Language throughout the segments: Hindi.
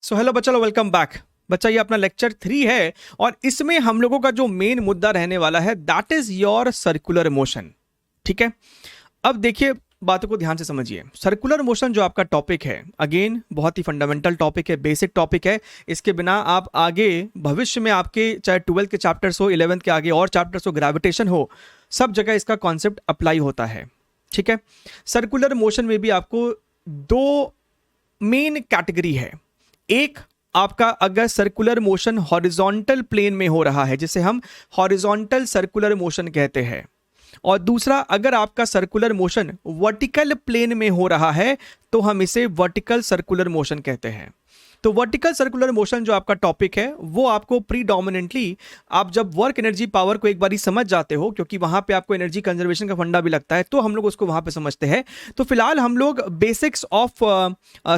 सो हेलो बच्चा, वेलकम बैक। बच्चा ये अपना लेक्चर 3 है और इसमें हम लोगों का जो मेन मुद्दा रहने वाला है that is your circular motion. ठीक है, अब देखिए बातों को ध्यान से समझिए। सर्कुलर मोशन जो आपका टॉपिक है, अगेन बहुत ही फंडामेंटल टॉपिक है, बेसिक टॉपिक है। इसके बिना आप आगे भविष्य में आपके चाहे 12th के चैप्टर्स हो, 11th के आगे और चैप्टर्स हो, ग्रेविटेशन हो, सब जगह इसका कॉन्सेप्ट अप्लाई होता है। ठीक है, सर्कुलर मोशन में भी आपको दो मेन कैटेगरी है। एक आपका अगर सर्कुलर मोशन हॉरिजॉन्टल प्लेन में हो रहा है जिसे हम हॉरिजॉन्टल सर्कुलर मोशन कहते हैं, और दूसरा अगर आपका सर्कुलर मोशन वर्टिकल प्लेन में हो रहा है तो हम इसे वर्टिकल सर्कुलर मोशन कहते हैं। तो वर्टिकल सर्कुलर मोशन जो आपका टॉपिक है वो आपको प्रीडोमिनेंटली, आप जब वर्क एनर्जी पावर को एक बारी समझ जाते हो, क्योंकि वहां पे आपको एनर्जी कंजर्वेशन का फंडा भी लगता है, तो हम लोग उसको वहां पे समझते हैं। तो फिलहाल हम लोग बेसिक्स ऑफ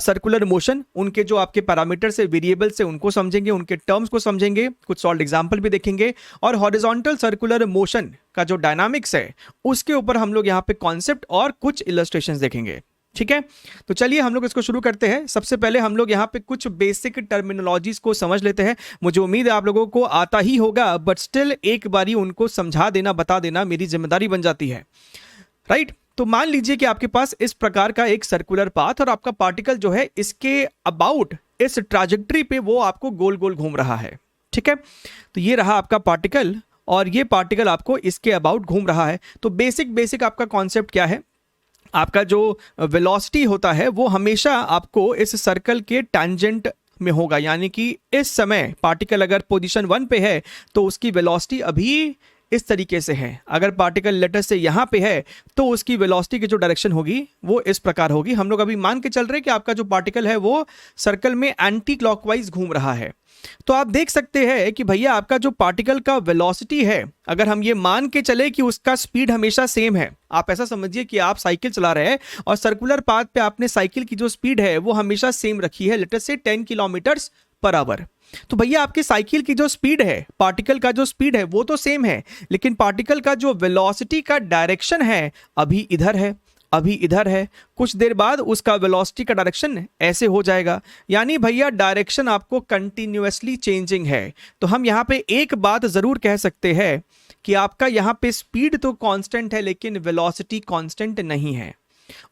सर्कुलर मोशन, उनके जो आपके पैरामीटर से, वेरिएबल से, उनको समझेंगे, उनके टर्म्स को समझेंगे, कुछ सॉल्व एग्जाम्पल भी देखेंगे, और हॉरिजॉन्टल सर्कुलर मोशन का जो डायनामिक्स है उसके ऊपर हम लोग यहाँ पे कॉन्सेप्ट और कुछ इलस्ट्रेशंस देखेंगे। ठीक है, तो चलिए हम लोग इसको शुरू करते हैं। सबसे पहले हम लोग यहाँ पे कुछ बेसिक टर्मिनोलॉजीज को समझ लेते हैं। मुझे उम्मीद है आप लोगों को आता ही होगा, बट स्टिल एक बारी उनको समझा देना, बता देना मेरी जिम्मेदारी बन जाती है, राइट। तो मान लीजिए कि आपके पास इस प्रकार का एक सर्कुलर पाथ और आपका पार्टिकल जो है इसके अबाउट, इस ट्रैजेक्टरी पे वो आपको गोल गोल घूम रहा है। ठीक है, तो ये रहा आपका पार्टिकल और ये पार्टिकल आपको इसके अबाउट घूम रहा है। तो बेसिक आपका कॉन्सेप्ट क्या है, आपका जो वेलोसिटी होता है वो हमेशा आपको इस सर्कल के टैंजेंट में होगा, यानी कि इस समय पार्टिकल अगर पोजीशन 1 पे है तो उसकी वेलोसिटी अभी इस तरीके से है। अगर पार्टिकल लेटर से यहाँ पे है तो उसकी वेलोसिटी की जो डायरेक्शन होगी वो इस प्रकार होगी। हम लोग अभी मान के चल रहे हैं कि आपका जो पार्टिकल है वो सर्कल में एंटी क्लॉकवाइज घूम रहा है। तो आप देख सकते हैं कि भैया आपका जो पार्टिकल का वेलोसिटी है, अगर हम ये मान के चले कि उसका स्पीड हमेशा सेम है, आप ऐसा समझिए कि आप साइकिल चला रहे हैं और सर्कुलर पाथ पे आपने साइकिल की जो स्पीड है वो हमेशा सेम रखी है, लेटर से 10 किलोमीटर्स पर आवर। तो भैया आपकी साइकिल की जो स्पीड है, पार्टिकल का जो स्पीड है वो तो सेम है, लेकिन पार्टिकल का जो वेलोसिटी का डायरेक्शन है अभी इधर है, अभी इधर है। कुछ देर बाद उसका वेलोसिटी का डायरेक्शन ऐसे हो जाएगा, यानी भैया डायरेक्शन आपको कंटिन्यूअसली चेंजिंग है। तो हम यहाँ पे एक बात जरूर कह सकते हैं कि आपका यहाँ पे स्पीड तो कांस्टेंट है लेकिन वेलोसिटी कांस्टेंट नहीं है,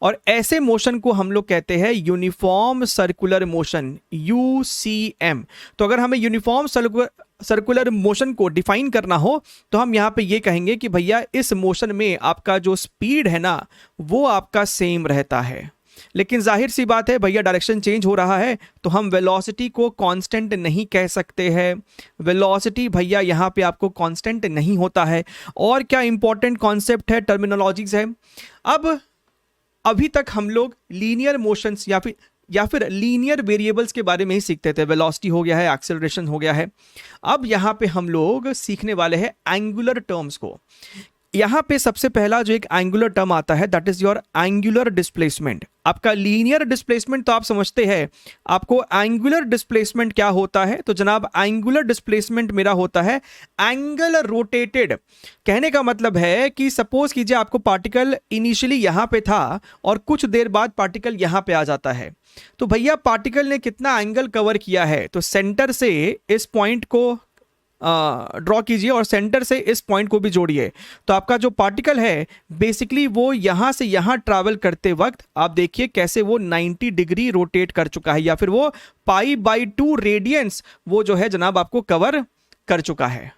और ऐसे मोशन को हम लोग कहते हैं यूनिफॉर्म सर्कुलर मोशन, UCM। तो अगर हमें यूनिफॉर्म सर्कुलर मोशन को डिफाइन करना हो तो हम यहाँ पे ये कहेंगे कि भैया इस मोशन में आपका जो स्पीड है ना वो आपका सेम रहता है, लेकिन जाहिर सी बात है भैया डायरेक्शन चेंज हो रहा है तो हम वेलोसिटी को कांस्टेंट नहीं कह सकते हैं। वेलोसिटी भैया यहाँ पे आपको कांस्टेंट नहीं होता है। और क्या इंपॉर्टेंट कॉन्सेप्ट है, टर्मिनोलॉजीज है। अब अभी तक हम लोग लीनियर मोशंस या फिर लीनियर वेरिएबल्स के बारे में ही सीखते थे। वेलोसिटी हो गया है, एक्सेलरेशन हो गया है। अब यहाँ पे हम लोग सीखने वाले हैं एंगुलर टर्म्स को। यहाँ पे सबसे पहला जो एक एंगुलर टर्म आता है that is your angular displacement. आपका लीनियर डिस्प्लेसमेंट तो आप समझते हैं, आपको एंगुलर डिस्प्लेसमेंट क्या होता है। तो जनाब एंगुलर डिस्प्लेसमेंट मेरा होता है एंगल रोटेटेड। कहने का मतलब है कि सपोज कीजिए आपको पार्टिकल इनिशियली यहाँ पे था और कुछ देर बाद पार्टिकल यहाँ पे आ जाता है, तो भैया पार्टिकल ने कितना एंगल कवर किया है। तो सेंटर से इस पॉइंट को ड्रॉ कीजिए और सेंटर से इस पॉइंट को भी जोड़िए, तो आपका जो पार्टिकल है बेसिकली वो यहां से यहां ट्रैवल करते वक्त आप देखिए कैसे वो 90 डिग्री रोटेट कर चुका है, या फिर वो π/2 रेडियंस वो जो है जनाब आपको कवर कर चुका है।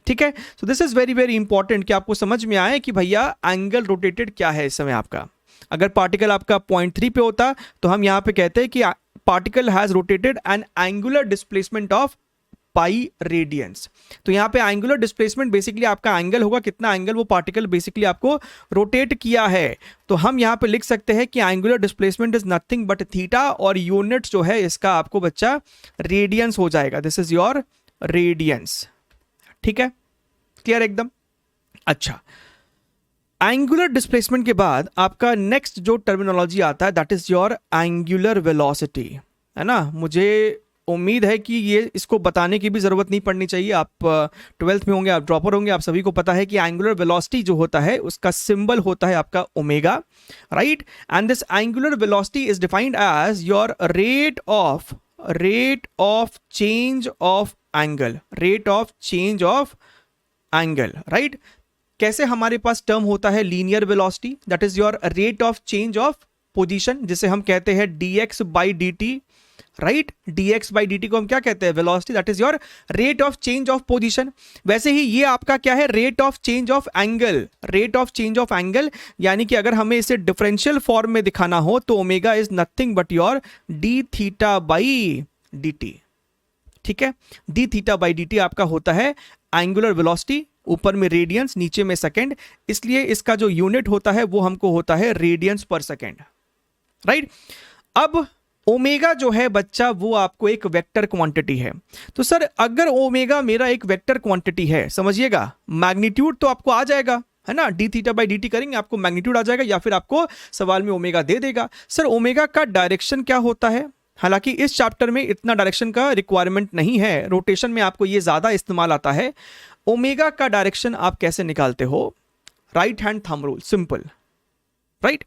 ठीक है, सो this is very very important कि आपको समझ में आए कि भैया एंगल रोटेटेड क्या है इस समय आपका। अगर पार्टिकल आपका 0.3 पे होता तो हम यहां पे कहते हैं कि particle has rotated N angular displacement of pi radiance. तो यहाँ पे एंगुलर डिस्प्लेसमेंट बेसिकली आपका एंगल होगा, कितना एंगल वो पार्टिकल बेसिकली आपको रोटेट किया है। तो हम यहाँ पे लिख सकते हैं कि angular displacement is nothing but theta, और यूनिट जो है इसका आपको बच्चा रेडियंस हो जाएगा। This is your radians. ठीक है, क्लियर एकदम। अच्छा, एंगुलर डिस्प्लेसमेंट के बाद आपका नेक्स्ट जो टर्मिनोलॉजी आता है that is your angular velocity, है ना। मुझे उम्मीद है कि ये इसको बताने की भी ज़रूरत नहीं पड़नी चाहिए। आप 12th में होंगे, आप ड्रॉपर होंगे, आप सभी को पता है कि एंगुलर वेलोसिटी जो होता है उसका सिंबल होता है आपका omega, right. And this angular velocity is defined as your rate of rate of change of angle, rate of change of angle, right. कैसे हमारे पास टर्म होता है linear velocity, that is your rate of change of position, जिसे हम कहते हैं dx by dt, right. dx by dt को हम क्या कहते हैं, velocity, that is your rate of change of position. वैसे ही ये आपका क्या है, rate of change of angle, rate of change of angle, यानी कि अगर हमें इसे डिफरेंशियल फॉर्म में दिखाना हो तो omega is nothing but your D theta by D T, ठीक है। D theta by D T आपका होता है एंगुलर वेलोसिटी, ऊपर में रेडियंस, नीचे में सेकंड, इसलिए इसका जो यूनिट होता है वो हमको होता है रेडियंस पर सेकंड, राइट। अब ओमेगा जो है बच्चा वो आपको एक वेक्टर क्वांटिटी है। तो सर अगर ओमेगा मेरा एक वेक्टर क्वांटिटी है, समझिएगा, मैग्नीट्यूड तो आपको आ जाएगा, है ना, D theta by D T करेंगे आपको मैग्नीट्यूड आ जाएगा, या फिर आपको सवाल में ओमेगा दे देगा। सर ओमेगा का डायरेक्शन क्या होता है, हालांकि इस चैप्टर में इतना डायरेक्शन का रिक्वायरमेंट नहीं है, रोटेशन में आपको ये ज्यादा इस्तेमाल आता है। ओमेगा का डायरेक्शन आप कैसे निकालते हो, right hand thumb rule, simple, right.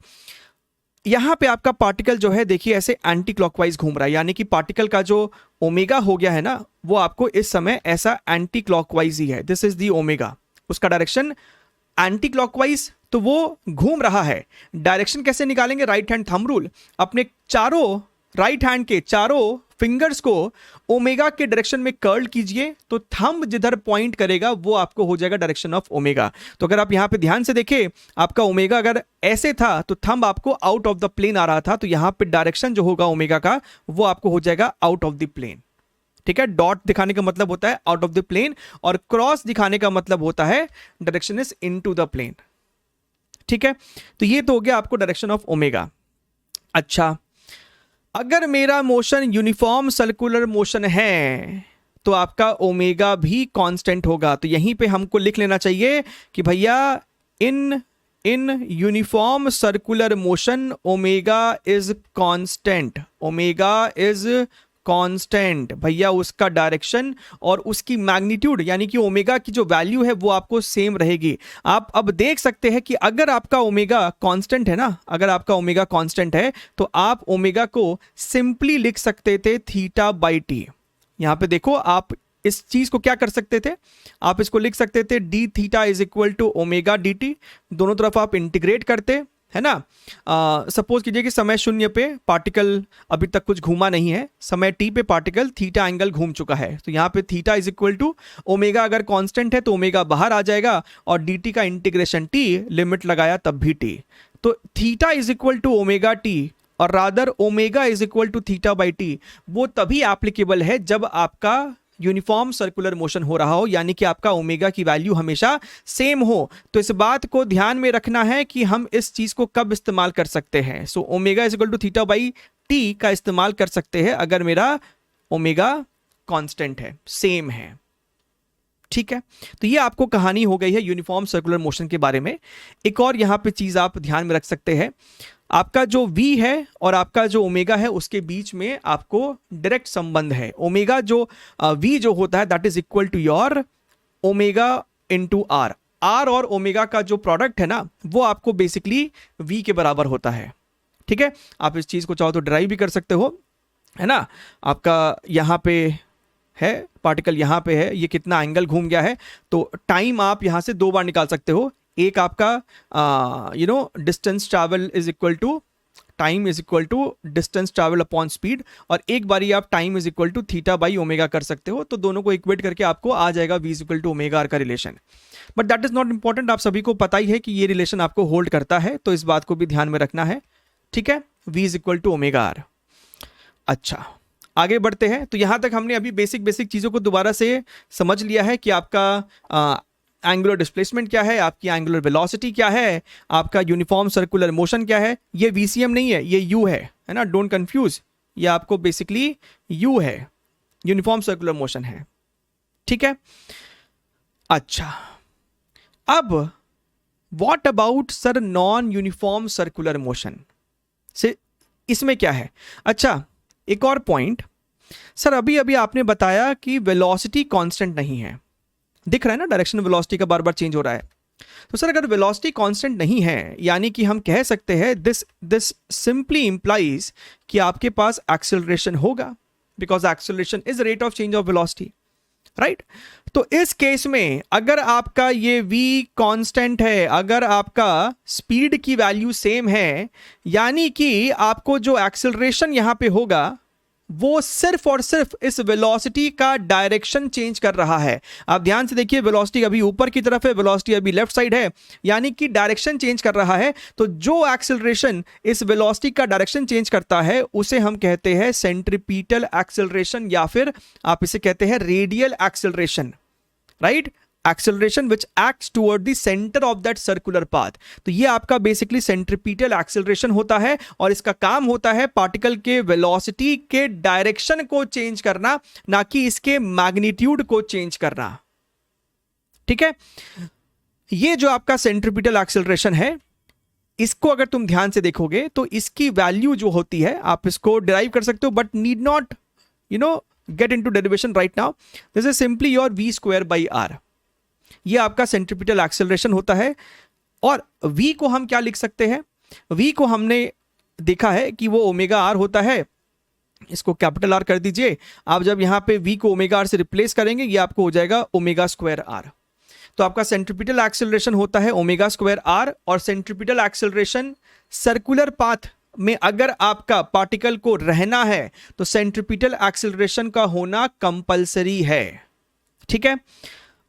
यहां पे आपका पार्टिकल जो है देखिए ऐसे एंटी क्लॉकवाइज घूम रहा है, यानी कि पार्टिकल का जो ओमेगा हो गया है ना वो आपको इस समय ऐसा एंटी क्लॉकवाइज ही है, दिस इज दी ओमेगा, उसका डायरेक्शन एंटी क्लॉकवाइज, तो वो घूम रहा है। डायरेक्शन कैसे निकालेंगे, राइट हैंड थंब रूल, अपने चारों राइट हैंड के चारों फिंगर्स को ओमेगा के डायरेक्शन में कर्ल कीजिए, तो थंब जिधर पॉइंट करेगा वो आपको हो जाएगा डायरेक्शन ऑफ ओमेगा। तो अगर आप यहां पे ध्यान से देखें, आपका ओमेगा अगर ऐसे था तो थंब आपको आउट ऑफ द प्लेन आ रहा था, तो यहां पे डायरेक्शन जो होगा ओमेगा का वो आपको हो जाएगा आउट ऑफ द प्लेन, ठीक है। डॉट दिखाने का मतलब होता है आउट ऑफ द प्लेन, और क्रॉस दिखाने का मतलब होता है direction is into the plane, ठीक है। तो ये तो हो गया आपको डायरेक्शन ऑफ ओमेगा। अच्छा, अगर मेरा मोशन यूनिफॉर्म सर्कुलर मोशन है तो आपका ओमेगा भी कांस्टेंट होगा। तो यहीं पे हमको लिख लेना चाहिए कि भैया in uniform circular motion omega is constant, omega is constant, भैया उसका डायरेक्शन और उसकी मैग्नीट्यूड यानी कि ओमेगा की जो वैल्यू है वो आपको सेम रहेगी। आप अब देख सकते हैं कि अगर आपका ओमेगा कांस्टेंट है ना, अगर आपका ओमेगा कांस्टेंट है तो आप ओमेगा को सिंपली लिख सकते थे थीटा बाई टी। यहां पे देखो, आप इस चीज को क्या कर सकते थे, आप इसको लिख सकते थे D theta is equal to omega D T, दोनों तरफ आप इंटीग्रेट करते, है ना। सपोज कीजिए कि समय शून्य पे पार्टिकल अभी तक कुछ घूमा नहीं है, समय टी पे पार्टिकल थीटा एंगल घूम चुका है, तो यहाँ पे theta is equal to omega, अगर कांस्टेंट है तो ओमेगा बाहर आ जाएगा, और डी टी का इंटीग्रेशन टी, लिमिट लगाया तब भी टी, तो theta is equal to omega T और rather omega is equal to theta by T, वो तभी एप्लीकेबल है जब आपका यूनिफॉर्म सर्कुलर मोशन हो रहा हो, यानी कि आपका ओमेगा की वैल्यू हमेशा सेम हो। तो इस बात को ध्यान में रखना है कि हम इस चीज को कब इस्तेमाल कर सकते हैं। So omega is equal to theta by T का इस्तेमाल कर सकते हैं अगर मेरा ओमेगा कांस्टेंट है, सेम है, ठीक है। तो ये आपको कहानी हो गई है यूनिफॉर्म सर्कुलर मोशन के बारे में। एक और यहां पे चीज आप ध्यान में रख सकते हैं, आपका जो v है और आपका जो ओमेगा है उसके बीच में आपको डायरेक्ट संबंध है। ओमेगा जो v जो होता है that is equal to your omega into r, r और ओमेगा का जो प्रोडक्ट है ना वो आपको बेसिकली v के बराबर होता है, ठीक है। आप इस चीज को चाहो तो ड्राइव भी कर सकते हो, है ना। आपका यहां पे है पार्टिकल, यहां पे है, ये कितना एंगल घूम गया है, तो टाइम आप यहां से दो बार निकाल सकते हो। एक आपका distance travel is equal to time is equal to distance travel upon speed, और एक बारी आप time is equal to theta by omega कर सकते हो, तो दोनों को इक्वेट करके आपको आ जाएगा v is equal to omega R का रिलेशन। But that is not important, आप सभी को पता ही है कि ये रिलेशन आपको होल्ड करता है, तो इस बात को भी ध्यान में रखना है, ठीक है। v is equal to omega R. अच्छा, आगे बढ़ते हैं। तो यहां तक हमने अभी बेसिक चीजों को दोबारा से समझ लिया है कि आपका एंगुलर डिस्प्लेसमेंट क्या है, आपकी एंगुलर वेलोसिटी क्या है, आपका यूनिफॉर्म सर्कुलर मोशन क्या है। ये वीसीएम नहीं है, ये यू है ना, डोंट कंफ्यूज, ये आपको बेसिकली यू है, यूनिफॉर्म सर्कुलर मोशन है, ठीक है। अच्छा, अब what about sir non uniform circular motion से, इसमें क्या है। अच्छा, एक और पॉइंट सर, अभी अभी आपने बताया कि वेलोसिटी कांस्टेंट नहीं है, दिख रहा है ना, डायरेक्शन वेलोसिटी का बार बार चेंज हो रहा है। तो सर अगर वेलोसिटी कांस्टेंट नहीं है, यानी कि हम कह सकते हैं दिस सिंपली इंप्लाइज कि आपके पास एक्सेलरेशन होगा, because acceleration is rate of change of velocity, right. तो इस केस में अगर आपका ये v कांस्टेंट है, अगर आपका स्पीड की वैल्यू सेम है, यानी कि आपको जो एक्सेलरेशन यहां पे होगा वो सिर्फ और सिर्फ इस वेलोसिटी का डायरेक्शन चेंज कर रहा है। आप ध्यान से देखिए, वेलोसिटी अभी ऊपर की तरफ है, वेलोसिटी अभी लेफ्ट साइड है, यानी कि डायरेक्शन चेंज कर रहा है। तो जो एक्सेलरेशन इस वेलोसिटी का डायरेक्शन चेंज करता है उसे हम कहते हैं सेंट्रीपिटल एक्सेलरेशन, या फिर आप इसे कहते हैं radial acceleration, right. Acceleration which acts toward the centre of that circular path. तो ये आपका बेसिकली सेंट्रीपिटल एक्सेलरेशन होता है, और इसका काम होता है पार्टिकल के वेलोसिटी के डायरेक्शन को चेंज करना, ना कि इसके मैग्नीट्यूड को चेंज करना, ठीक है। ये जो आपका सेंट्रीपिटल एक्सेलरेशन है, इसको अगर तुम ध्यान से देखोगे तो इसकी वैल्यू जो होती है आप इसको डिराइव कर सकते हो, but need not get into derivation right now. This is simply your v square by R. ये आपका सेंट्रीपिटल एक्सेलरेशन होता है। और v को हम क्या लिख सकते हैं? v को हमने देखा है कि वो ओमेगा आर होता है। इसको कैपिटल आर कर दीजिए। आप जब यहां पे v को ओमेगा आर से रिप्लेस करेंगे, ये आपको हो जाएगा ओमेगा स्क्वायर आर। तो आपका सेंट्रीपिटल एक्सेलरेशन होता है ओमेगा स्क्वायर आर। और सेंट्रीपिटल एक्सेलरेशन सर्कुलर पाथ में अगर आपका पार्टिकल को रहना है तो सेंट्रीपिटल एक्सेलरेशन का होना कंपलसरी है, ठीक है।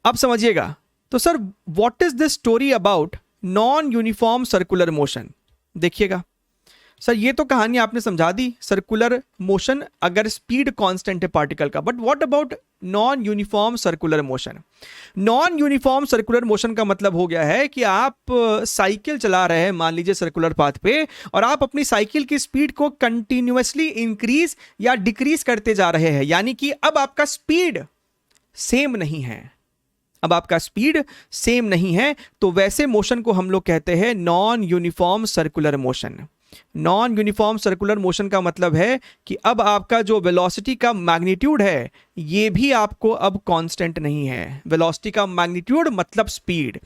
अब समझिएगा, तो sir what is this story about non uniform circular motion? देखिएगा सर, ये तो कहानी आपने समझा दी, सर्कुलर मोशन अगर स्पीड कांस्टेंट है पार्टिकल का, but what about non uniform circular motion? Non uniform circular motion का मतलब हो गया है कि आप साइकिल चला रहे हैं, मान लीजिए सर्कुलर पाथ पे, और आप अपनी साइकिल की स्पीड को कंटिन्यूअसली इंक्रीज या डिक्रीज करते जा रहे हैं, यानी कि अब आपका स्पीड सेम नहीं है, अब आपका स्पीड सेम नहीं है। तो वैसे मोशन को हम लोग कहते हैं non uniform circular motion. Non uniform circular motion का मतलब है कि अब आपका जो वेलोसिटी का मैग्नीट्यूड है ये भी आपको अब कांस्टेंट नहीं है। वेलोसिटी का मैग्नीट्यूड मतलब स्पीड।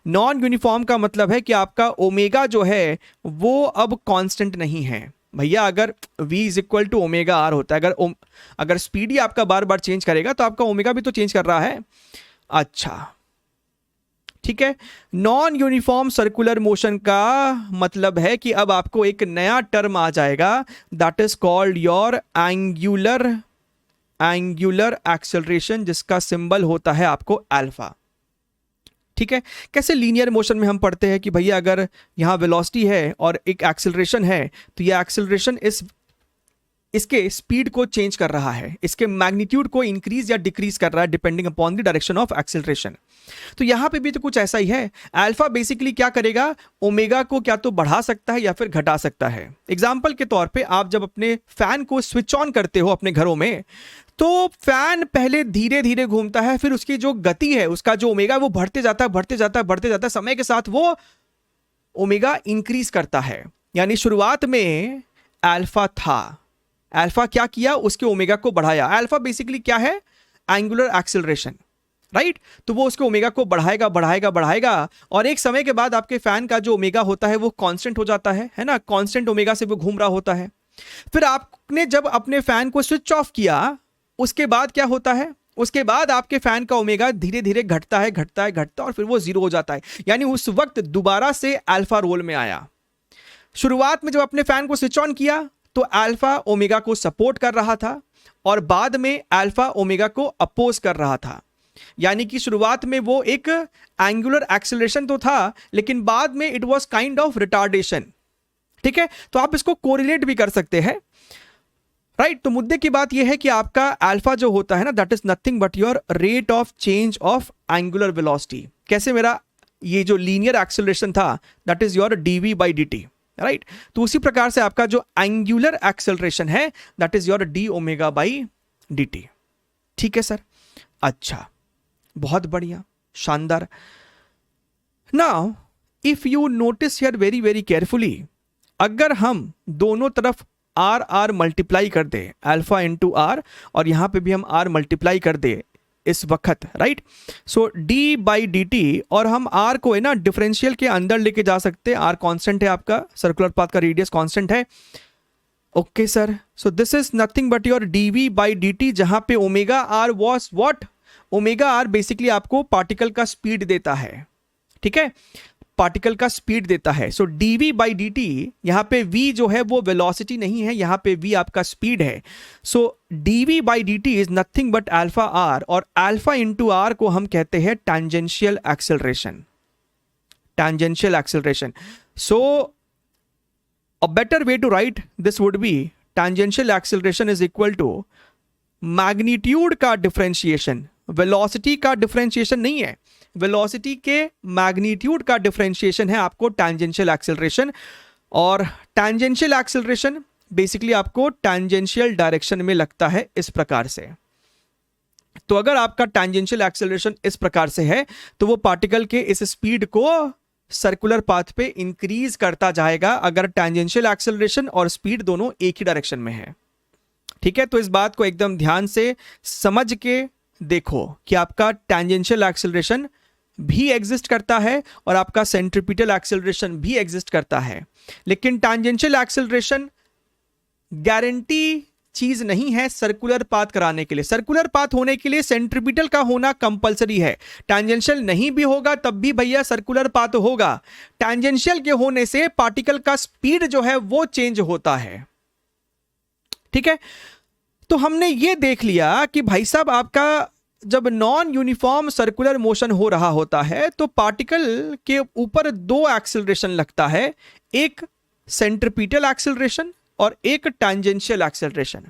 नॉन यूनिफॉर्म का मतलब है कि आपका ओमेगा जो है वो अब कांस्टेंट नहीं है। भैया अगर v is equal to omega R होता है, अगर स्पीड ही आपका बार बार चेंज करेगा तो आपका ओमेगा भी तो चेंज कर रहा है। अच्छा ठीक है, नॉन यूनिफॉर्म सर्कुलर मोशन का मतलब है कि अब आपको एक नया टर्म आ जाएगा, that is called your angular acceleration, जिसका सिंबल होता है आपको अल्फा। ठीक है, कैसे लीनियर मोशन में हम पढ़ते हैं कि भैया अगर यहां वेलोसिटी है और एक एक्सेलरेशन है तो यह एक्सेलरेशन इसके स्पीड को चेंज कर रहा है, इसके मैग्नीट्यूड को इंक्रीज या डिक्रीज कर रहा है depending upon the direction of acceleration. तो यहां पे भी तो कुछ ऐसा ही है। अल्फा बेसिकली क्या करेगा, ओमेगा को क्या तो बढ़ा सकता है या फिर घटा सकता है। एग्जांपल के तौर पे आप जब अपने फैन को स्विच ऑन करते हो अपने घरों में, तो फैन पहले धीरे धीरे घूमता है, फिर उसकी जो गति है, उसका जो ओमेगा वो बढ़ते जाता है, बढ़ते जाता है, बढ़ते जाता है। समय के साथ वो ओमेगा इंक्रीज करता है। यानी शुरुआत में अल्फा था, अल्फा क्या किया, उसके ओमेगा को बढ़ाया। अल्फा बेसिकली क्या है, एंगुलर एक्सेलरेशन, राइट। तो वो उसके ओमेगा को बढ़ाएगा बढ़ाएगा बढ़ाएगा, और एक समय के बाद आपके फैन का जो ओमेगा होता है वो कांस्टेंट हो जाता है ना, कांस्टेंट ओमेगा से वो घूम रहा होता है। फिर आपने जब अपने फैन को स्विच ऑफ किया, उसके बाद क्या होता है, उसके बाद आपके फैन का ओमेगा धीरे धीरे घटता है, घटता है, घटता है, और फिर वो जीरो हो जाता है। यानी उस वक्त दोबारा से अल्फा रोल में आया। शुरुआत में जब अपने फैन को स्विच ऑन किया तो अल्फा ओमेगा को सपोर्ट कर रहा था, और बाद में अल्फा ओमेगा को अपोज कर रहा था। यानी कि शुरुआत में वो एक एंगुलर एक्सेलरेशन तो था, लेकिन बाद में it was kind of retardation. ठीक है, तो आप इसको कोरिलेट भी कर सकते हैं, राइट। तो मुद्दे की बात यह है कि आपका अल्फा जो होता है ना, that is nothing but your rate of change of angular velocity. कैसे, मेरा ये जो लीनियर एक्सेलरेशन था that is your dv by dt, right. तो उसी प्रकार से आपका जो एंगुलर एक्सेलरेशन है that is your d omega by dt। ठीक है सर, अच्छा, बहुत बढ़िया, शानदार। Now if you notice here very very carefully, अगर हम दोनों तरफ आर आर मल्टीप्लाई कर दे, अल्फा इंटू आर, और यहां पे भी हम आर मल्टीप्लाई कर दे इस वक्त, right. So d by D T, और हम r को है ना डिफरेंशियल के अंदर लेके जा सकते हैं। r कांस्टेंट है, आपका सर्कुलर पाथ का रेडियस कांस्टेंट है। Okay sir, so this is nothing but your dv by dt, जहां पे omega R was what, omega R basically आपको पार्टिकल का स्पीड देता है, ठीक है, पार्टिकल का स्पीड देता है। सो dv बाई dt, यहां पे v जो है वो वेलोसिटी नहीं है, यहां पे v आपका स्पीड है। So dv by dt is nothing but alpha R, और अल्फा इंटू आर को हम कहते हैं tangential acceleration, tangential acceleration. So a better way to write this would be tangential acceleration is equal to magnitude का डिफरेंशिएशन, वेलोसिटी का डिफरेंशिएशन नहीं है, वेलोसिटी के मैग्नीट्यूड का डिफरेंशिएशन है आपको टैंजेंशियल एक्सेलरेशन। और टैंजेंशियल एक्सेलरेशन बेसिकली आपको टैंजेंशियल डायरेक्शन में लगता है इस प्रकार से। तो अगर आपका टैंजेंशियल एक्सेलरेशन इस प्रकार से है तो वो पार्टिकल के इस स्पीड को सर्कुलर पाथ पे इंक्रीज करता जाएगा अगर टैंजेंशियल एक्सेलरेशन और स्पीड दोनों एक ही डायरेक्शन में है, ठीक है। तो इस बात को एकदम ध्यान से समझ के देखो कि आपका टैंजेंशियल एक्सेलरेशन भी एग्जिस्ट करता है और आपका सेंट्रीपिटल एक्सेलरेशन भी एग्जिस्ट करता है, लेकिन टैंजेंशियल एक्सेलरेशन गारंटी चीज नहीं है सर्कुलर पाथ कराने के लिए। सर्कुलर पाथ होने के लिए सेंट्रीपिटल का होना कंपलसरी है, टैंजेंशियल नहीं भी होगा तब भी भैया सर्कुलर पाथ होगा। टैंजेंशियल के होने से पार्टिकल का स्पीड जो है वो चेंज होता है, ठीक है। तो हमने ये देख लिया कि भाई साहब आपका जब नॉन यूनिफॉर्म सर्कुलर मोशन हो रहा होता है तो पार्टिकल के ऊपर दो एक्सेलरेशन लगता है, एक सेंट्रीपिटल एक्सेलरेशन और एक टैंजेंशियल एक्सेलरेशन।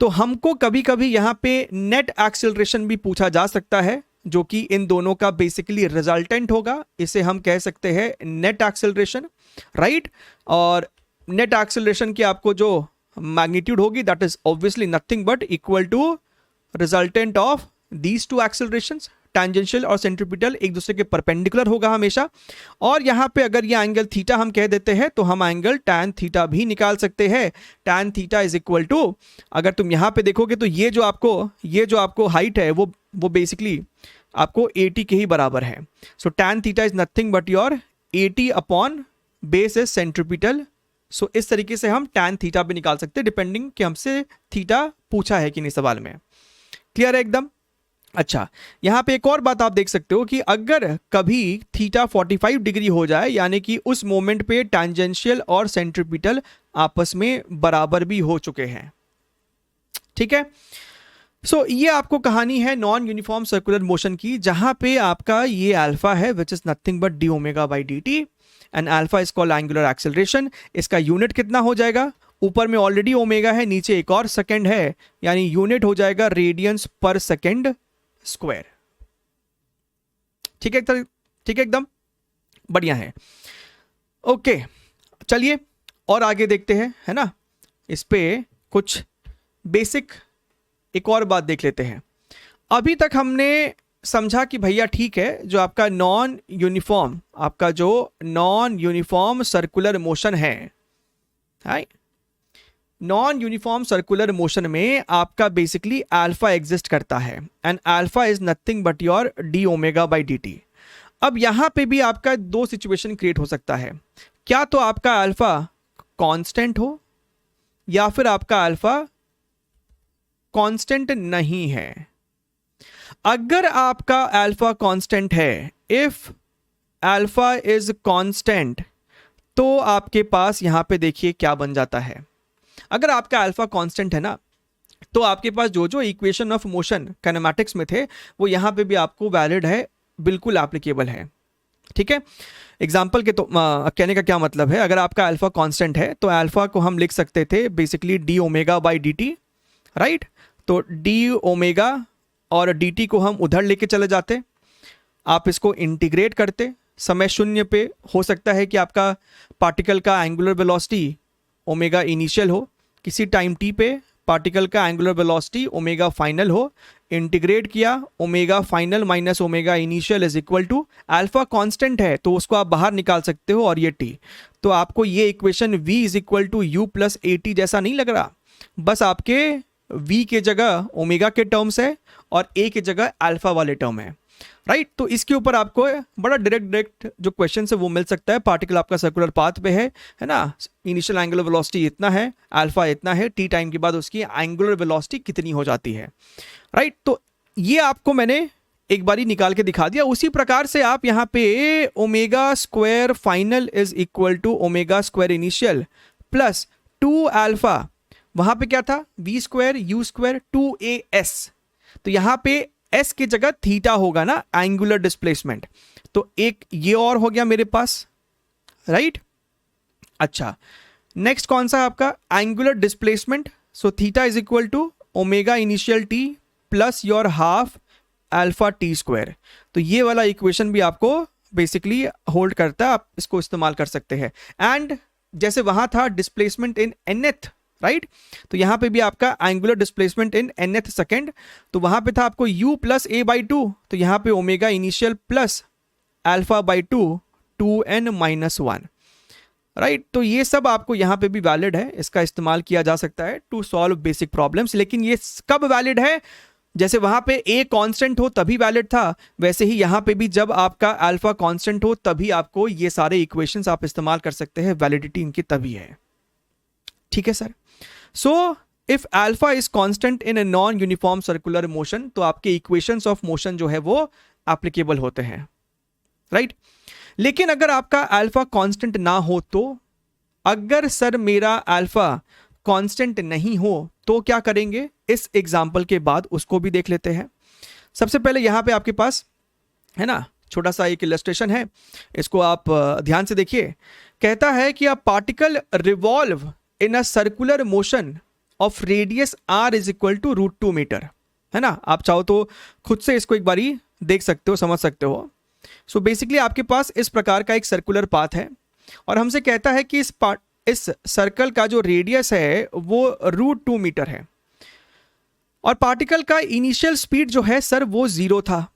तो हमको कभी कभी यहां पे नेट एक्सेलरेशन भी पूछा जा सकता है जो कि इन दोनों का बेसिकली रिजल्टेंट होगा, इसे हम कह सकते हैं नेट एक्सेलरेशन, राइट। और नेट एक्सेलरेशन की आपको जो मैग्नीट्यूड होगी that is obviously nothing but equal to resultant of these two accelerations, tangential और सेंट्रीपिटल एक दूसरे के परपेंडिकुलर होगा हमेशा। और यहां पे अगर ये एंगल थीटा हम कह देते हैं तो हम एंगल टैन थीटा भी निकाल सकते हैं। Tan theta is equal to, अगर तुम यहां पे देखोगे तो ये जो आपको हाइट है वो बेसिकली आपको 80 के ही बराबर है। So tan theta is nothing but your 80 upon base is centripetal. So इस तरीके से हम टैन थीटा भी निकाल सकते हैं डिपेंडिंग कि हमसे थीटा पूछा है कि नहीं सवाल में। क्लियर है एकदम? अच्छा, यहां पे एक और बात आप देख सकते हो कि अगर कभी थीटा 45 डिग्री हो जाए यानी कि उस मोमेंट पे टैंजेंशियल और सेंट्रीपिटल आपस में बराबर भी हो चुके हैं, ठीक है। सो ये आपको कहानी है नॉन यूनिफॉर्म सर्कुलर मोशन की, जहां पे आपका ये अल्फा है विच is nothing but D omega by D T and alpha is called angular acceleration. इसका यूनिट कितना हो जाएगा, ऊपर में ऑलरेडी ओमेगा है, नीचे एक और सेकंड है, यानी यूनिट हो जाएगा रेडियंस पर सेकंड स्क्वायर, ठीक है, ठीक है, एकदम बढ़िया है। ओके, चलिए और आगे देखते हैं, है ना। इस पे कुछ बेसिक एक और बात देख लेते हैं। अभी तक हमने समझा कि भैया ठीक है, जो आपका नॉन यूनिफॉर्म सर्कुलर मोशन है, नॉन यूनिफॉर्म सर्कुलर मोशन में आपका बेसिकली अल्फा एग्जिस्ट करता है and alpha is nothing but your D omega by D T. अब यहां पे भी आपका दो सिचुएशन क्रिएट हो सकता है, क्या तो आपका अल्फा कांस्टेंट हो या फिर आपका अल्फा कांस्टेंट नहीं है। अगर आपका अल्फा कांस्टेंट है, इफ अल्फा इज कांस्टेंट, तो आपके पास यहां पे देखिए क्या बन जाता है। अगर आपका अल्फा कांस्टेंट है ना, तो आपके पास जो जो इक्वेशन ऑफ मोशन काइनेमैटिक्स में थे वो यहां पे भी आपको वैलिड है, बिल्कुल एप्लीकेबल है, ठीक है। एग्जाम्पल के तो कहने का क्या मतलब है, अगर आपका अल्फा कांस्टेंट है तो अल्फा को हम लिख सकते थे basically D omega by D T, right. तो डी ओमेगा और डी टी को हम उधर लेके चले जाते, आप इसको इंटीग्रेट करते, समय शून्य पे हो सकता है कि आपका पार्टिकल का एंगुलर वेलोसिटी ओमेगा इनिशियल हो, किसी टाइम टी पे पार्टिकल का एंगुलर वेलोसिटी ओमेगा फाइनल हो, इंटीग्रेट किया, omega final minus omega initial is equal to, alpha constant है तो उसको आप बाहर निकाल सकते हो और ये टी। तो आपको ये equation v is equal to U plus A T जैसा नहीं लग रहा, बस आपके v के जगह ओमेगा के टर्म्स है और a के जगह अल्फा वाले टर्म है। राइट। तो इसके ऊपर आपको बड़ा डायरेक्ट जो क्वेश्चन है वो मिल सकता है। पार्टिकल आपका सर्कुलर पाथ पे है ना, इनिशियल एंगुलर वेलोसिटी इतना है, अल्फा इतना है, टी टाइम के बाद उसकी एंगुलर वेलोसिटी कितनी हो जाती है, राइट। तो ये आपको मैंने एक बारी निकाल के दिखा दिया। उसी प्रकार से आप यहाँ पे omega square final is equal to omega square initial plus 2 alpha, वहां पे क्या था, we square you square 2as, तो यहां पे s की जगह थीटा होगा ना, एंगुलर डिस्प्लेसमेंट। तो एक ये और हो गया मेरे पास, राइट। अच्छा, नेक्स्ट कौन सा आपका angular displacement, so theta is equal to omega initial T plus your half alpha T square. तो ये वाला इक्वेशन भी आपको बेसिकली होल्ड करता है, आप इसको इस्तेमाल कर सकते हैं। एंड जैसे वहां था डिस्प्लेसमेंट इन nth, राइट, तो यहां पे भी आपका angular displacement in nth second, तो वहां पे था आपको u प्लस a बाई 2, तो यहां पे omega initial plus alpha by 2 2n minus 1, right. तो ये सब आपको यहां पे भी वैलिड है, इसका इस्तेमाल किया जा सकता है टू सॉल्व बेसिक प्रॉब्लम्स। लेकिन ये कब वैलिड है, जैसे वहां पे a कांस्टेंट हो तभी वैलिड था, वैसे ही यहां पे भी जब आपका अल्फा कांस्टेंट हो तभी आपको ये सारे इक्वेशंस आप इस्तेमाल कर सकते हैं, वैलिडिटी इनकी तभी है, ठीक है sir. So if alpha is constant in a non uniform circular motion, तो आपके इक्वेशंस ऑफ मोशन जो है वो एप्लीकेबल होते हैं, राइट। लेकिन अगर आपका अल्फा कांस्टेंट ना हो, तो अगर सर मेरा अल्फा कांस्टेंट नहीं हो तो क्या करेंगे, इस एग्जाम्पल के बाद उसको भी देख लेते हैं। सबसे पहले यहां पे आपके पास है ना छोटा सा एक इलस्ट्रेशन है, इसको आप ध्यान से देखिए। कहता है कि a particle revolve in a circular motion of radius r is equal to √2 metre, है ना। आप चाहो तो खुद से इसको एक बारी देख सकते हो, समझ सकते हो। सो बेसिकली आपके पास इस प्रकार का एक सर्कुलर पाथ है और हमसे कहता है कि इस सर्कल का जो रेडियस है वो √2 मीटर है और पार्टिकल का इनिशियल स्पीड जो है सर वो 0 था,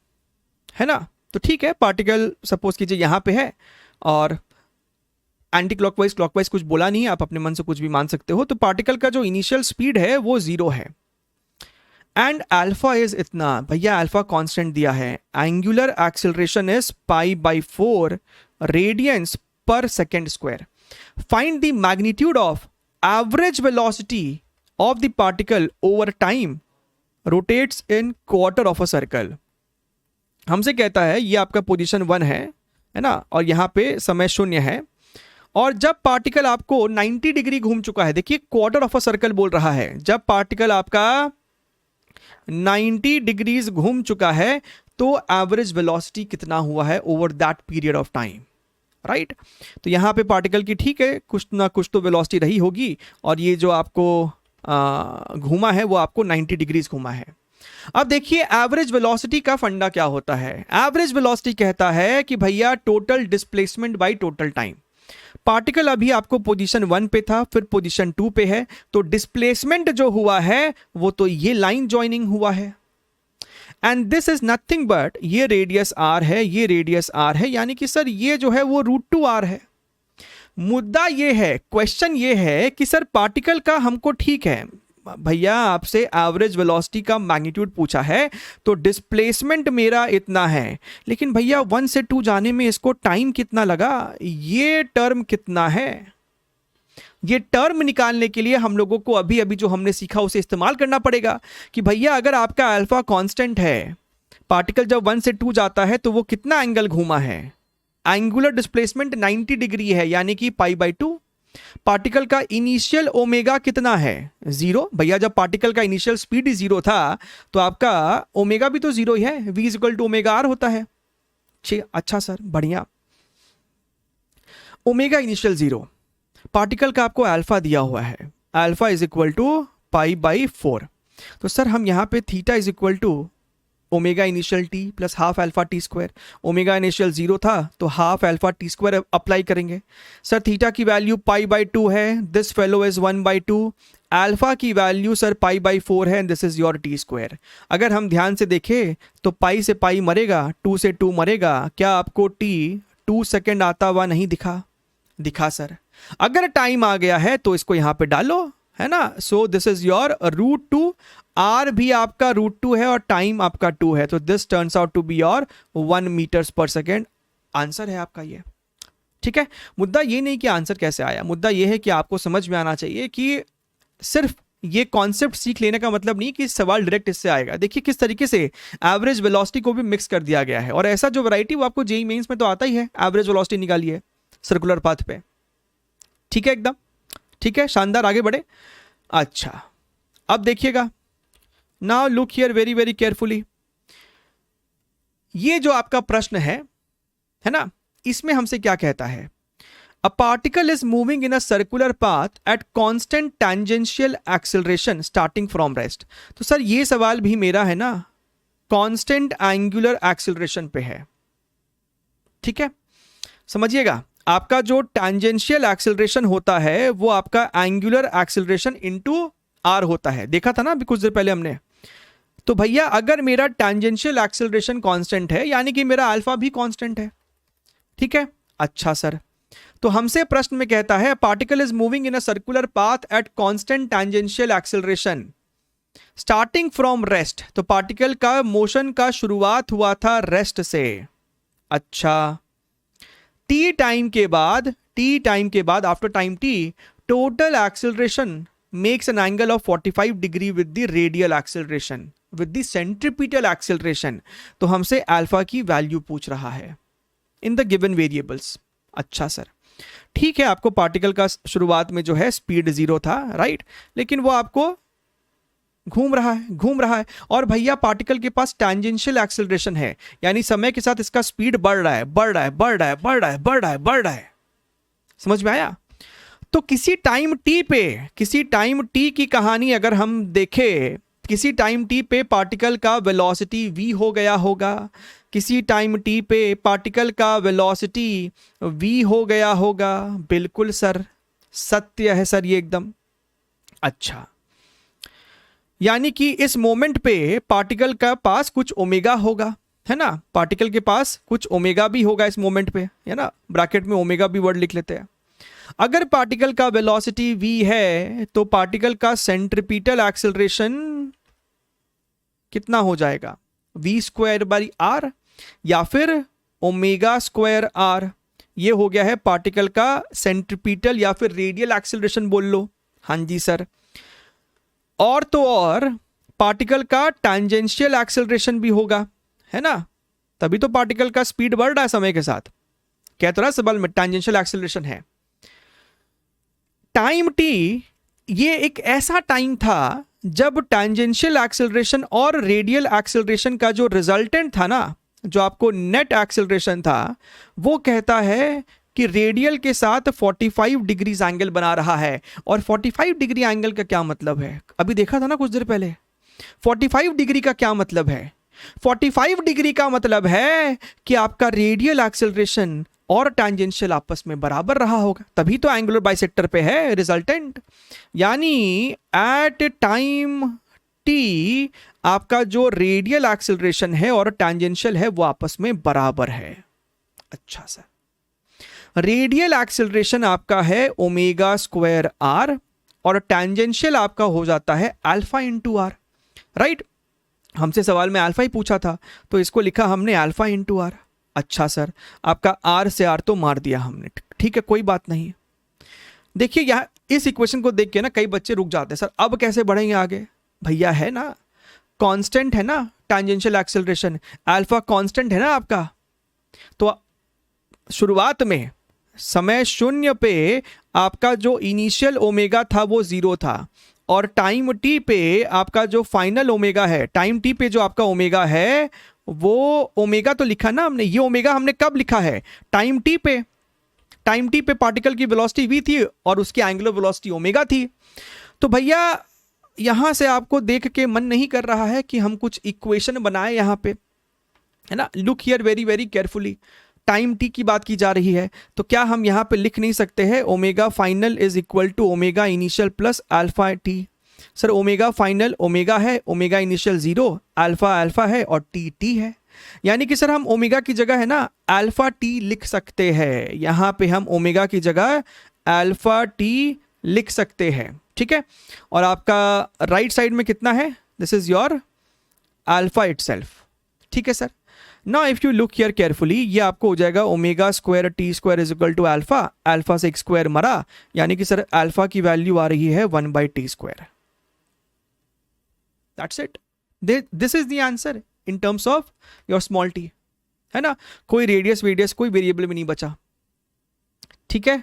है ना। तो ठीक है, पार्टिकल सपोज कीजिए यहां पे है और एंटी क्लॉकवाइज क्लॉकवाइज कुछ बोला नहीं है, आप अपने मन से कुछ भी मान सकते हो। तो पार्टिकल का जो इनिशियल स्पीड है वो 0 है एंड अल्फा इज इतना, भैया अल्फा कांस्टेंट दिया है, angular acceleration is π/4 radians per second square. Find the magnitude of average velocity of the particle over time rotates in quarter of a circle. हमसे कहता है ये आपका पोजीशन 1 है ना, और यहां पे समय 0 है और जब पार्टिकल आपको 90 डिग्री घूम चुका है, देखिए क्वार्टर ऑफ अ सर्कल बोल रहा है, जब पार्टिकल आपका 90 डिग्रीज घूम चुका है तो एवरेज वेलोसिटी कितना हुआ है over that period of time, right. तो यहां पे पार्टिकल की ठीक है कुछ ना कुछ तो वेलोसिटी रही होगी और ये जो आपको घूमा है वो आपको 90 डिग्रीज घूमा है। अब देखिए एवरेज वेलोसिटी का फंडा क्या होता है। एवरेज वेलोसिटी कहता है कि भैया total displacement by total time. Particle अभी आपको पोजीशन 1 पे था, फिर पोजीशन 2 पे है, तो डिस्प्लेसमेंट जो हुआ है वो तो ये लाइन ज्वाइनिंग हुआ है and this is nothing but ये रेडियस r है, ये रेडियस r है, यानी कि सर ये जो है वो √2r है। मुद्दा ये है, क्वेश्चन ये है कि सर पार्टिकल का हमको ठीक है भैया आपसे एवरेज वेलोसिटी का मैग्नीट्यूड पूछा है तो डिस्प्लेसमेंट मेरा इतना है, लेकिन भैया 1 से 2 जाने में इसको टाइम कितना लगा, ये टर्म कितना है। ये टर्म निकालने के लिए हम लोगों को अभी अभी जो हमने सीखा उसे इस्तेमाल करना पड़ेगा कि भैया अगर आपका अल्फा कांस्टेंट है, पार्टिकल जब 1 से 2 जाता है तो वो कितना एंगल घूमा है, एंगुलर डिस्प्लेसमेंट 90 डिग्री है यानी कि π/2। पार्टिकल का इनिशियल ओमेगा कितना है, 0। भैया जब पार्टिकल का इनिशियल स्पीड ही 0 था तो आपका ओमेगा भी तो 0 ही है, v = ओमेगा r होता है। अच्छा सर बढ़िया, ओमेगा इनिशियल 0, पार्टिकल का आपको अल्फा दिया हुआ है, अल्फा = π/4। तो सर हम यहां पे theta = omega initial T plus half alpha T square. Omega initial 0 था तो half alpha T square apply करेंगे। सर थीटा की वैल्यू π/2 है, दिस फेलो इज 1/2। अल्फा की वैल्यू सर π/4 है, this is your T square. अगर हम ध्यान से देखें तो पाई से पाई मरेगा, 2 से 2 मरेगा, क्या आपको टी 2 सेकेंड आता हुआ नहीं दिखा? दिखा सर। अगर टाइम आ गया है तो इसको यहां पे डालो, है ना। So this is your √2, R भी आपका √2 है और टाइम आपका 2 है, तो this turns out to be your 1 metres पर सेकेंड। आंसर है आपका ये, ठीक है। मुद्दा ये नहीं कि आंसर कैसे आया, मुद्दा ये है कि आपको समझ में आना चाहिए कि सिर्फ ये कॉन्सेप्ट सीख लेने का मतलब नहीं कि सवाल डायरेक्ट इससे आएगा। देखिए किस तरीके से एवरेज वेलोसिटी को भी मिक्स कर दिया गया है, और ऐसा जो वैरायटी वो आपको जेईई मेंस में तो आता ही है, एवरेज वेलोसिटी निकालिए सर्कुलर पाथ पे, ठीक है, एकदम ठीक है, शानदार, आगे बढ़े। अच्छा अब देखिएगा, now look here very very carefully. ये जो आपका प्रश्न है ना, इसमें हमसे क्या कहता है, A particle is moving in a circular path at constant tangential acceleration starting from rest। तो सर ये सवाल भी मेरा है ना कांस्टेंट एंगुलर एक्सेलरेशन पे है, ठीक है। समझिएगा, आपका जो टैंजेंशियल एक्सेलरेशन होता है वो आपका एंगुलर एक्सेलरेशन इनटू आर होता है, देखा था ना अभी कुछ देर पहले हमने। तो भैया अगर मेरा टैंजेंशियल एक्सेलरेशन कांस्टेंट है यानी कि मेरा अल्फा भी कांस्टेंट है, ठीक है। अच्छा सर, तो हमसे प्रश्न में कहता है particle is moving in a circular path at constant tangential acceleration starting from rest. तो पार्टिकल का मोशन का शुरुआत हुआ था रेस्ट से। अच्छा, टी टाइम के बाद after time T total acceleration makes an angle of 45 degree with the radial acceleration with the centripetal acceleration. तो हमसे अल्फा की वैल्यू पूछ रहा है इन द गिवन वेरिएबल्स। अच्छा सर, ठीक है, आपको पार्टिकल का शुरुआत में जो है स्पीड 0 था, राइट, लेकिन वो आपको घूम रहा है और भैया पार्टिकल के पास टैंजेंशियल एक्सेलरेशन है, यानी समय के साथ इसका स्पीड बढ़ रहा है। समझ में आया। तो किसी टाइम टी की कहानी अगर हम देखें, किसी टाइम टी पे पार्टिकल का वेलोसिटी v हो गया होगा, किसी टाइम टी पे पार्टिकल का वेलोसिटी v हो गया होगा। बिल्कुल सर, सत्य है सर ये एकदम। अच्छा, यानी कि इस मोमेंट पे पार्टिकल का पास कुछ ओमेगा होगा, है ना, पार्टिकल के पास कुछ ओमेगा भी होगा इस मोमेंट पे, है ना, ब्रैकेट में ओमेगा भी वर्ड लिख लेते हैं। अगर पार्टिकल का वेलोसिटी v है तो पार्टिकल का सेंट्रीपिटल एक्सेलरेशन कितना हो जाएगा, v²/r या फिर ω²r। ये हो गया है पार्टिकल का सेंट्रीपिटल या फिर रेडियल एक्सेलरेशन बोल लो। हाँ जी सर, और तो और पार्टिकल का टैंजेंशियल एक्सेलरेशन भी होगा, है ना, तभी तो पार्टिकल का स्पीड बढ़ रहा है समय के साथ। कहते रहा सवाल में टैंजेंशियल एक्सेलरेशन है। टाइम टी ये एक ऐसा टाइम था जब टैंजेंशियल एक्सेलरेशन और रेडियल एक्सेलरेशन का जो रिजल्टेंट था ना, जो आपको नेट एक्सेलरेशन था, वो कहता है कि रेडियल के साथ 45 डिग्रीज एंगल बना रहा है। और 45 डिग्री एंगल का क्या मतलब है, अभी देखा था ना कुछ देर पहले। 45 डिग्री का क्या मतलब है, 45 डिग्री का मतलब है कि आपका रेडियल एक्सेलरेशन और टैंजेंशियल आपस में बराबर रहा होगा, तभी तो एंगुलर बाइसेक्टर पे है रिजल्टेंट। यानी एट टाइम टी आपका जो रेडियल एक्सेलरेशन है और टैंजेंशियल है वो आपस में बराबर है। अच्छा सर, रेडियल एक्सेलरेशन आपका है ω² और टैंजेंशियल आपका हो जाता है अल्फा इंटू आर, राइट। हमसे सवाल में अल्फा ही पूछा था तो इसको लिखा हमने अल्फा इंटू आर। अच्छा सर, आपका आर से आर तो मार दिया हमने, ठीक है, कोई बात नहीं। देखिए यहाँ इस इक्वेशन को देख के ना कई बच्चे रुक जाते हैं, सर अब कैसे बढ़ेंगे आगे। भैया है ना, कांस्टेंट है ना टैंजेंशियल एक्सेलरेशन, अल्फा कांस्टेंट है ना आपका। तो शुरुआत में समय 0 पे आपका जो इनिशियल ओमेगा था वो 0 था, और टाइम टी पे आपका जो फाइनल ओमेगा है, टाइम टी पे जो आपका ओमेगा है वो ओमेगा तो लिखा ना हमने, ये ओमेगा हमने कब लिखा है, टाइम टी पे। टाइम टी पे पार्टिकल की वेलोसिटी v थी और उसकी एंगुलर वेलोसिटी ओमेगा थी। तो भैया यहां से आपको देख के मन नहीं कर रहा है कि हम कुछ इक्वेशन बनाए यहां पे, है ना। Look here very very carefully, time T की बात की जा रही है, तो क्या हम यहां पे लिख नहीं सकते हैं omega final is equal to omega initial plus alpha T. Sir omega final omega है, ओमेगा इनिशियल 0, अल्फा अल्फा है और टी टी है, यानी कि सर हम ओमेगा की जगह है ना अल्फा टी लिख सकते हैं। यहां पे हम ओमेगा की जगह अल्फा टी लिख सकते हैं, ठीक है, और आपका राइट साइड में कितना है, this is your alpha itself, ठीक है sir. Now if you look here carefully, ये आपको हो जाएगा omega square T square is equal to alpha, alpha से एक स्क्वायर मरा, यानी कि सर अल्फा की वैल्यू आ रही है 1/t square. That's it, this is the answer in terms of your small T, है ना, कोई रेडियस वेडियस कोई वेरिएबल भी नहीं बचा, ठीक है।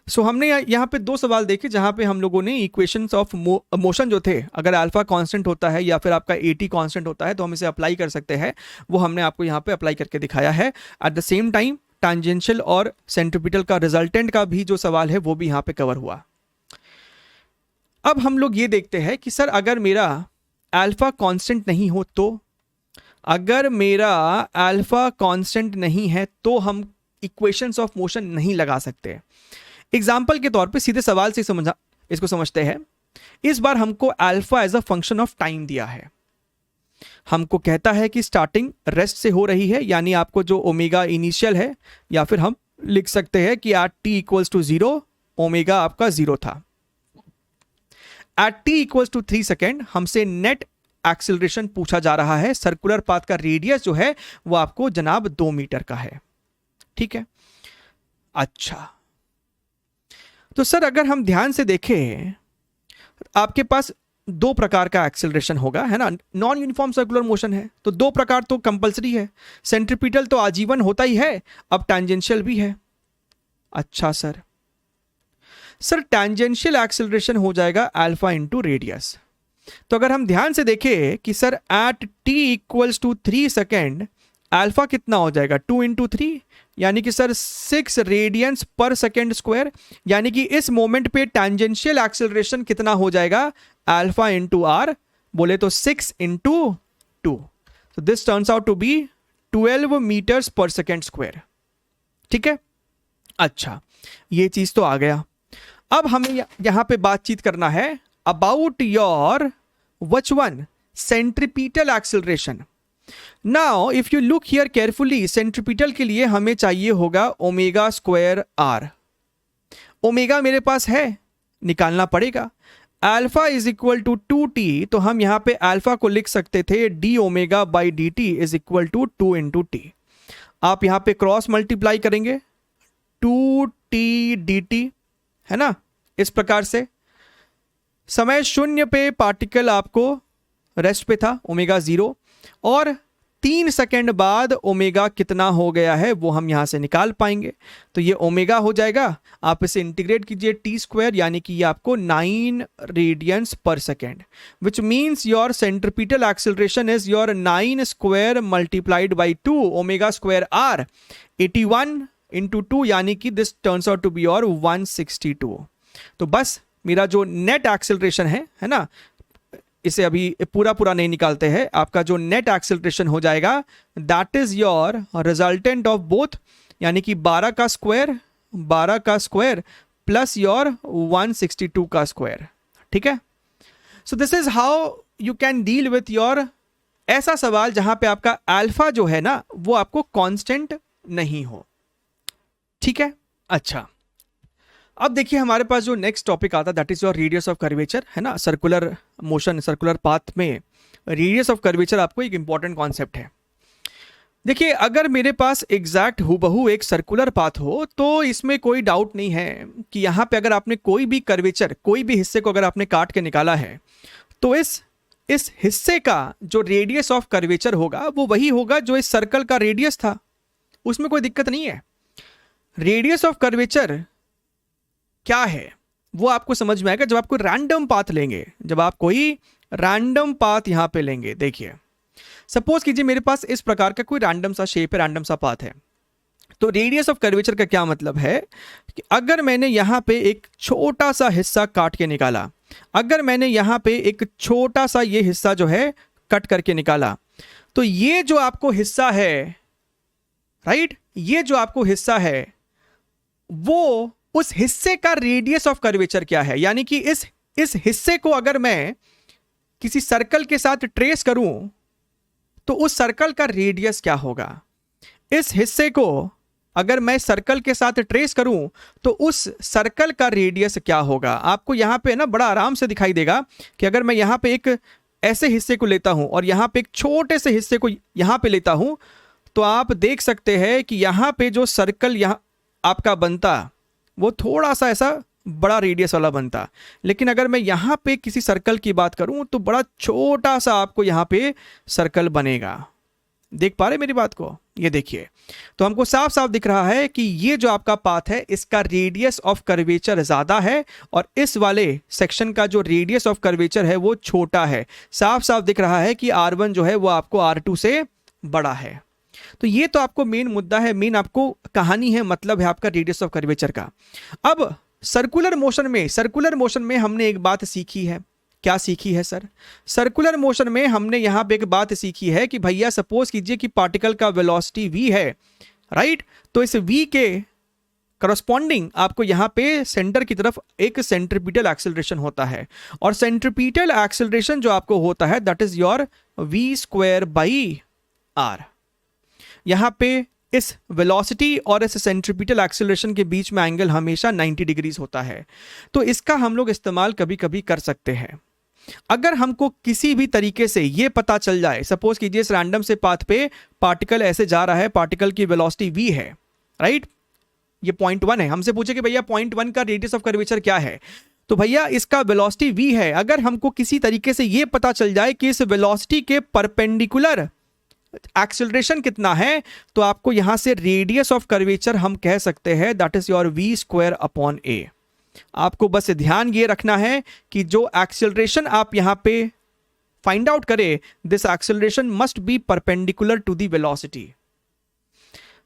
सो हमने यहाँ पे दो सवाल देखे जहां पे हम लोगों ने इक्वेशंस ऑफ मोशन जो थे, अगर अल्फा कांस्टेंट होता है या फिर आपका एटी कांस्टेंट होता है तो हम इसे अप्लाई कर सकते हैं, वो हमने आपको यहाँ पे अप्लाई करके दिखाया है। At the same time tangential और सेंट्रीपिटल का रिजल्टेंट का भी जो सवाल है वो भी यहाँ पे कवर हुआ। अब हम लोग ये देखते हैं कि सर अगर मेरा अल्फा कांस्टेंट नहीं हो तो, अगर मेरा अल्फा कांस्टेंट नहीं है तो हम इक्वेशंस ऑफ मोशन नहीं लगा सकते। एग्जाम्पल के तौर पे सीधे सवाल से इसको समझते हैं। इस बार हमको alpha as a function of time दिया है, हमको कहता है कि स्टार्टिंग रेस्ट से हो रही है, यानी आपको जो ओमेगा इनिशियल है, या फिर हम लिख सकते हैं कि at T equals to 0 omega आपका 0 था। At T equals to 3 second हमसे नेट एक्सेलरेशन पूछा जा रहा है, सर्कुलर पाथ का रेडियस जो है वो आपको जनाब 2 मीटर का है, ठीक है। अच्छा, तो सर अगर हम ध्यान से देखें, आपके पास दो प्रकार का एक्सेलरेशन होगा, है ना, नॉन यूनिफॉर्म सर्कुलर मोशन है तो दो प्रकार तो कंपलसरी है, सेंट्रीपिटल तो आजीवन होता ही है, अब टैंजेंशियल भी है। अच्छा सर टैंजेंशियल एक्सेलरेशन हो जाएगा अल्फा इंटू रेडियस। तो अगर हम ध्यान से देखें कि sir at T equals to 3 second alpha कितना हो जाएगा 2 इंटू 3, यानी कि sir 6 radians per second square, यानी कि इस मोमेंट पे टैंजेंशियल एक्सेलरेशन कितना हो जाएगा अल्फा इंटू आर, बोले तो 6 इंटू 2, तो this turns out to be 12 metres पर सेकेंड स्क्वायर, ठीक है। अच्छा, ये चीज तो आ गया। अब हमें यहां पे बातचीत करना है about your which one, centripetal acceleration. Now if you look here carefully, centripetal के लिए हमें चाहिए होगा ओमेगा स्क्वायर आर। ओमेगा मेरे पास है, निकालना पड़ेगा। Alpha is equal to 2t, तो हम यहां पे अल्फा को लिख सकते थे D omega by D T is equal to 2 into T. आप यहां पे क्रॉस मल्टीप्लाई करेंगे 2t dt, है ना, इस प्रकार से। समय शून्य पे पार्टिकल आपको रेस्ट पे था ओमेगा 0, और 3 सेकेंड बाद ओमेगा कितना हो गया है वो हम यहां से निकाल पाएंगे। तो ये ओमेगा हो जाएगा, आप इसे इंटीग्रेट कीजिए टी स्क्वायर, यानी कि ये आपको 9 radians per second, which means your centripetal acceleration is your 9 square multiplied by 2 omega square R, 81 into 2, यानी कि this turns out to be your 162। तो बस मेरा जो नेट एक्सेलरेशन है ना, इसे अभी पूरा नहीं निकालते हैं, आपका जो नेट एक्सेलरेशन हो जाएगा that is your resultant of both, यानी कि 12 का स्क्वायर प्लस योर 162 का स्क्वायर, ठीक है। सो this is how you can deal with your ऐसा सवाल जहां पे आपका अल्फा जो है ना वो आपको कांस्टेंट नहीं हो, ठीक है। अच्छा, अब देखिए हमारे पास जो नेक्स्ट टॉपिक आता है that is your radius of curvature, है ना, सर्कुलर मोशन, सर्कुलर पाथ में रेडियस ऑफ कर्वेचर आपको एक इंपॉर्टेंट कॉन्सेप्ट है। देखिए अगर मेरे पास एग्जैक्ट हूबहू एक सर्कुलर पाथ हो तो इसमें कोई डाउट नहीं है कि यहाँ पे अगर आपने कोई भी कर्वेचर, कोई भी हिस्से को अगर आपने काट के निकाला है तो इस हिस्से का जो रेडियस ऑफ कर्वेचर होगा वो वही होगा जो इस सर्कल का रेडियस था, उसमें कोई दिक्कत नहीं है। रेडियस ऑफ कर्वेचर क्या है वो आपको समझ में आएगा जब आपको रैंडम पाथ लेंगे, जब आप कोई रैंडम पाथ यहां पे लेंगे। देखिए सपोज कीजिए मेरे पास इस प्रकार का कोई रैंडम सा शेप है, रैंडम सा पाथ है, तो रेडियस ऑफ कर्वेचर का क्या मतलब है कि अगर मैंने यहां पे एक छोटा सा हिस्सा काट के निकाला, अगर मैंने यहां पे एक छोटा सा ये हिस्सा जो है कट करके निकाला, तो ये जो आपको हिस्सा है, राइट, ये जो आपको हिस्सा है वो उस हिस्से का रेडियस ऑफ कर्वेचर क्या है, यानी कि इस हिस्से को अगर मैं किसी सर्कल के साथ ट्रेस करूं तो उस सर्कल का रेडियस क्या होगा। इस हिस्से को अगर मैं सर्कल के साथ ट्रेस करूं तो उस सर्कल का रेडियस क्या होगा। आपको यहां पे ना बड़ा आराम से दिखाई देगा कि अगर मैं यहां पे एक ऐसे हिस्से को लेता हूं और यहां पे एक छोटे से हिस्से को यहां पे लेता हूं, तो आप देख सकते हैं कि यहां पे जो सर्कल यहां आपका बनता वो थोड़ा सा ऐसा बड़ा रेडियस वाला बनता। लेकिन अगर मैं यहां पे किसी सर्कल की बात करूं तो बड़ा छोटा सा आपको यहां पे सर्कल बनेगा। देख पा रहे मेरी बात को? ये देखिए, तो हमको साफ साफ दिख रहा है कि ये जो आपका पाथ है इसका रेडियस ऑफ कर्वेचर ज्यादा है और इस वाले सेक्शन का जो रेडियस ऑफ कर्वेचर है वो छोटा है। साफ साफ दिख रहा है कि R1 जो है वो आपको R2 से बड़ा है। तो ये तो आपको मेन मुद्दा है, मेन आपको कहानी है, मतलब है आपका रेडियस ऑफ कर्वेचर का। अब सर्कुलर मोशन में हमने एक बात सीखी है। क्या सीखी है सर? सर्कुलर मोशन में हमने यहां पे एक बात सीखी है कि भैया सपोज कीजिए कि पार्टिकल का वेलोसिटी v है, राइट? तो इस v के करस्पॉन्डिंग आपको यहां पे सेंटर की तरफ एक सेंट्रीपिटल एक्सेलरेशन होता है और सेंट्रीपिटल एक्सेलरेशन जो आपको होता है दैट इज योर v²/r। यहां पे इस वेलोसिटी और इस सेंट्रीपिटल एक्सेलरेशन के बीच में एंगल हमेशा 90 डिग्रीज होता है। तो इसका हम लोग इस्तेमाल कभी कभी कर सकते हैं। अगर हमको किसी भी तरीके से ये पता चल जाए, सपोज कीजिए इस रैंडम से पाथ पे पार्टिकल ऐसे जा रहा है, पार्टिकल की वेलोसिटी v है, राइट? ये 0.1 है। हमसे पूछे कि भैया 0.1 का रेडियस ऑफ कर्वेचर क्या है, तो भैया इसका वेलोसिटी v है। अगर हमको किसी तरीके से ये पता चल जाए कि इस वेलोसिटी के परपेंडिकुलर एक्सेलरेशन कितना है, तो आपको यहां से रेडियस ऑफ कर्वेचर हम कह सकते हैं दैट इज योर v²/a। आपको बस ध्यान ये रखना है कि जो एक्सेलरेशन आप यहां पे फाइंड आउट करें, this acceleration must be perpendicular to the velocity,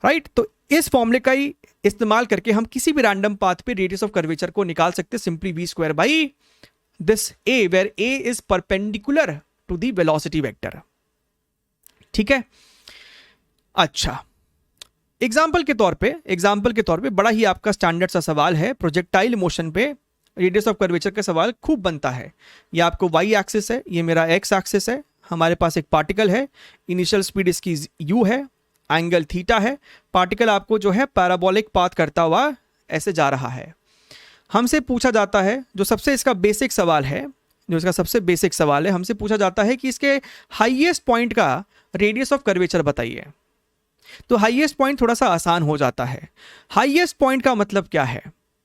right? तो इस फॉर्मूले का ही इस्तेमाल करके हम किसी भी रैंडम पाथ पे रेडियस ऑफ कर्वेचर को निकाल सकते हैं, simply v²/this a where a is perpendicular to the velocity vector। ठीक है? अच्छा, एग्जाम्पल के तौर पे बड़ा ही आपका स्टैंडर्ड सा सवाल है, प्रोजेक्टाइल मोशन पे रेडियस ऑफ कर्वेचर का सवाल खूब बनता है। ये आपको y एक्सिस है, ये मेरा x एक्सिस है, हमारे पास एक पार्टिकल है, इनिशियल स्पीड इसकी u है, एंगल थीटा है, पार्टिकल आपको जो है पैराबोलिक पाथ करता हुआ ऐसे जा रहा है। हमसे पूछा जाता है, जो सबसे इसका बेसिक सवाल है, हमसे पूछा जाता है कि इसके हाईएस्ट पॉइंट का रेडियस ऑफ कर्वेचर बताइए। तो हाईएस्ट पॉइंट थोड़ा सा आसान हो जाता है। हाईएस्ट पॉइंट का मतलब क्या है?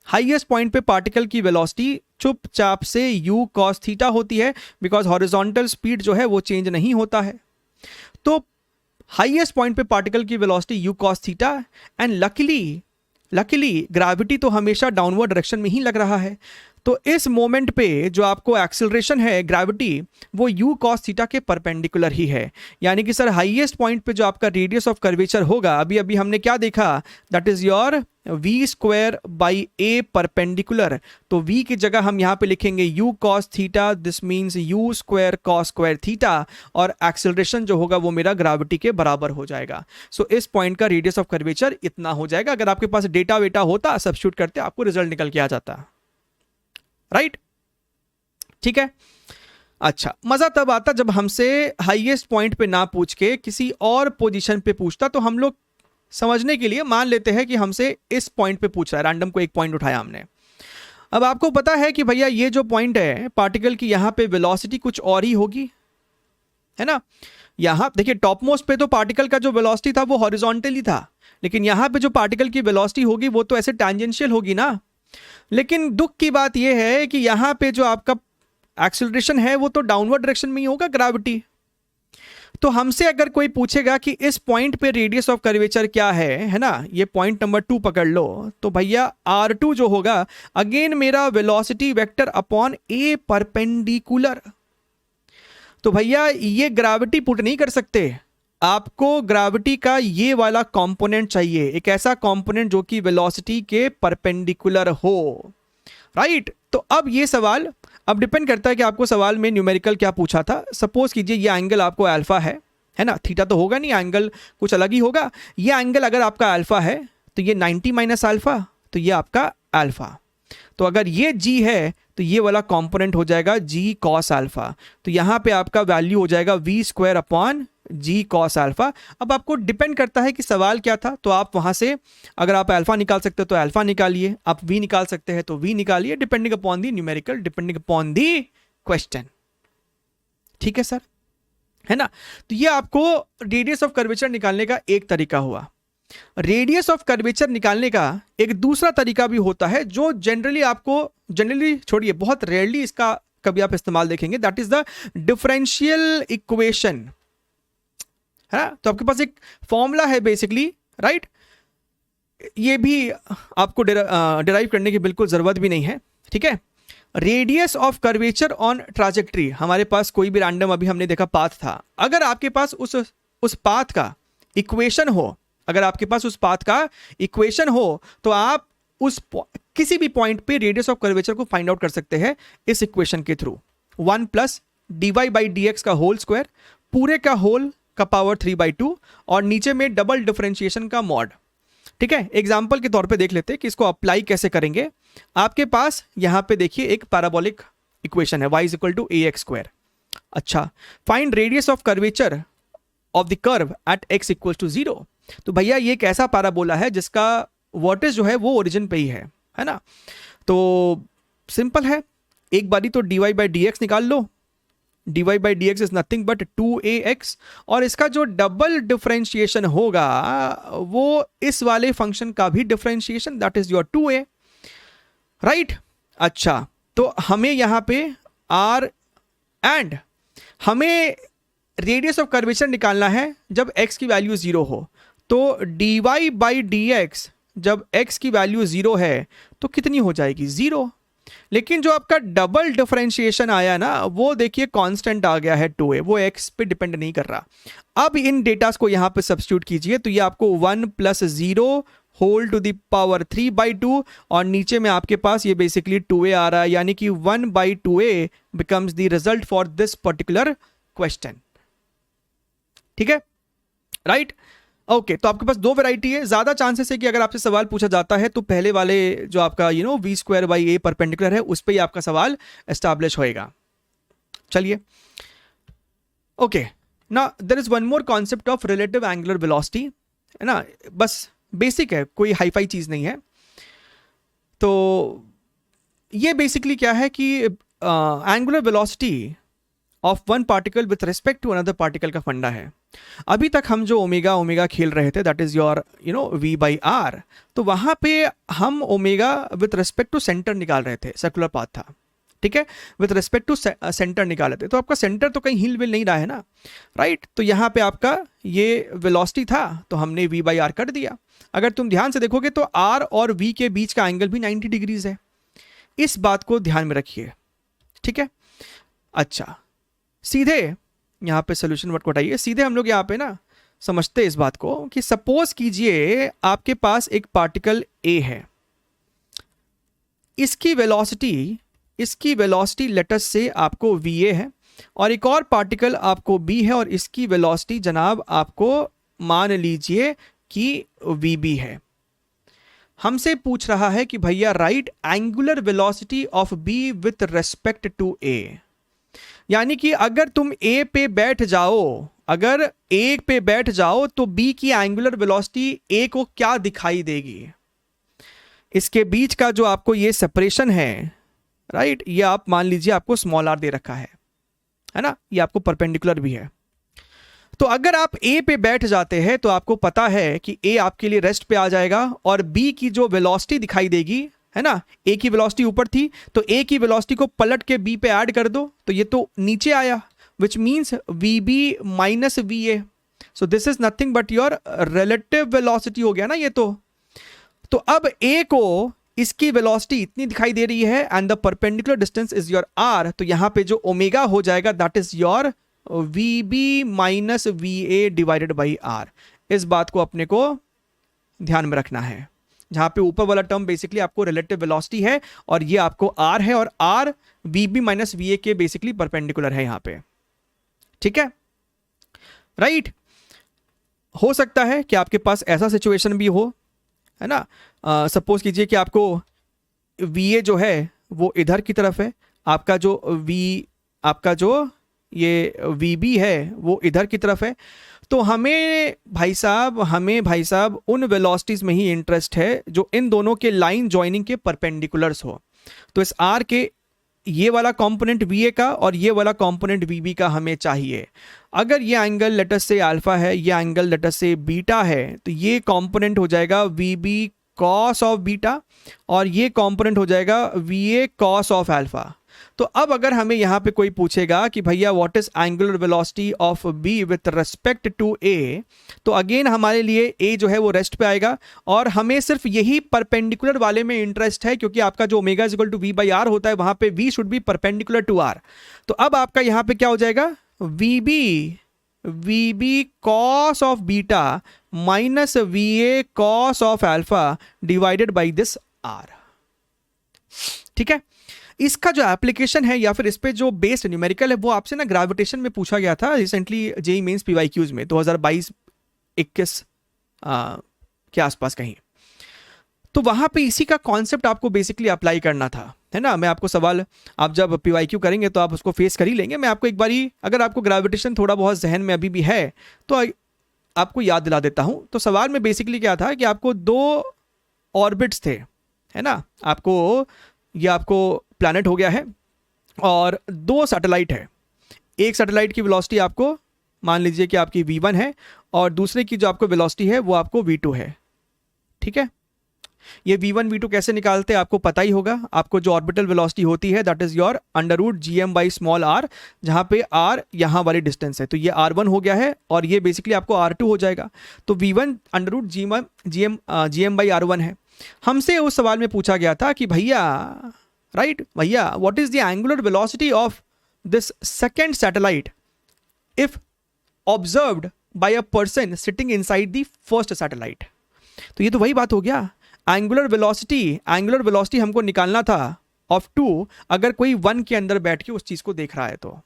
हाईएस्ट पॉइंट पे पार्टिकल की वेलोसिटी चुपचाप से u cos थीटा होती है, बिकॉज हॉरिजॉन्टल स्पीड जो है वो चेंज नहीं होता है। तो हाईएस्ट पॉइंट पे पार्टिकल की velocity u cos theta, and luckily gravity तो हमेशा डाउनवर्ड डायरेक्शन में ही लग रहा है। तो इस मोमेंट पे जो आपको एक्सेलरेशन है ग्रेविटी, वो u cos थीटा के परपेंडिकुलर ही है। यानी कि सर हाईएस्ट पॉइंट पे जो आपका रेडियस ऑफ कर्वेचर होगा, अभी हमने क्या देखा, that is your v²/a perpendicular. तो v की जगह हम यहाँ पे लिखेंगे u cos theta, this means u² cos² theta, और एक्सेलरेशन जो होगा वो मेरा ग्रेविटी के बराबर हो जाएगा। सो इस पॉइंट का रेडियस ऑफ कर्वेचर इतना हो जाएगा। अगर आपके पास डेटा वेटा होता, सब्स्टिट्यूट करते, आपको रिजल्ट निकल के आ जाता, राइट? ठीक है? अच्छा, मजा तब आता जब हमसे हाईएस्ट पॉइंट पे ना पूछ के किसी और पोजीशन पे पूछता। तो हम लोग समझने के लिए मान लेते हैं कि हमसे इस पॉइंट पे पूछ रहा है, रैंडम को एक पॉइंट उठाया हमने। अब आपको पता है कि भैया ये जो पॉइंट है पार्टिकल की, यहां पे वेलोसिटी कुछ और ही होगी, है ना? यहां देखिए टॉप मोस्ट पे तो पार्टिकल का जो वेलोसिटी था वो हॉरिजॉन्टली था, लेकिन यहां पे जो पार्टिकल की वेलोसिटी होगी वो तो ऐसे टैंजेंशियल होगी ना। लेकिन दुख की बात यह है कि यहां पे जो आपका एक्सेलरेशन है वो तो डाउनवर्ड डायरेक्शन में ही होगा, ग्रेविटी। तो हमसे अगर कोई पूछेगा कि इस पॉइंट पे रेडियस ऑफ कर्वेचर क्या है ना, ये पॉइंट नंबर 2 पकड़ लो, तो भैया R2 जो होगा अगेन मेरा velocity vector upon a perpendicular. तो भैया ये ग्रेविटी पुट नहीं कर सकते, आपको ग्रेविटी का ये वाला कंपोनेंट चाहिए, एक ऐसा कंपोनेंट जो कि वेलोसिटी के परपेंडिकुलर हो, राइट? तो अब ये सवाल अब डिपेंड करता है कि आपको सवाल में न्यूमेरिकल क्या पूछा था। सपोज कीजिए ये एंगल आपको अल्फा है ना, थीटा तो होगा नहीं, एंगल कुछ अलग ही होगा। ये एंगल अगर आपका अल्फा है तो ये 90 माइनस अल्फा, तो ये आपका अल्फा। तो अगर ये g है तो ये वाला कंपोनेंट हो जाएगा g cos अल्फा। तो यहां पे आपका वैल्यू हो जाएगा v² अपॉन जी कॉस अल्फा। अब आपको डिपेंड करता है कि सवाल क्या था, तो आप वहां से अगर आप अल्फा निकाल सकते हो तो अल्फा निकालिए, आप वी निकाल सकते हैं तो वी निकालिए, depending upon the numerical, depending upon the question. ठीक है सर, है ना। तो ये आपको रेडियस ऑफ कर्वेचर निकालने का एक तरीका हुआ। रेडियस ऑफ कर्वेचर निकालने का एक दूसरा तरीका भी होता है जो जनरली छोड़िए, बहुत रेयरली इसका कभी आप इस्तेमाल देखेंगे, that is the differential equation, है ना। तो आपके पास एक फॉर्मूला है बेसिकली, राइट। ये भी आपको डिराइव करने की बिल्कुल जरूरत भी नहीं है, ठीक है। Radius of curvature on trajectory, हमारे पास कोई भी रैंडम अभी हमने देखा पाथ था, अगर आपके पास उस पाथ का इक्वेशन हो, अगर आपके पास उस पाथ का इक्वेशन हो तो आप किसी भी पॉइंट पे रेडियस ऑफ कर्वेचर को फाइंड आउट कर सकते हैं इस इक्वेशन के through. 1 plus dy by dx का होल स्क्वायर, पूरे का होल का पावर 3/2 और नीचे में डबल डिफरेंशिएशन का मॉड। ठीक है, एग्जाम्पल के तौर पे देख लेते हैं कि इसको अप्लाई कैसे करेंगे। आपके पास यहां पे देखिए एक पैराबोलिक इक्वेशन है y = ax²। अच्छा, find radius of curvature of the curve at x = 0। तो भैया ये एक ऐसा पैराबोला है जिसका वर्टेज जो है वो ओरिजिन पे ही है ना। तो सिंपल है, एक बारी तो dy बाई dx निकाल लो, dy by dx is nothing but 2ax, और इसका जो डबल डिफरेंशिएशन होगा वो इस वाले फंक्शन का भी differentiation, that is your 2a, right. अच्छा, तो हमें यहां पे r एंड हमें रेडियस ऑफ कर्वेचर निकालना है जब x की वैल्यू 0 हो। तो dy बाई dx जब x की वैल्यू 0 है तो कितनी हो जाएगी, 0। लेकिन जो आपका डबल डिफरेंशिएशन आया ना वो देखिए कांस्टेंट आ गया है 2a, वो x पे डिपेंड नहीं कर रहा। अब इन डेटास को यहां पे सब्स्टिट्यूट कीजिए तो ये आपको 1 + 0 होल टू द पावर 3/2 और नीचे में आपके पास ये बेसिकली 2a आ रहा है, यानी कि 1/2a becomes the result for this particular question. ठीक है, राइट। ओके, तो आपके पास दो वैरायटी है। ज्यादा चांसेस है कि अगर आपसे सवाल पूछा जाता है तो पहले वाले जो आपका v² बाई a परपेंडिकुलर है उस पर ही आपका सवाल एस्टैब्लिश होएगा। चलिए, ओके, ना there is one more concept of relative angular velocity, है ना। बस बेसिक है, कोई हाईफाई चीज नहीं है। तो ये बेसिकली क्या है कि angular velocity of one particle with respect to another particle का फंडा है। अभी तक हम जो ओमेगा खेल रहे थे, that is your v by R, तो वहां पे हम omega with respect to centre निकाल रहे थे, सर्कुलर पाथ था, ठीक है, विथ रिस्पेक्ट टू सेंटर निकाल रहे थे। तो आपका सेंटर तो कहीं हिल विल नहीं रहा है ना, राइट। तो यहाँ पे आपका ये वेलोसिटी था तो हमने v बाई आर कर दिया। अगर तुम ध्यान से देखोगे तो r और v के बीच का एंगल भी 90 डिग्रीज है, इस बात को ध्यान में रखिए, ठीक है। अच्छा, सीधे यहाँ पे सोल्यूशन वर्क उठाइए, सीधे हम लोग यहाँ पे ना समझते इस बात को कि सपोज कीजिए आपके पास एक पार्टिकल A है, इसकी वेलोसिटी लेटस से आपको VA है, और एक और पार्टिकल आपको B है और इसकी वेलोसिटी जनाब आपको मान लीजिए कि VB है। हमसे पूछ रहा है कि भैया right angular velocity of B with respect to A, यानी कि अगर तुम A पे बैठ जाओ तो B की एंगुलर वेलोसिटी A को क्या दिखाई देगी। इसके बीच का जो आपको ये सेपरेशन है, राइट, ये आप मान लीजिए आपको स्मॉल r दे रखा है ना, ये आपको परपेंडिकुलर भी है। तो अगर आप A पे बैठ जाते हैं तो आपको पता है कि A आपके लिए रेस्ट पे आ जाएगा और B की जो वेलोसिटी दिखाई देगी, है ना, A की वेलोसिटी ऊपर थी तो A की वेलोसिटी को पलट के B पे ऐड कर दो तो ये तो नीचे आया, which means VB minus VA। So this is nothing but your relative velocity हो गया ना ये तो अब A को इसकी वेलोसिटी इतनी दिखाई दे रही है and the perpendicular distance is your R, तो यहां पे जो ओमेगा हो जाएगा that is your VB minus VA divided by R। इस बात को अपने को ध्यान में रखना है, जहां पे ऊपर वाला टर्म बेसिकली आपको रिलेटिव वेलोसिटी है और ये आपको R है, और R VB माइनस VA के बेसिकली परपेंडिकुलर है यहां पे, ठीक है, राइट। हो सकता है कि आपके पास ऐसा सिचुएशन भी हो, है ना, सपोज कीजिए कि आपको VA जो है वो इधर की तरफ है, आपका जो ये VB है वो इधर की तरफ है। तो हमें भाई साहब उन वेलोसिटीज में ही इंटरेस्ट है जो इन दोनों के लाइन ज्वाइनिंग के परपेंडिकुलर्स हो। तो इस R के ये वाला कंपोनेंट VA का और ये वाला कंपोनेंट VB का हमें चाहिए। अगर ये एंगल लेट अस से अल्फा है, ये एंगल लेट अस से बीटा है, तो ये कंपोनेंट हो जाएगा VB cos ऑफ बीटा और ये कंपोनेंट हो जाएगा VA cos ऑफ अल्फा। तो अब अगर हमें यहाँ पे कोई पूछेगा कि भैया what is angular velocity of B with respect to A, तो अगेन हमारे लिए A जो है वो रेस्ट पे आएगा और हमें सिर्फ यही परपेंडिकुलर वाले में इंटरेस्ट है, क्योंकि आपका जो omega is equal to V by R होता है वहां पे V should be perpendicular to R। तो अब आपका यहाँ पे क्या हो जाएगा, VB cos of beta minus VA cos of alpha divided by this R। ठीक है, इसका जो एप्लीकेशन है या फिर इस पे जो बेस्ड न्यूमेरिकल है वो आपसे ना ग्रेविटेशन में पूछा गया था रिसेंटली जेईई मेंस PYQs में 2022-21 के आसपास कहीं। तो वहां पे इसी का कॉन्सेप्ट आपको बेसिकली अप्लाई करना था, है ना। मैं आपको सवाल, आप जब PYQ करेंगे तो आप उसको फेस कर ही लेंगे। मैं आपको एक बारी, अगर आपको ग्रेविटेशन थोड़ा बहुत जहन में अभी भी है तो आपको याद दिला देता हूं। तो सवाल में बेसिकली क्या था कि आपको 2 ऑर्बिट्स थे, है ना। आपको प्लैनेट हो गया है और 2 सैटेलाइट है। एक सैटेलाइट की वेलोसिटी आपको मान लीजिए कि आपकी V1 है और दूसरे की जो आपको वेलोसिटी है वो आपको V2 है। ठीक है, ये V1 V2 कैसे निकालते हैं आपको पता ही होगा। आपको जो ऑर्बिटल वेलोसिटी होती है that is your √GM by small r, जहां पे r यहाँ वाली डिस्टेंस है। तो ये R1 हो गया है और ये बेसिकली आपको R2 हो जाएगा। तो V1 √GM बाई R1 है। हमसे उस सवाल में पूछा गया था कि भैया भैया what is the angular velocity of this second satellite if observed bye a person sitting inside the first satellite. तो ये तो वही बात हो गया, एंगुलर वेलोसिटी हमको निकालना था ऑफ 2 अगर कोई 1 के अंदर बैठ के उस चीज को देख रहा है। तो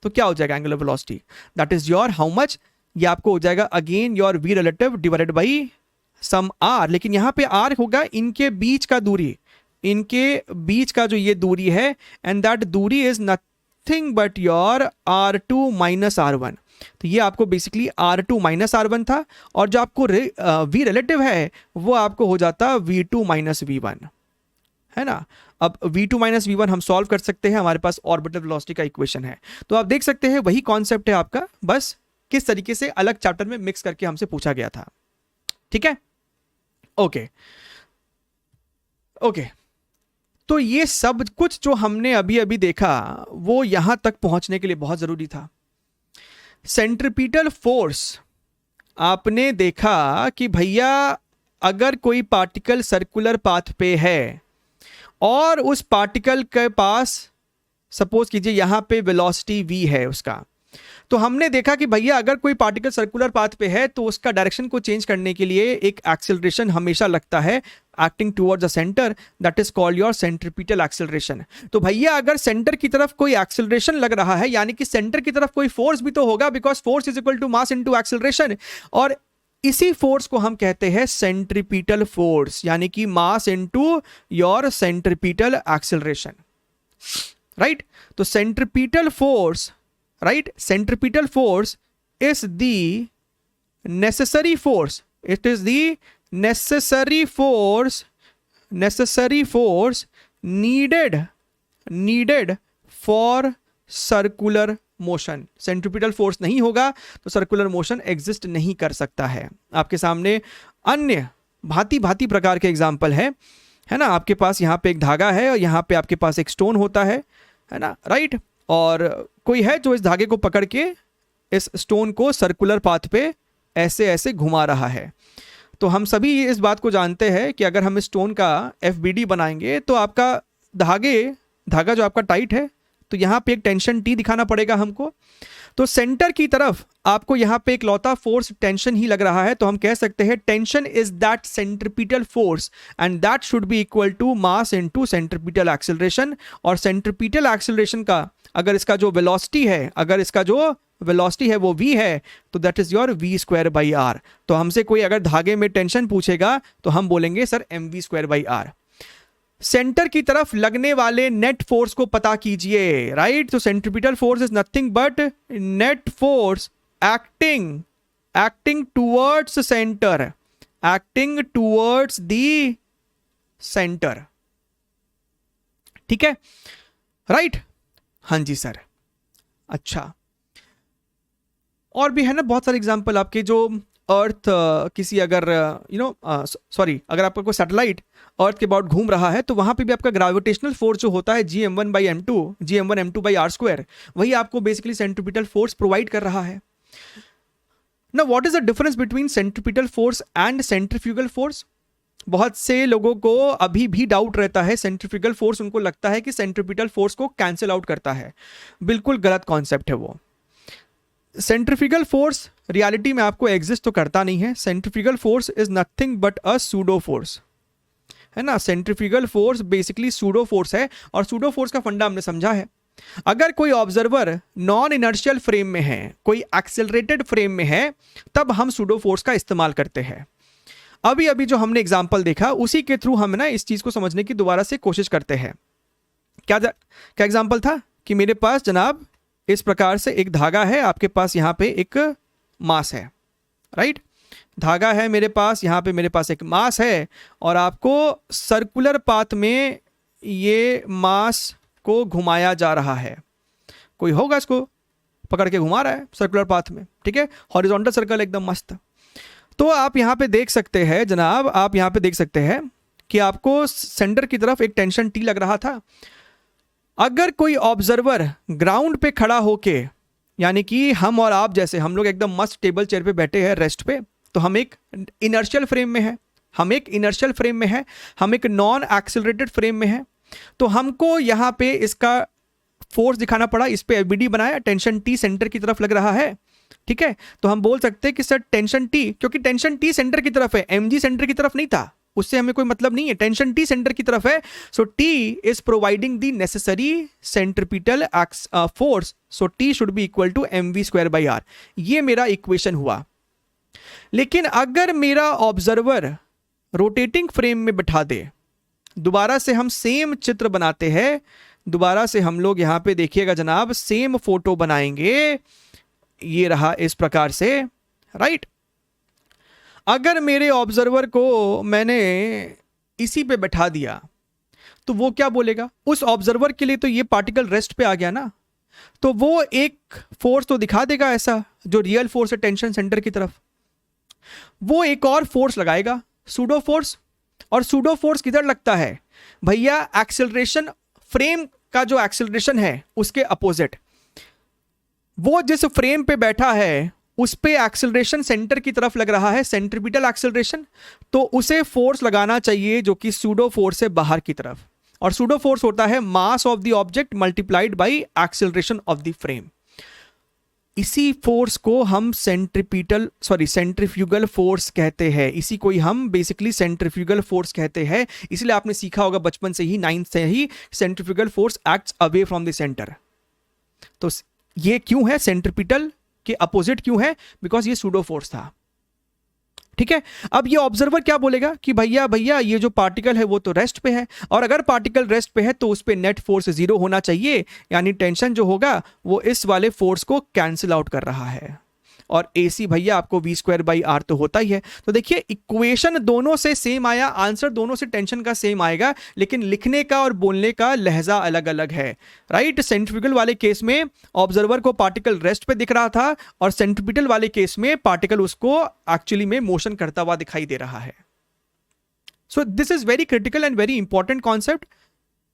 क्या हो जाएगा angular velocity, that is your how much, ये आपको हो जाएगा again your V relative divided by some R। लेकिन यहाँ पे R होगा इनके बीच का दूरी, इनके बीच का जो ये दूरी है, एंड दैट दूरी is nothing but your R2 minus R1। तो ये आपको बेसिकली R2 माइनस R1 था और जो आपको V रिलेटिव है वो आपको हो जाता V2 माइनस V1, है ना। अब V2 माइनस V1 हम सॉल्व कर सकते हैं, हमारे पास ऑर्बिटल वेलोसिटी का इक्वेशन है। तो आप देख सकते हैं वही कॉन्सेप्ट है आपका, बस किस तरीके से अलग चैप्टर में मिक्स करके हमसे पूछा गया था। ठीक है, ओके। तो ये सब कुछ जो हमने अभी अभी देखा वो यहां तक पहुंचने के लिए बहुत जरूरी था। सेंट्रीपिटल फोर्स, आपने देखा कि भैया अगर कोई पार्टिकल सर्कुलर पाथ पे है और उस पार्टिकल के पास सपोज कीजिए यहां पे वेलोसिटी v है उसका, तो हमने देखा कि भैया अगर कोई पार्टिकल सर्कुलर पाथ पे है तो उसका डायरेक्शन को चेंज करने के लिए एक एक्सेलरेशन हमेशा लगता है acting towards the centre, that is called your centripetal acceleration. तो भैया अगर सेंटर की तरफ कोई एक्सेलरेशन लग रहा है यानी कि सेंटर की तरफ कोई फोर्स भी तो होगा, because force is equal to mass into acceleration, और इसी फोर्स को हम कहते हैं सेंट्रीपिटल फोर्स, यानी कि mass into your centripetal acceleration, right. तो centripetal force, right, centripetal force is the necessary force, it is the necessary force needed for circular motion। Centripetal force नहीं होगा तो सर्कुलर मोशन एग्जिस्ट नहीं कर सकता है। आपके सामने अन्य भांति भांति प्रकार के एग्जाम्पल है ना। आपके पास यहाँ पे एक धागा है और यहाँ पे आपके पास एक स्टोन होता है ना, राइट। और कोई है जो इस धागे को पकड़ के इस स्टोन को सर्कुलर पाथ पे ऐसे ऐसे घुमा रहा है। तो हम सभी इस बात को जानते हैं कि अगर हम इस स्टोन का FBD बनाएंगे तो आपका धागा जो आपका टाइट है तो यहाँ पे एक टेंशन T दिखाना पड़ेगा हमको। तो सेंटर की तरफ आपको यहाँ पे एक लौता फोर्स टेंशन ही लग रहा है, तो हम कह सकते हैं tension is that centripetal force and that should be equal to mass into centripetal acceleration. और सेंट्रीपिटल एक्सेलरेशन का अगर इसका जो वेलोसिटी है वो v है तो that is your v² by R. तो हमसे कोई अगर धागे में टेंशन पूछेगा तो हम बोलेंगे sir mv² by are. Centre की तरफ लगने वाले नेट फोर्स को पता कीजिए, राइट। तो centripetal force is nothing but net force acting towards centre, acting towards the centre, ठीक है, राइट। हाँ जी सर। अच्छा, और भी है ना बहुत सारे एग्जांपल आपके, जो अर्थ किसी अगर सॉरी अगर आपका कोई सैटेलाइट अर्थ के अबाउट घूम रहा है तो वहां पे भी आपका ग्रेविटेशनल फोर्स जो होता है GM1/m2, GM1m2/r², वही आपको बेसिकली सेंट्रीपिटल फोर्स प्रोवाइड कर रहा है ना। What is the difference between centripetal force and centrifugal force? बहुत से लोगों को अभी भी डाउट रहता है, सेंट्रीफ्यूगल फोर्स उनको लगता है कि सेंट्रीपिटल फोर्स को कैंसिल आउट करता है। बिल्कुल गलत कॉन्सेप्ट है वो। सेंट्रीफ्यूगल फोर्स रियलिटी में आपको एग्जिस्ट तो करता नहीं है। Centrifugal force is nothing but a pseudo force, है ना। Centrifugal force basically pseudo force है, और सूडो फोर्स का फंडा हमने समझा है। अगर कोई ऑब्जर्वर नॉन इनर्शियल फ्रेम में है, कोई एक्सेलरेटेड फ्रेम में है, तब हम सूडो फोर्स का इस्तेमाल करते हैं। अभी अभी जो हमने एग्जाम्पल देखा उसी के थ्रू हम ना इस चीज को समझने की दोबारा से कोशिश करते हैं। क्या एग्जाम्पल था कि मेरे पास जनाब इस प्रकार से एक धागा है, आपके पास यहाँ पे एक मास है, राइट। धागा है मेरे पास, यहाँ पे मेरे पास एक मास है, और आपको सर्कुलर पाथ में ये मास को घुमाया जा रहा है। कोई होगा इसको पकड़ के घुमा रहा है सर्कुलर पाथ में, ठीक है, हॉरिजॉन्टल सर्कल एकदम मस्त। तो आप यहाँ पे देख सकते हैं जनाब, आप यहाँ पे देख सकते हैं कि आपको सेंटर की तरफ एक टेंशन T लग रहा था। अगर कोई ऑब्जर्वर ग्राउंड पे खड़ा होके, यानी कि हम और आप जैसे, हम लोग एकदम मस्त टेबल चेयर पे बैठे हैं रेस्ट पे, तो हम एक इनर्शियल फ्रेम में है, हम एक इनर्शियल फ्रेम में है, हम एक नॉन एक्सेलरेटेड फ्रेम में है। तो हमको यहाँ पे इसका फोर्स दिखाना पड़ा, इस पे एबीडी बनाया, टेंशन T सेंटर की तरफ लग रहा है, ठीक है। तो हम बोल सकते हैं कि सर टेंशन T, क्योंकि टेंशन T सेंटर की तरफ है, mg सेंटर की तरफ नहीं था, उससे हमें कोई मतलब नहीं है, टेंशन T सेंटर की तरफ है। So T is providing the necessary centripetal force, so T should be equal to mv²/r। ये मेरा इक्वेशन हुआ। लेकिन अगर मेरा ऑब्जर्वर रोटेटिंग फ्रेम में बैठा दे, दोबारा से हम सेम चित्र बनाते हैं, दोबारा से हम लोग यहां पे देखिएगा जनाब, सेम फोटो बनाएंगे, ये रहा इस प्रकार से, राइट। अगर मेरे ऑब्जर्वर को मैंने इसी पे बैठा दिया तो वो क्या बोलेगा? उस ऑब्जर्वर के लिए तो ये पार्टिकल रेस्ट पे आ गया ना, तो वो एक फोर्स तो दिखा देगा ऐसा, जो रियल फोर्स है टेंशन सेंटर की तरफ। वो एक और फोर्स लगाएगा, सूडो फोर्स। और सूडो फोर्स किधर लगता है भैया? एक्सेलरेशन फ्रेम का जो एक्सेलरेशन है उसके अपोजिट। वो जिस फ्रेम पे बैठा है उस पे एक्सेलरेशन सेंटर की तरफ लग रहा है, सेंट्रीपिटल एक्सेलरेशन, तो उसे फोर्स लगाना चाहिए जो कि सूडो फोर्स है बाहर की तरफ। और सूडो फोर्स होता है mass of the object multiplied by acceleration of the frame. इसी फोर्स को हम सेंट्रीफ्यूगल फोर्स कहते हैं। इसी को ही हम बेसिकली सेंट्रीफ्यूगल फोर्स कहते हैं। इसलिए आपने सीखा होगा बचपन से ही, 9th से ही, centrifugal force acts away from the centre. तो ये क्यों है सेंट्रीपिटल के अपोजिट क्यों है? बिकॉज ये सूडो फोर्स था, ठीक है। अब ये ऑब्जर्वर क्या बोलेगा कि भैया ये जो पार्टिकल है वो तो रेस्ट पे है, और अगर पार्टिकल रेस्ट पे है तो उस पे नेट फोर्स 0 होना चाहिए, यानी टेंशन जो होगा वो इस वाले फोर्स को कैंसिल आउट कर रहा है। और AC भैया आपको v²/r तो होता ही है। तो देखिए इक्वेशन दोनों से सेम आया, आंसर दोनों से टेंशन का सेम आएगा, लेकिन लिखने का और बोलने का लहजा अलग अलग है, राइट। सेंट्रीफ्यूगल वाले केस में ऑब्जर्वर को पार्टिकल रेस्ट पे दिख रहा था, और सेंट्रीपिटल वाले केस में पार्टिकल उसको एक्चुअली में मोशन करता हुआ दिखाई दे रहा है। सो this is very critical and very important concept,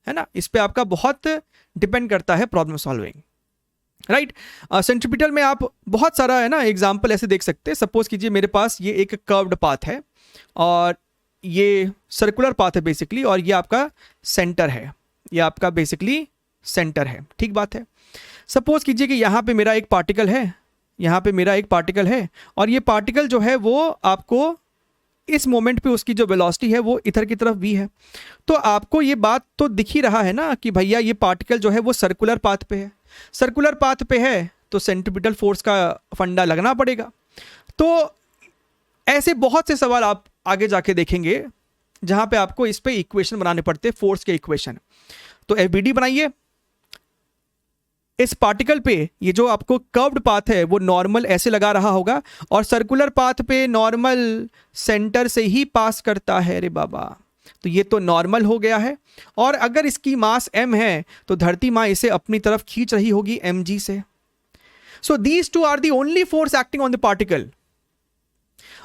है ना। इस पे आपका बहुत डिपेंड करता है प्रॉब्लम सॉल्विंग, राइट। सेंट्रीपिटल में आप बहुत सारा है ना एग्जाम्पल ऐसे देख सकते हैं। सपोज कीजिए मेरे पास ये एक कर्व्ड पाथ है और ये सर्कुलर पाथ है बेसिकली, और ये आपका सेंटर है, ये आपका बेसिकली सेंटर है, ठीक बात है। सपोज कीजिए कि यहाँ पे मेरा एक पार्टिकल है, यहाँ पे मेरा एक पार्टिकल है, और ये पार्टिकल जो है वो आपको इस मोमेंट पे उसकी जो वेलोसिटी है वो इधर की तरफ v है। तो आपको ये बात तो दिख ही रहा है ना कि भैया ये पार्टिकल जो है वो सर्कुलर पाथ पे है। सर्कुलर पाथ पे है तो सेंट्रीपिटल फोर्स का फंडा लगना पड़ेगा। तो ऐसे बहुत से सवाल आप आगे जाके देखेंगे जहां पे आपको इस पे इक्वेशन बनाने पड़ते, फोर्स के इक्वेशन। तो एफबीडी बनाइए। इस पार्टिकल पे ये जो आपको कर्व्ड पाथ है वो नॉर्मल ऐसे लगा रहा होगा, और सर्कुलर पाथ पे नॉर्मल सेंटर से ही पास करता है। रे बाबा, तो ये तो नॉर्मल हो गया है। और अगर इसकी मास m है तो धरती माँ इसे अपनी तरफ खींच रही होगी mg से। So these two are the only force acting on the particle.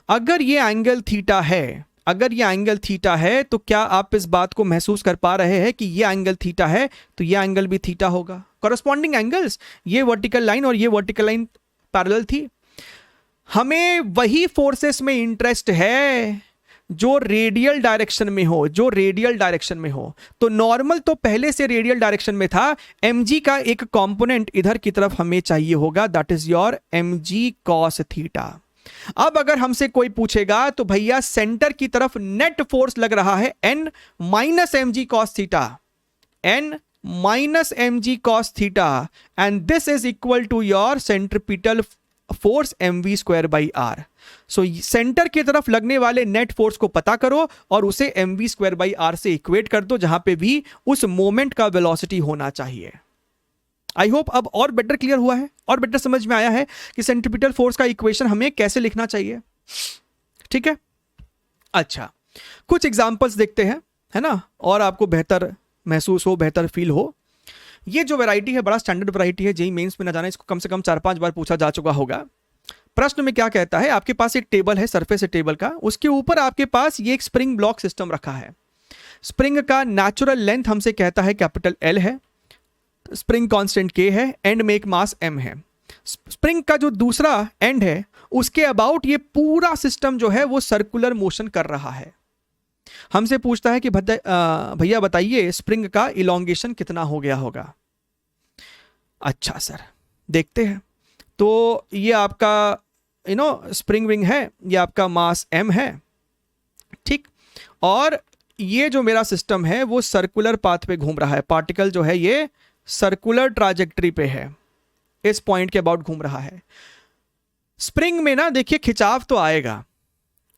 अगर ये एंगल थीटा है, अगर ये एंगल थीटा है, तो क्या आप इस बात को महसूस कर पा रहे हैं कि ये एंगल थीटा है तो ये एंगल भी थीटा होगा। कॉरस्पॉन्डिंग एंगल्स, ये वर्टिकल लाइन और ये वर्टिकल लाइन पैरेलल थी। हमें वही फोर्सेस में इंटरेस्ट है जो रेडियल डायरेक्शन में हो, जो रेडियल डायरेक्शन में हो। तो नॉर्मल तो पहले से रेडियल डायरेक्शन में था, mg का एक कंपोनेंट इधर की तरफ हमें चाहिए होगा, that is your mg cos theta. अब अगर हमसे कोई पूछेगा तो भैया सेंटर की तरफ नेट फोर्स लग रहा है n minus mg cos theta, n minus mg cos theta, and this is equal to your centripetal force mv square by R. So centre की तरफ लगने वाले नेट फोर्स को पता करो और उसे mv स्क्वायर बाई आर से इक्वेट कर दो, जहां पे भी उस मोमेंट का वेलोसिटी होना चाहिए। आई होप अब और बेटर क्लियर हुआ है, और बेटर समझ में आया है कि सेंट्रीपिटल फोर्स का इक्वेशन हमें कैसे लिखना चाहिए। ठीक है, अच्छा कुछ एग्जांपल्स देखते हैं, है ना, और आपको बेहतर महसूस हो, बेहतर फील हो। ये जो वैरायटी है बड़ा स्टैंडर्ड वैरायटी है, जेई मेंस में ना जाना, इसको कम से कम 4-5 बार पूछा जा चुका होगा। प्रश्न में क्या कहता है, आपके पास एक टेबल है, सरफेस है टेबल का, उसके ऊपर आपके पास ये एक स्प्रिंग ब्लॉक सिस्टम रखा है। स्प्रिंग का नेचुरल लेंथ हमसे कहता है कैपिटल L है, स्प्रिंग कांस्टेंट K है, एंड में एक मास M है। स्प्रिंग का जो दूसरा एंड है उसके अबाउट ये पूरा सिस्टम जो है वो सर्कुलर मोशन कर रहा है। हमसे पूछता है कि भैया बताइए स्प्रिंग का इलोंगेशन कितना हो गया होगा। अच्छा सर, देखते हैं। तो ये आपका स्प्रिंग विंग है, ये आपका मास M है, ठीक, और ये जो मेरा सिस्टम है वो सर्कुलर पाथ पे घूम रहा है। पार्टिकल जो है ये सर्कुलर ट्राजेक्टरी पे है, इस पॉइंट के अबाउट घूम रहा है। स्प्रिंग में ना देखिए खिंचाव तो आएगा,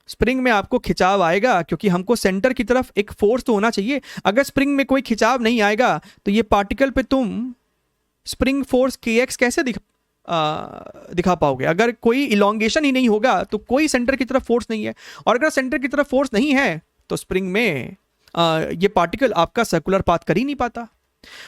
स्प्रिंग में आपको खिंचाव आएगा, क्योंकि हमको सेंटर की तरफ एक फोर्स तो होना चाहिए। अगर स्प्रिंग में कोई खिंचाव नहीं आएगा तो ये पार्टिकल पे तुम स्प्रिंग फोर्स kx कैसे दिखा पाओगे। अगर कोई इलोंगेशन ही नहीं होगा तो कोई सेंटर की तरफ फोर्स नहीं है, और अगर सेंटर की तरफ फोर्स नहीं है तो स्प्रिंग में ये पार्टिकल आपका सर्कुलर पाथ कर ही नहीं पाता।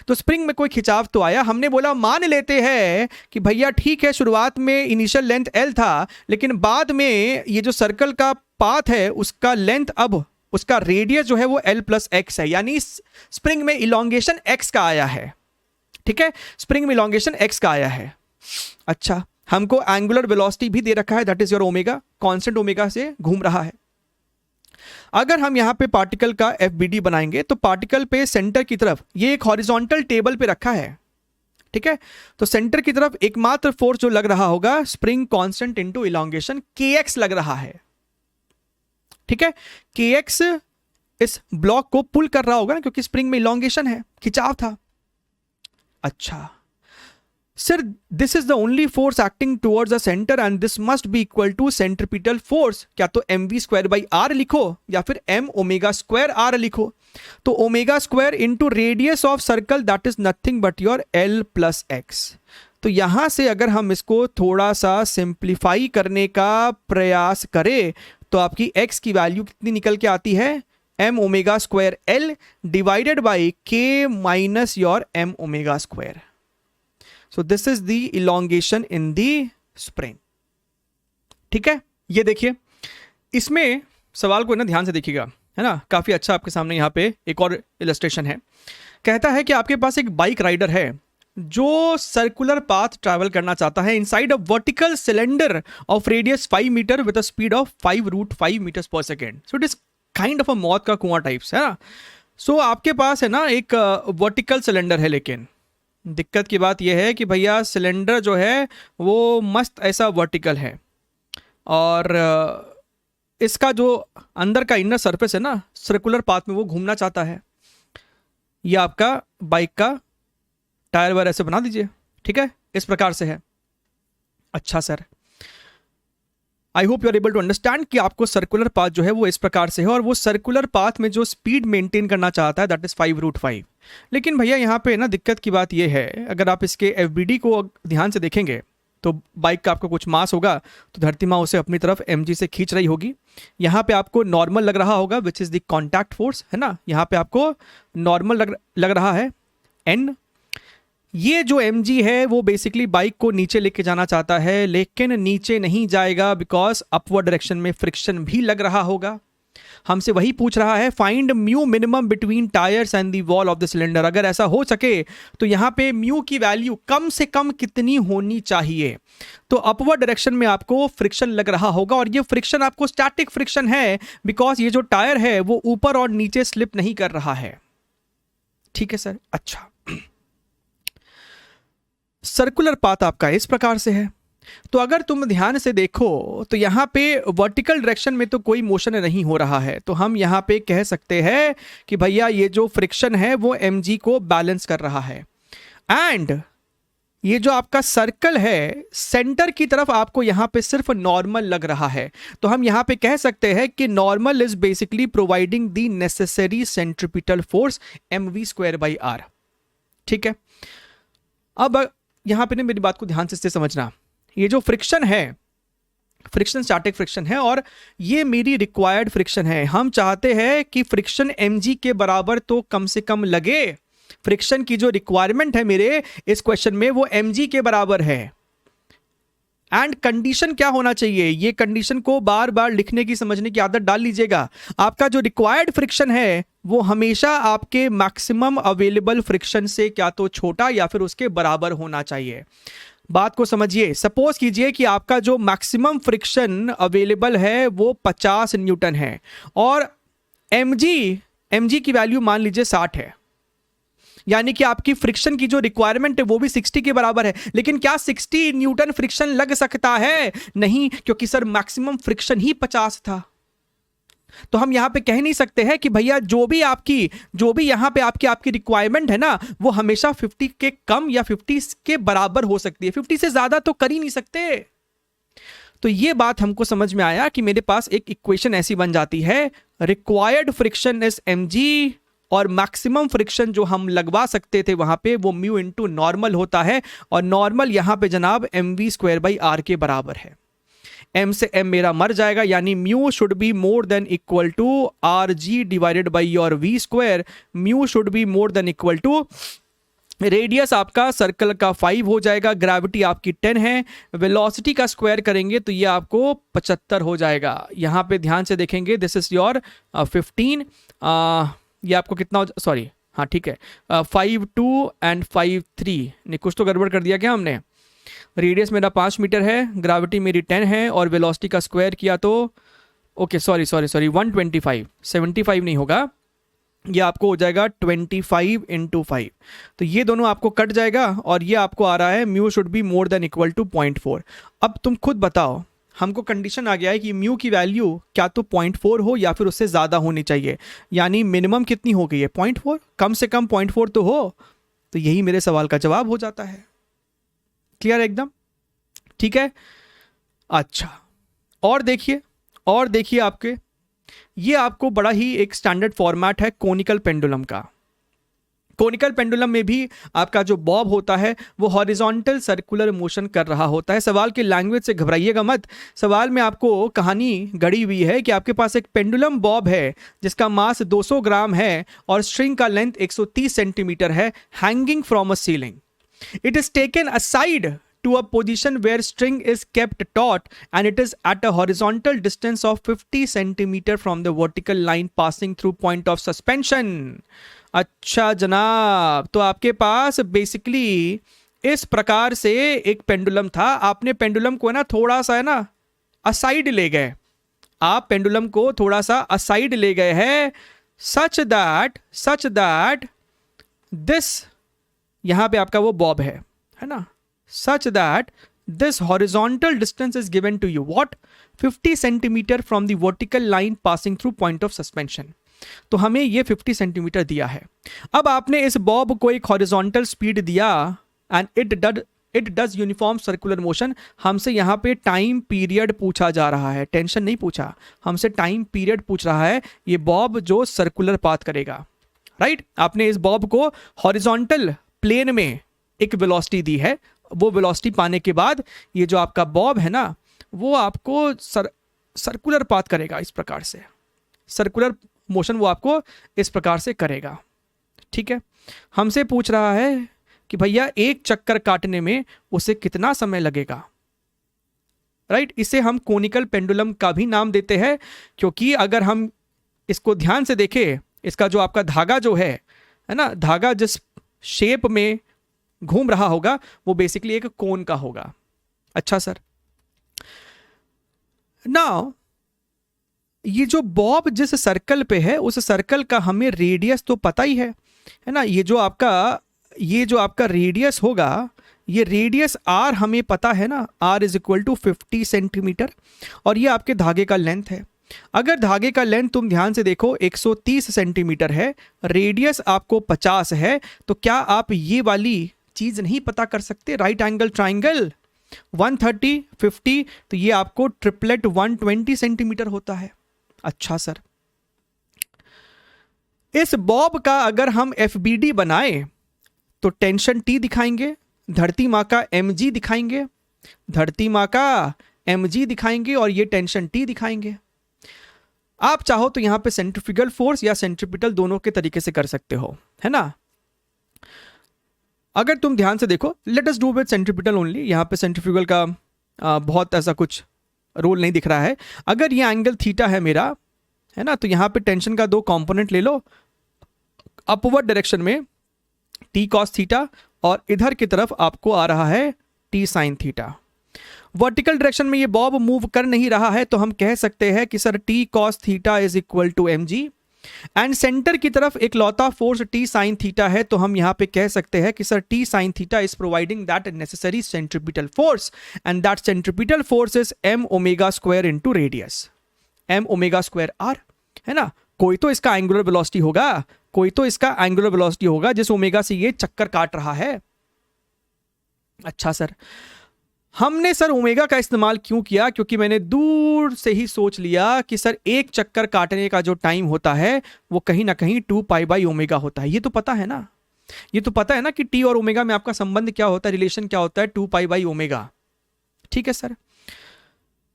तो स्प्रिंग में कोई खिंचाव तो आया। हमने बोला मान लेते हैं कि भैया ठीक है, शुरुआत में इनिशियल लेंथ L था, लेकिन बाद में ये जो सर्कल का पाथ है उसका लेंथ, अब उसका रेडियस जो है वो L प्लस x है, यानी स्प्रिंग में इलोंगेशन x का आया है। ठीक है, स्प्रिंग में इलोंगेशन x का आया है। अच्छा, हमको एंगुलर वेलोसिटी भी दे रखा है, that is your omega, constant omega से घूम रहा है। अगर हम यहां पे पार्टिकल का एफबीडी बनाएंगे तो पार्टिकल पे सेंटर की तरफ ये एक हॉरिजॉन्टल टेबल पे रखा है, ठीक है, तो सेंटर की तरफ एकमात्र फोर्स जो लग रहा होगा spring constant into elongation kx लग रहा है। ठीक है, kx इस ब्लॉक को पुल कर रहा होगा ना, क्योंकि स्प्रिंग में इलोंगेशन है, खिंचाव था। अच्छा sir, this is the only force acting towards the centre and this must be equal to centripetal force. क्या तो mv स्क्वायर बाई आर लिखो या फिर m ओमेगा स्क्वायर आर लिखो। तो omega square into radius of circle, that is nothing but your L plus x. तो यहां से अगर हम इसको थोड़ा सा सिंप्लीफाई करने का प्रयास करें तो आपकी x की वैल्यू कितनी निकल के आती है, m omega square L divided by k minus your m omega square. So this is the elongation in the spring। ठीक है, ये देखिए, इसमें सवाल को ना ध्यान से देखिएगा, है ना, काफी अच्छा आपके सामने यहाँ पे एक और इलस्ट्रेशन है। कहता है कि आपके पास एक बाइक राइडर है जो सर्कुलर पाथ ट्रैवल करना चाहता है inside a vertical cylinder of radius 5 metre with a speed of 5√5 metres पर second. So it is kind of a मौत का कुआं टाइप्स, है ना। सो आपके पास है ना एक वर्टिकल सिलेंडर है, लेकिन दिक्कत की बात यह है कि भैया सिलेंडर जो है वो मस्त ऐसा वर्टिकल है, और इसका जो अंदर का इनर सरफेस है ना सर्कुलर पाथ में वो घूमना चाहता है। ये आपका बाइक का टायर वायर ऐसे बना दीजिए, ठीक है, इस प्रकार से है। अच्छा sir, I hope you are able to understand कि आपको सर्कुलर पाथ जो है वो इस प्रकार से है, और वो सर्कुलर पाथ में जो स्पीड मेंटेन करना चाहता है दैट इज 5√5। लेकिन भैया यहाँ पे ना दिक्कत की बात ये है, अगर आप इसके FBD को ध्यान से देखेंगे तो बाइक का आपको कुछ मास होगा तो धरती माँ उसे अपनी तरफ mg से खींच रही होगी। यहाँ पे आपको नॉर्मल लग रहा होगा which is the contact force, है ना, यहाँ पे आपको नॉर्मल लग रहा है n। ये जो mg है वो बेसिकली बाइक को नीचे लेके जाना चाहता है, लेकिन नीचे नहीं जाएगा बिकॉज अपवर्ड डायरेक्शन में फ्रिक्शन भी लग रहा होगा। हमसे वही पूछ रहा है, find mu minimum between tyres and the wall of the cylinder. अगर ऐसा हो सके तो यहाँ पे म्यू की वैल्यू कम से कम कितनी होनी चाहिए। तो अपवर्ड डायरेक्शन में आपको फ्रिक्शन लग रहा होगा, और ये फ्रिक्शन आपको स्टैटिक फ्रिक्शन है बिकॉज ये जो टायर है वो ऊपर और नीचे स्लिप नहीं कर रहा है। ठीक है सर, अच्छा। सर्कुलर पाथ आपका इस प्रकार से है। तो अगर तुम ध्यान से देखो तो यहाँ पे वर्टिकल डायरेक्शन में तो कोई मोशन नहीं हो रहा है, तो हम यहाँ पे कह सकते हैं कि भैया ये जो फ्रिक्शन है वो mg को बैलेंस कर रहा है। एंड ये जो आपका सर्कल है सेंटर की तरफ आपको यहाँ पे सिर्फ नॉर्मल लग रहा है, तो हम यहाँ पे कह सकते हैं कि normal is basically providing the necessary centripetal force mv²/r। ठीक है, अब यहाँ पे ना मेरी बात को ध्यान से समझना, ये जो फ्रिक्शन है, फ्रिक्शन स्टैटिक फ्रिक्शन है और ये मेरी रिक्वायर्ड फ्रिक्शन है। हम चाहते हैं कि फ्रिक्शन mg के बराबर तो कम से कम लगे। फ्रिक्शन की जो रिक्वायरमेंट है मेरे इस क्वेश्चन में वो mg के बराबर है। एंड कंडीशन क्या होना चाहिए, ये कंडीशन को बार बार लिखने की समझने की आदत डाल लीजिएगा। आपका जो रिक्वायर्ड फ्रिक्शन है वो हमेशा आपके मैक्सिमम अवेलेबल फ्रिक्शन से क्या तो छोटा या फिर उसके बराबर होना चाहिए। बात को समझिए, सपोज कीजिए कि आपका जो मैक्सिमम फ्रिक्शन अवेलेबल है वो 50 न्यूटन है और mg की वैल्यू मान लीजिए 60 है, यानी कि आपकी फ्रिक्शन की जो रिक्वायरमेंट है वो भी 60 के बराबर है। लेकिन क्या 60 न्यूटन फ्रिक्शन लग सकता है? नहीं, क्योंकि सर मैक्सिमम फ्रिक्शन ही 50 था। तो हम यहां पे कह नहीं सकते हैं कि भैया जो भी यहां पे आपकी रिक्वायरमेंट है ना वो हमेशा 50 के कम या 50 के बराबर हो सकती है, 50 से ज्यादा तो कर ही नहीं सकते। तो ये बात हमको समझ में आया कि मेरे पास एक इक्वेशन ऐसी बन जाती है, रिक्वायर्ड फ्रिक्शन इज mg और मैक्सिमम फ्रिक्शन जो हम लगवा सकते थे वहां पे वो म्यू इंटू नॉर्मल होता है, और नॉर्मल यहां पे जनाब mv²/r के बराबर है। m से m मेरा मर जाएगा, यानी mu should be more than equal to rg divided by your v²। Mu should be more than equal to radius आपका सर्कल का 5 हो जाएगा, ग्रेविटी आपकी 10 है, वेलोसिटी का स्क्वायर करेंगे तो ये आपको 75 हो जाएगा। यहाँ पे ध्यान से देखेंगे दिस इज योर 15, ये आपको कितना सॉरी हाँ ठीक है 5.2 एंड 5.3 नहीं, कुछ तो गड़बड़ कर दिया क्या हमने। रेडियस मेरा 5 मीटर है, ग्रेविटी मेरी 10 है और वेलोसिटी का स्क्वायर किया तो ओके सॉरी 125, 75 नहीं होगा, ये आपको हो जाएगा 25 × 5। तो ये दोनों आपको कट जाएगा और ये आपको आ रहा है mu should be more than equal to 0.4। अब तुम खुद बताओ, हमको कंडीशन आ गया है कि म्यू की वैल्यू क्या तो 0.4 हो या फिर उससे ज़्यादा होनी चाहिए, यानी मिनिमम कितनी हो गई है 0.4, कम से कम 0.4 तो हो। तो यही मेरे सवाल का जवाब हो जाता है। क्लियर एकदम, ठीक है। अच्छा, और देखिए आपके ये आपको बड़ा ही एक स्टैंडर्ड फॉर्मेट है कोनिकल पेंडुलम का। कोनिकल पेंडुलम में भी आपका जो बॉब होता है वो हॉरिजॉन्टल सर्कुलर मोशन कर रहा होता है। सवाल के लैंग्वेज से घबराइएगा मत, सवाल में आपको कहानी गढ़ी हुई है कि आपके पास एक पेंडुलम बॉब है जिसका मास 200 ग्राम है और स्ट्रिंग का लेंथ 130 सेंटीमीटर है, hanging from a ceiling. It is taken aside to a position where string is kept taut and it is at a horizontal distance of 50 centimeter from the vertical line passing through point of suspension। अच्छा जनाब, तो आपके पास बेसिकली इस प्रकार से एक पेंडुलम था। आपने पेंडुलम को ना थोड़ा सा है ना असाइड ले गए, आप पेंडुलम को थोड़ा सा असाइड ले गए हैं सच दैट दिस यहां पे आपका वो बॉब है ना, such that this horizontal distance is given to you what 50 centimeter from the vertical line passing through point of suspension। तो हमें ये 50 सेंटीमीटर दिया है। अब आपने इस बॉब को एक हॉरिजॉन्टल स्पीड दिया and it it does uniform circular motion. हमसे यहाँ पे टाइम पीरियड पूछा जा रहा है, टेंशन नहीं पूछा, हमसे टाइम पीरियड पूछ रहा है। ये बॉब जो सर्कुलर पाथ करेगा, राइट। आपने इस बॉब को हॉरिजॉन्टल प्लेन में एक वेलोसिटी दी है, वो वेलोसिटी पाने के बाद ये जो आपका बॉब है ना, वो आपको सर्कुलर पाथ करेगा इस प्रकार से, सर्कुलर मोशन वो आपको इस प्रकार से करेगा, ठीक है। हमसे पूछ रहा है कि भैया एक चक्कर काटने में उसे कितना समय लगेगा, राइट। इसे हम कोनिकल पेंडुलम का भी नाम देते हैं, क्योंकि अगर हम इसको ध्यान से देखें, इसका जो आपका धागा जो है ना, धागा जिस शेप में घूम रहा होगा वो बेसिकली एक कोन का होगा। अच्छा सर, नाउ ये जो बॉब जिस सर्कल पे है उस सर्कल का हमें रेडियस तो पता ही है ना। ये जो आपका रेडियस होगा, ये रेडियस आर हमें पता है ना, r is equal to 50 centimetre, और ये आपके धागे का लेंथ है। अगर धागे का लेंथ तुम ध्यान से देखो 130 सेंटीमीटर है, रेडियस आपको 50 है, तो क्या आप ये वाली चीज नहीं पता कर सकते, राइट एंगल ट्राइंगल 130 50, तो ये आपको ट्रिपलेट 120 सेंटीमीटर होता है। अच्छा सर, इस बॉब का अगर हम FBD बनाए तो टेंशन T दिखाएंगे, धरती माँ का mg दिखाएंगे, धरती माँ का mg दिखाएंगे, और ये टेंशन T दिखाएंगे। आप चाहो तो यहां पे सेंट्रीफ्यूगल फोर्स या सेंट्रीपिटल दोनों के तरीके से कर सकते हो, है ना। अगर तुम ध्यान से देखो, let us do with centripetal only, यहां पे सेंट्रीफ्यूगल का बहुत ऐसा कुछ रोल नहीं दिख रहा है। अगर ये एंगल थीटा है मेरा, है ना, तो यहां पे टेंशन का 2 कंपोनेंट ले लो, अपवर्ड डायरेक्शन में टी कॉस थीटा, और इधर की तरफ आपको आ रहा है T sine theta. Vertical direction में ये बॉब मूव कर नहीं रहा है, तो हम कह सकते हैं कि sir T cos theta is equal to mg, and centre की तरफ एक लौता फोर्स टी साइन थीटा है, तो हम यहां पे कह सकते हैं कि sir T sine theta is providing that necessary centripetal force, and that centripetal force is m omega square into radius, m omega square r, है ना। कोई तो इसका एंगुलर वेलोसिटी होगा, कोई तो इसका एंगुलर वेलोसिटी होगा जिस ओमेगा से ये चक्कर काट रहा है। अच्छा सर, हमने सर ओमेगा का इस्तेमाल क्यों किया, क्योंकि मैंने दूर से ही सोच लिया कि सर एक चक्कर काटने का जो टाइम होता है वो कहीं ना कहीं 2 पाई बाई ओमेगा होता है। ये तो पता है ना, ये तो पता है ना कि टी और ओमेगा में आपका संबंध क्या होता है, रिलेशन क्या होता है, 2 पाई बाई ओमेगा, ठीक है सर।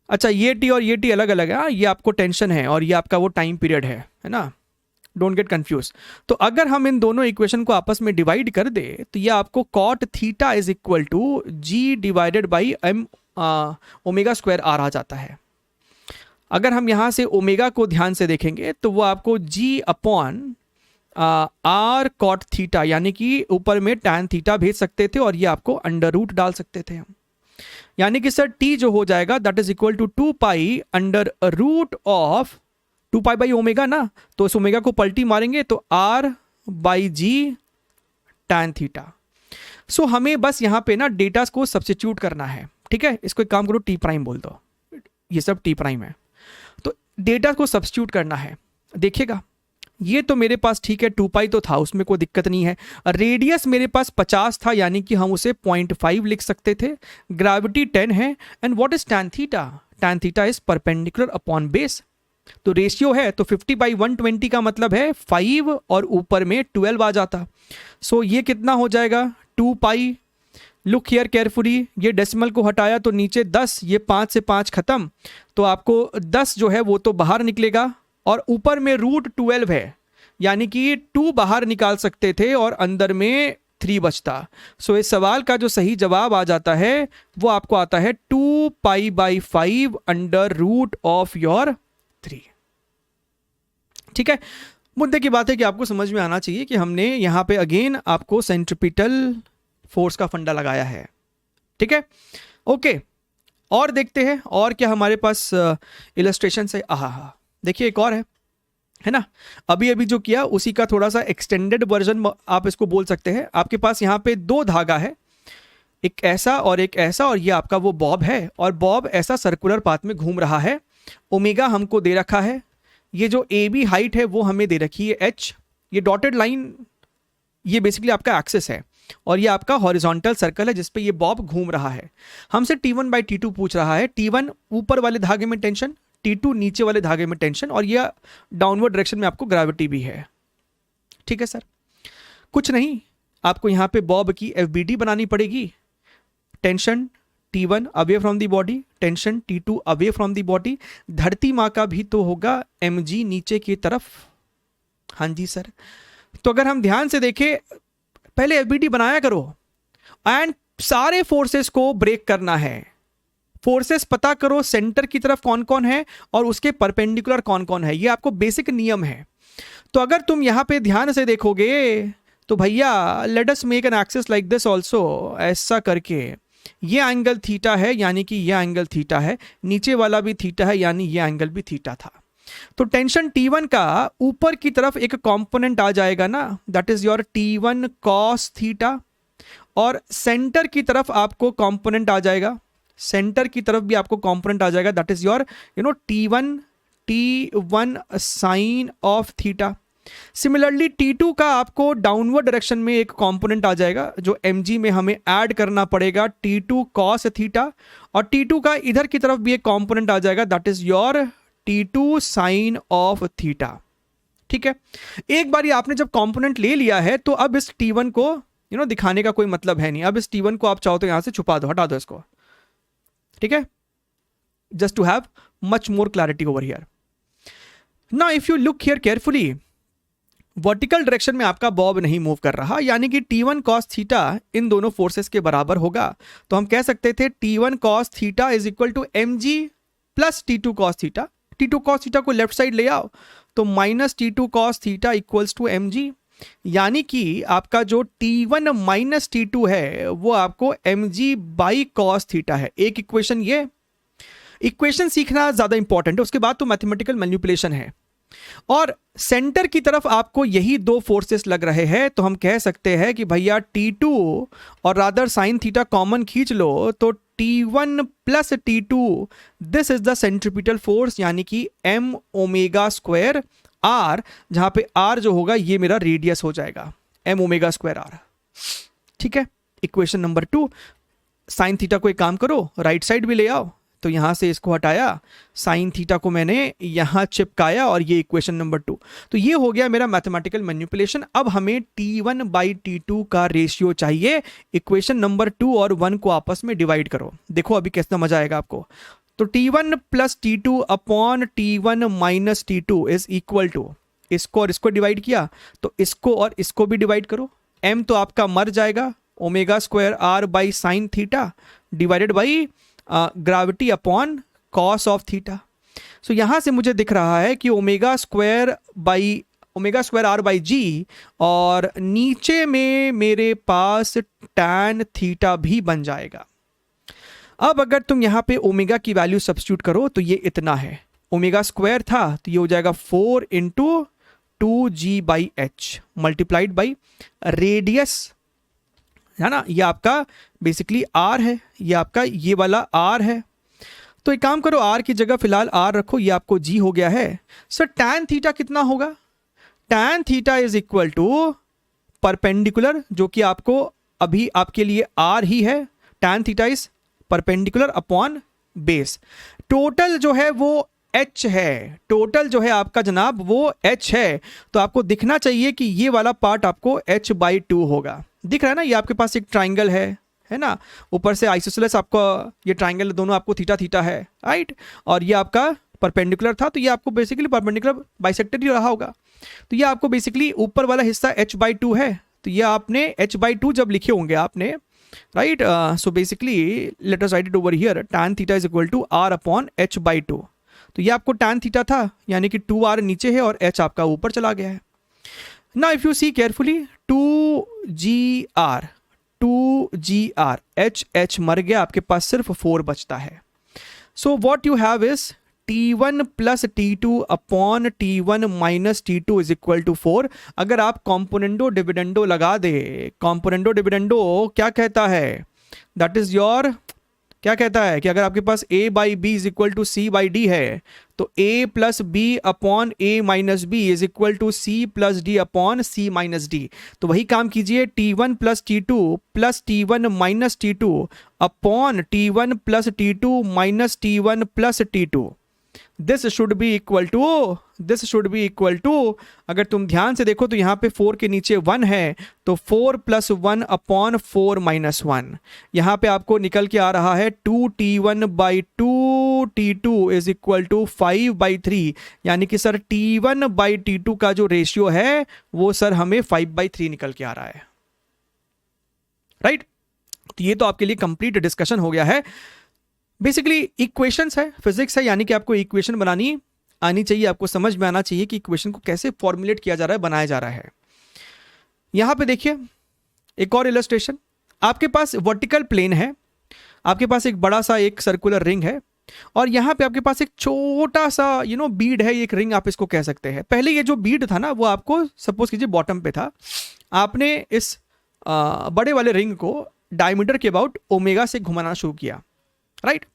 अच्छा, ये टी और ये टी अलग अलग है, ये आपको टेंशन है और ये आपका वो टाइम पीरियड है ना, डोंट गेट कंफ्यूज। तो अगर हम इन दोनों इक्वेशन को आपस में डिवाइड कर दे तो ये आपको cot theta is equal to G divided by M omega square R आ जाता है। अगर हम यहाँ से ओमेगा को ध्यान से देखेंगे तो वो आपको जी अपॉन आर कॉट थीटा, यानी कि ऊपर में टैन थीटा भेज सकते थे और ये आपको अंडर रूट डाल सकते थे हम, यानी कि सर टी जो हो जाएगा that is equal to 2 pi under root of 2 pi by omega ना, तो इस ओमेगा को पलटी मारेंगे तो r by G tan theta. So हमें बस यहाँ पे ना डेटा को सब्स्टिट्यूट करना है, ठीक है। इसको एक काम करो, टी प्राइम बोल दो, ये सब टी प्राइम है, तो डेटा को सब्स्टिट्यूट करना है। देखिएगा, ये तो मेरे पास ठीक है 2 पाई तो था, उसमें कोई दिक्कत नहीं है। रेडियस मेरे पास 50 था, यानी कि हम उसे 0.5 लिख सकते थे। ग्रेविटी 10 है, and what is tan theta, tan theta is perpendicular upon base, तो रेशियो है, तो 50 बाई 120 का मतलब है 5 और ऊपर में 12 आ जाता। सो ये कितना हो जाएगा 2 पाई। लुक हियर केयरफुली, ये डेसिमल को हटाया तो नीचे 10, ये 5 से 5 खत्म, तो आपको 10 जो है वो तो बाहर निकलेगा, और ऊपर में रूट 12 है, यानी कि 2 बाहर निकाल सकते थे और अंदर में 3 बचता। सो इस सवाल का जो सही जवाब आ जाता है वो आपको आता है 2 pi by 5 under root of your 3। ठीक है, मुद्दे की बात है कि आपको समझ में आना चाहिए कि हमने यहां पे अगेन आपको सेंट्रीपिटल फोर्स का फंडा लगाया है, ठीक है। ओके, और देखते हैं और क्या हमारे पास इलस्ट्रेशन है। देखिए एक और है ना, अभी अभी जो किया उसी का थोड़ा सा एक्सटेंडेड वर्जन आप इसको बोल सकते हैं। आपके पास यहाँ पे 2 धागा है, एक ऐसा और एक ऐसा, और ये आपका वो बॉब है, और बॉब ऐसा सर्कुलर पाथ में घूम रहा है। ओमेगा हमको दे रखा है, ये जो ए बी हाइट है वो हमें दे रखी है h, ये डॉटेड लाइन ये बेसिकली आपका एक्सेस है। और ये आपका हॉरिजॉन्टल सर्कल है जिसपे ये बॉब घूम रहा है। हमसे T1/T2 पूछ रहा है। T1 ऊपर वाले धागे में टेंशन, T2 नीचे वाले धागे में टेंशन, और ये डाउनवर्ड डायरेक्शन में आपको ग्रेविटी भी है। ठीक है सर, कुछ नहीं, आपको यहाँ पे बॉब की FBD बनानी पड़ेगी। Tension T1 away from the body, tension T2 away from the body. धरती माँ का भी तो होगा mg नीचे की तरफ। हाँ जी सर, तो अगर हम ध्यान से देखें, पहले FBD बनाया करो एंड सारे फोर्सेस को ब्रेक करना है। फोर्सेस पता करो सेंटर की तरफ कौन कौन है और उसके परपेंडिकुलर कौन कौन है, ये आपको बेसिक नियम है। तो अगर तुम यहां पे ध्यान से देखोगे तो भैया let us make an axis like this also, ऐसा करके ये एंगल थीटा है यानी कि ये एंगल थीटा है, नीचे वाला भी थीटा है यानी ये एंगल भी थीटा था। तो टेंशन T1 का ऊपर की तरफ एक कंपोनेंट आ जाएगा ना, that is your T1 cos theta, और सेंटर की तरफ आपको कंपोनेंट आ जाएगा, सेंटर की तरफ भी आपको कंपोनेंट आ जाएगा, that is your T1 sine of theta. Similarly T2 का आपको डाउनवर्ड डायरेक्शन में एक कंपोनेंट आ जाएगा जो mg में हमें ऐड करना पड़ेगा, T2 cos थीटा, और T2 का इधर की तरफ भी एक कंपोनेंट आ जाएगा, that is your T2 sine of theta. ठीक है, एक बार आपने जब कंपोनेंट ले लिया है तो अब इस T1 को दिखाने का कोई मतलब है नहीं। अब इस T1 को आप चाहो तो यहां से छुपा दो, हटा दो इसको। ठीक है, just to have much more clarity over here. Now if you look here carefully, vertical direction में आपका बॉब नहीं मूव कर रहा, यानी कि T1 cos थीटा इन दोनों फोर्सेस के बराबर होगा। तो हम कह सकते थे T1 cos theta is equal to mg plus T2 cos theta. T2 cos theta को लेफ्ट साइड ले आओ तो minus T2 cos theta equals to mg, यानी कि आपका जो T1 माइनस T2 है वो आपको mg बाई cos थीटा है। एक इक्वेशन, ये इक्वेशन सीखना ज्यादा इंपॉर्टेंट है, उसके बाद तो मैथमेटिकल मैनिपुलेशन है। और सेंटर की तरफ आपको यही दो फोर्सेस लग रहे हैं, तो हम कह सकते हैं कि भैया T2 और रादर साइन थीटा कॉमन खींच लो तो T1 plus T2 this is the centripetal force, यानी कि m ओमेगा स्क्वायर r, जहां पे r जो होगा ये मेरा रेडियस हो जाएगा, m ओमेगा स्क्वायर r। ठीक है, इक्वेशन नंबर 2। साइन थीटा को एक काम करो, राइट साइड भी ले आओ, तो यहां से इसको हटाया, साइन थीटा को मैंने यहां चिपकाया, और ये इक्वेशन नंबर 2। तो ये हो गया मेरा मैथमेटिकल मैनिपुलेशन। अब हमें T1/T2 का रेशियो चाहिए। इक्वेशन नंबर 2 और 1 को आपस में डिवाइड करो, देखो अभी कितना मजा आएगा आपको। तो T1 plus T2 upon T1 minus T2 is equal to, इसको और इसको डिवाइड किया तो इसको और इसको भी डिवाइड करो, m तो आपका मर जाएगा, omega square r by sine theta divided by gravity upon cos of theta. So यहां से मुझे दिख रहा है कि omega square r by G, और नीचे में मेरे पास tan थीटा भी बन जाएगा। अब अगर तुम यहां पे ओमेगा की वैल्यू सब्स्टिट्यूट करो तो ये इतना है, ओमेगा स्क्वायर था तो ये हो जाएगा 4 into 2g/h multiplied by radius, है ना, ये आपका बेसिकली r है, ये आपका ये वाला r है। तो एक काम करो, r की जगह फिलहाल r रखो, ये आपको g हो गया है। सर tan थीटा कितना होगा? tan theta is equal to perpendicular, जो कि आपको अभी आपके लिए r ही है, tan theta is perpendicular upon base. Total जो है वो h है, टोटल जो है आपका जनाब वो h है। तो आपको दिखना चाहिए कि ये वाला पार्ट आपको h/2 होगा। दिख रहा है ना, ये आपके पास एक ट्राइंगल है ना, ऊपर से आइसोसेलेस आपका ये ट्राइंगल दोनों आपको थीटा थीटा है, राइट, और ये आपका परपेंडिकुलर था, तो ये आपको बेसिकली परपेंडिकुलर बाइसेक्टर ही रहा होगा। तो ये आपको बेसिकली ऊपर वाला हिस्सा h/2 है, तो ये आपने h/2 जब लिखे होंगे आपने, right, so basically let us write it over here, tan theta is equal to r upon h/2। तो ये आपको tan थीटा था, यानी कि 2r नीचे है और h आपका ऊपर चला गया है। Now if you see carefully, 2gr h मर गया, आपके पास सिर्फ 4 बचता है। So what you have is T1 plus T2 upon T1 minus T2 is equal to 4। अगर आप कॉम्पोनेंडो डिविडेंडो लगा दे, कॉम्पोनेंडो डिविडेंडो क्या कहता है, दैट इज योर, क्या कहता है कि अगर आपके पास a by b is equal to c by d है तो a plus b upon a minus b is equal to c plus d upon c minus d. तो वही काम कीजिए, t1 plus T two plus T one minus T two upon t1 plus T two minus t1 plus T two. This should be equal to, अगर तुम ध्यान से देखो तो यहाँ पे 4 के नीचे 1 है तो 4 प्लस 1 अपॉन 4 माइनस 1। यहाँ पे आपको निकल के आ रहा है 2t1 by 2t2 is equal to 5/3, यानी कि सर t1 बाई t2 का जो रेशियो है वो सर हमें 5/3 निकल के आ रहा है, राइट। तो ये तो आपके लिए कंप्लीट डिस्कशन हो गया है। बेसिकली इक्वेशंस है, फिजिक्स है, यानी कि आपको इक्वेशन बनानी आनी चाहिए, आपको समझ में आना चाहिए कि इक्वेशन को कैसे फॉर्मुलेट किया जा रहा है, बनाया जा रहा है। यहां पे देखिए एक और इलस्ट्रेशन, आपके पास वर्टिकल प्लेन है, आपके पास एक बड़ा सा एक सर्कुलर रिंग है और यहां पे आपके पास एक छोटा सा बीड है, एक रिंग आप इसको कह सकते हैं। पहले ये जो बीड था ना वो आपको सपोज कीजिए बॉटम पे था, आपने इस बड़े वाले रिंग को डायमीटर के अबाउट ओमेगा से घुमाना शुरू किया, राइट।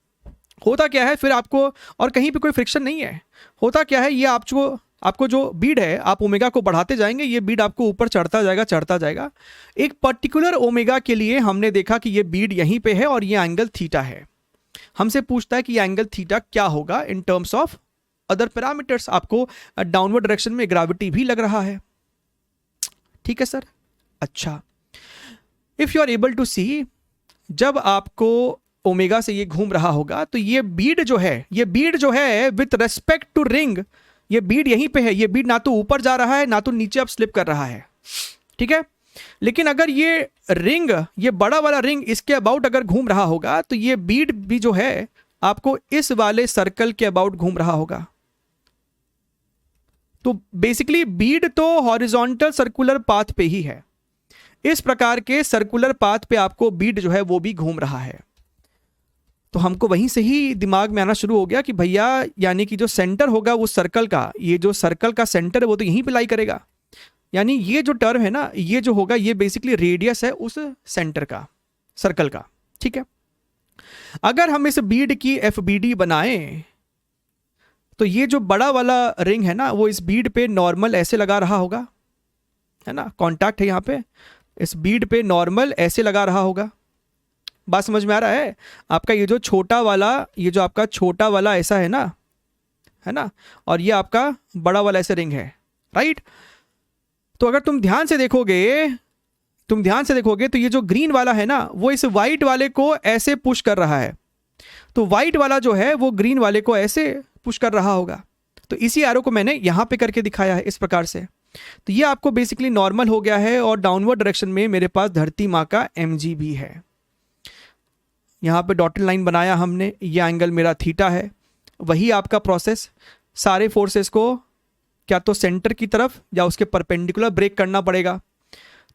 होता क्या है फिर आपको, और कहीं पे कोई फ्रिक्शन नहीं है, होता क्या है ये आपको जो बीड है आप ओमेगा को बढ़ाते जाएंगे, ये बीड आपको ऊपर चढ़ता जाएगा। एक पर्टिकुलर ओमेगा के लिए हमने देखा कि ये बीड यहीं पे है और ये एंगल थीटा है। हमसे पूछता है कि ये एंगल थीटा क्या होगा in terms of other parameters. आपको डाउनवर्ड डायरेक्शन में ग्रेविटी भी लग रहा है, ठीक है सर। अच्छा, if you are able to see, जब आपको ओमेगा से ये घूम रहा होगा तो ये बीड जो है विथ रेस्पेक्ट टू रिंग, ये बीड यहीं पे है, ये बीड ना तो ऊपर जा रहा है ना तो नीचे अब स्लिप कर रहा है, ठीक है। लेकिन अगर ये रिंग, ये बड़ा वाला रिंग इसके अबाउट अगर घूम रहा होगा तो ये बीड भी जो है आपको इस वाले सर्कल के अबाउट घूम रहा होगा। तो बेसिकली बीड तो हॉरिजॉन्टल सर्कुलर पाथ पे ही है, इस प्रकार के सर्कुलर पाथ पे आपको बीड जो है वो भी घूम रहा है। तो हमको वहीं से ही दिमाग में आना शुरू हो गया कि भैया यानी कि जो सेंटर होगा उस सर्कल का, ये जो सर्कल का सेंटर है वो तो यहीं पे लाई करेगा, यानी ये जो टर्म है ना ये जो होगा ये बेसिकली रेडियस है उस सेंटर का, सर्कल का, ठीक है। अगर हम इस बीड की FBD बनाएं तो ये जो बड़ा वाला रिंग है ना वो इस बीड पे नॉर्मल ऐसे लगा रहा होगा, है ना, कॉन्टैक्ट है यहाँ पे, इस बीड पे नॉर्मल ऐसे लगा रहा होगा। बात समझ में आ रहा है? आपका ये जो आपका छोटा वाला ऐसा है ना, और ये आपका बड़ा वाला ऐसे रिंग है, राइट। तो अगर तुम ध्यान से देखोगे तो ये जो ग्रीन वाला है ना वो इस वाइट वाले को ऐसे पुश कर रहा है, तो वाइट वाला जो है वो ग्रीन वाले को ऐसे पुश कर रहा होगा। तो इसी एरो को मैंने यहां पे करके दिखाया है इस प्रकार से। तो ये आपको बेसिकली नॉर्मल हो गया है और डाउनवर्ड डायरेक्शन में मेरे पास धरती माँ का mg भी है। यहाँ पे डॉटेड लाइन बनाया हमने, ये एंगल मेरा थीटा है। वही आपका प्रोसेस, सारे फोर्सेस को क्या तो सेंटर की तरफ या उसके परपेंडिकुलर ब्रेक करना पड़ेगा।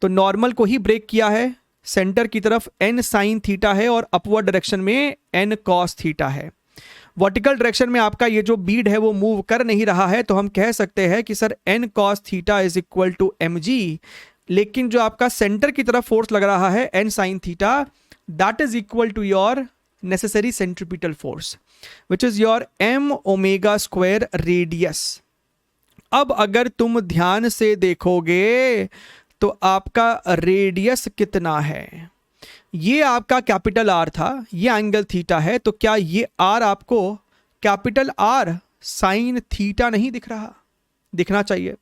तो नॉर्मल को ही ब्रेक किया है, सेंटर की तरफ n साइन थीटा है और अपवर्ड डायरेक्शन में n कॉस थीटा है। वर्टिकल डायरेक्शन में आपका ये जो बीड है वो मूव कर नहीं रहा है, तो हम कह सकते हैं कि sir n cos theta is equal to mg, लेकिन जो आपका सेंटर की तरफ फोर्स लग रहा है n sine theta, that is equal to your necessary centripetal force which is your m omega square radius। अब अगर तुम ध्यान से देखोगे तो आपका रेडियस कितना है, ये आपका कैपिटल R था, ये एंगल थीटा है, तो क्या ये R आपको कैपिटल R साइन थीटा नहीं दिख रहा? दिखना चाहिए।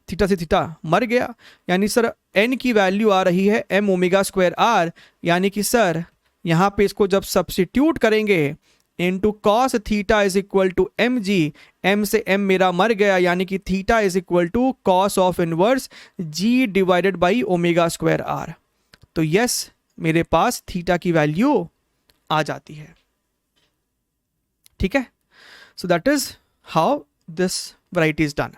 थीटा से थीटा मर गया, यानी सर n की वैल्यू आ रही है m ओमेगा स्क्वायर r, यानी कि सर यहां पे इसको जब सब्स्टिट्यूट करेंगे into cos theta is equal to mg, m से m मेरा मर गया, यानी कि theta is equal to cos of inverse g divided by omega square r। तो यस, मेरे पास थीटा की वैल्यू आ जाती है, ठीक है। So that is how this variety is done.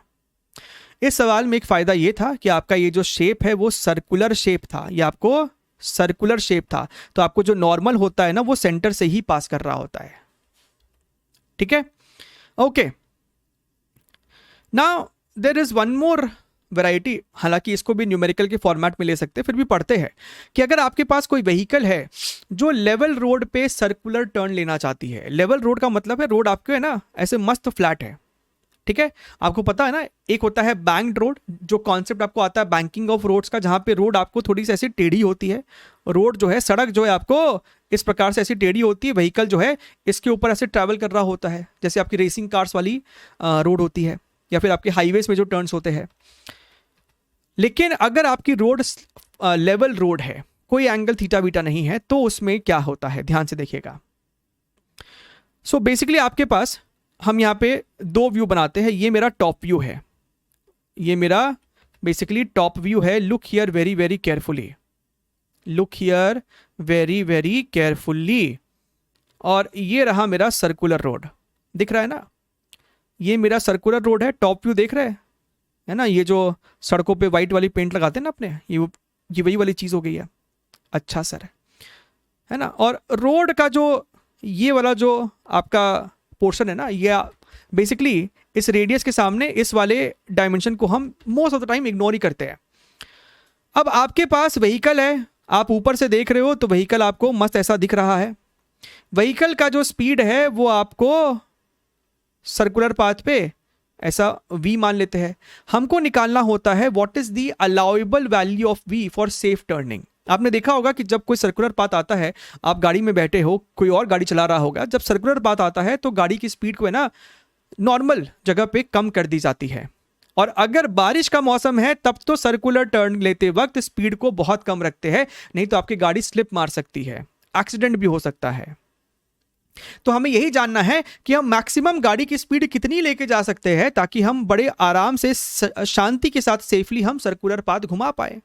इस सवाल में एक फायदा ये था कि आपका ये जो शेप है वो सर्कुलर शेप था, ये आपको सर्कुलर शेप था, तो आपको जो नॉर्मल होता है ना वो सेंटर से ही पास कर रहा होता है, ठीक है। Okay, now there is one more variety, हालांकि इसको भी न्यूमेरिकल के फॉर्मेट में ले सकते हैं, फिर भी पढ़ते हैं कि अगर आपके पास कोई व्हीकल है जो लेवल रोड पे सर्कुलर टर्न लेना चाहती है, लेवल रोड का मतलब है रोड आपके है ना ऐसे मस्त फ्लैट है, ठीक है, आपको पता है ना, एक होता है बैंक्ड रोड, जो कॉन्सेप्ट आपको आता है बैंकिंग ऑफ रोड्स का, जहां पे रोड आपको थोड़ी सी ऐसी टेढ़ी होती है, रोड जो है, सड़क जो है आपको इस प्रकार से ऐसी टेढ़ी होती है, व्हीकल जो है इसके ऊपर ऐसे ट्रैवल कर रहा होता है, जैसे आपकी रेसिंग कार्स वाली रोड होती है, या फिर आपके हाईवेज में जो टर्न्स होते हैं। लेकिन अगर आपकी रोड लेवल रोड है, कोई एंगल थीटा बीटा नहीं है, तो उसमें क्या होता है, ध्यान से देखिएगा। सो बेसिकली आपके पास हम यहाँ पे दो व्यू बनाते हैं, ये मेरा टॉप व्यू है, ये मेरा बेसिकली टॉप व्यू है। Look here very very carefully, look here very very carefully, और ये रहा मेरा सर्कुलर रोड, दिख रहा है ना, ये मेरा सर्कुलर रोड है, टॉप व्यू देख रहे हैं है ना, ये जो सड़कों पे वाइट वाली पेंट लगाते हैं ना अपने, ये वही वाली चीज़ हो गई है। अच्छा सर, है ना, और रोड का जो ये वाला जो आपका पोर्शन है ना, ये बेसिकली इस रेडियस के सामने इस वाले डायमेंशन को हम most of the time ignore ही करते हैं। अब आपके पास व्हीकल है, आप ऊपर से देख रहे हो तो व्हीकल आपको मस्त ऐसा दिख रहा है, व्हीकल का जो स्पीड है वो आपको सर्कुलर पाथ पे ऐसा v मान लेते हैं। हमको निकालना होता है what is the allowable value of v for safe turning. आपने देखा होगा कि जब कोई सर्कुलर पाथ आता है, आप गाड़ी में बैठे हो, कोई और गाड़ी चला रहा होगा, जब सर्कुलर पाथ आता है तो गाड़ी की स्पीड को है ना नॉर्मल जगह पे कम कर दी जाती है, और अगर बारिश का मौसम है तब तो सर्कुलर टर्न लेते वक्त स्पीड को बहुत कम रखते हैं, नहीं तो आपकी गाड़ी स्लिप मार सकती है, एक्सीडेंट भी हो सकता है। तो हमें यही जानना है कि हम मैक्सिमम गाड़ी की स्पीड कितनी लेके जा सकते हैं ताकि हम बड़े आराम से शांति के साथ सेफली हम सर्कुलर पाथ घुमा पाए।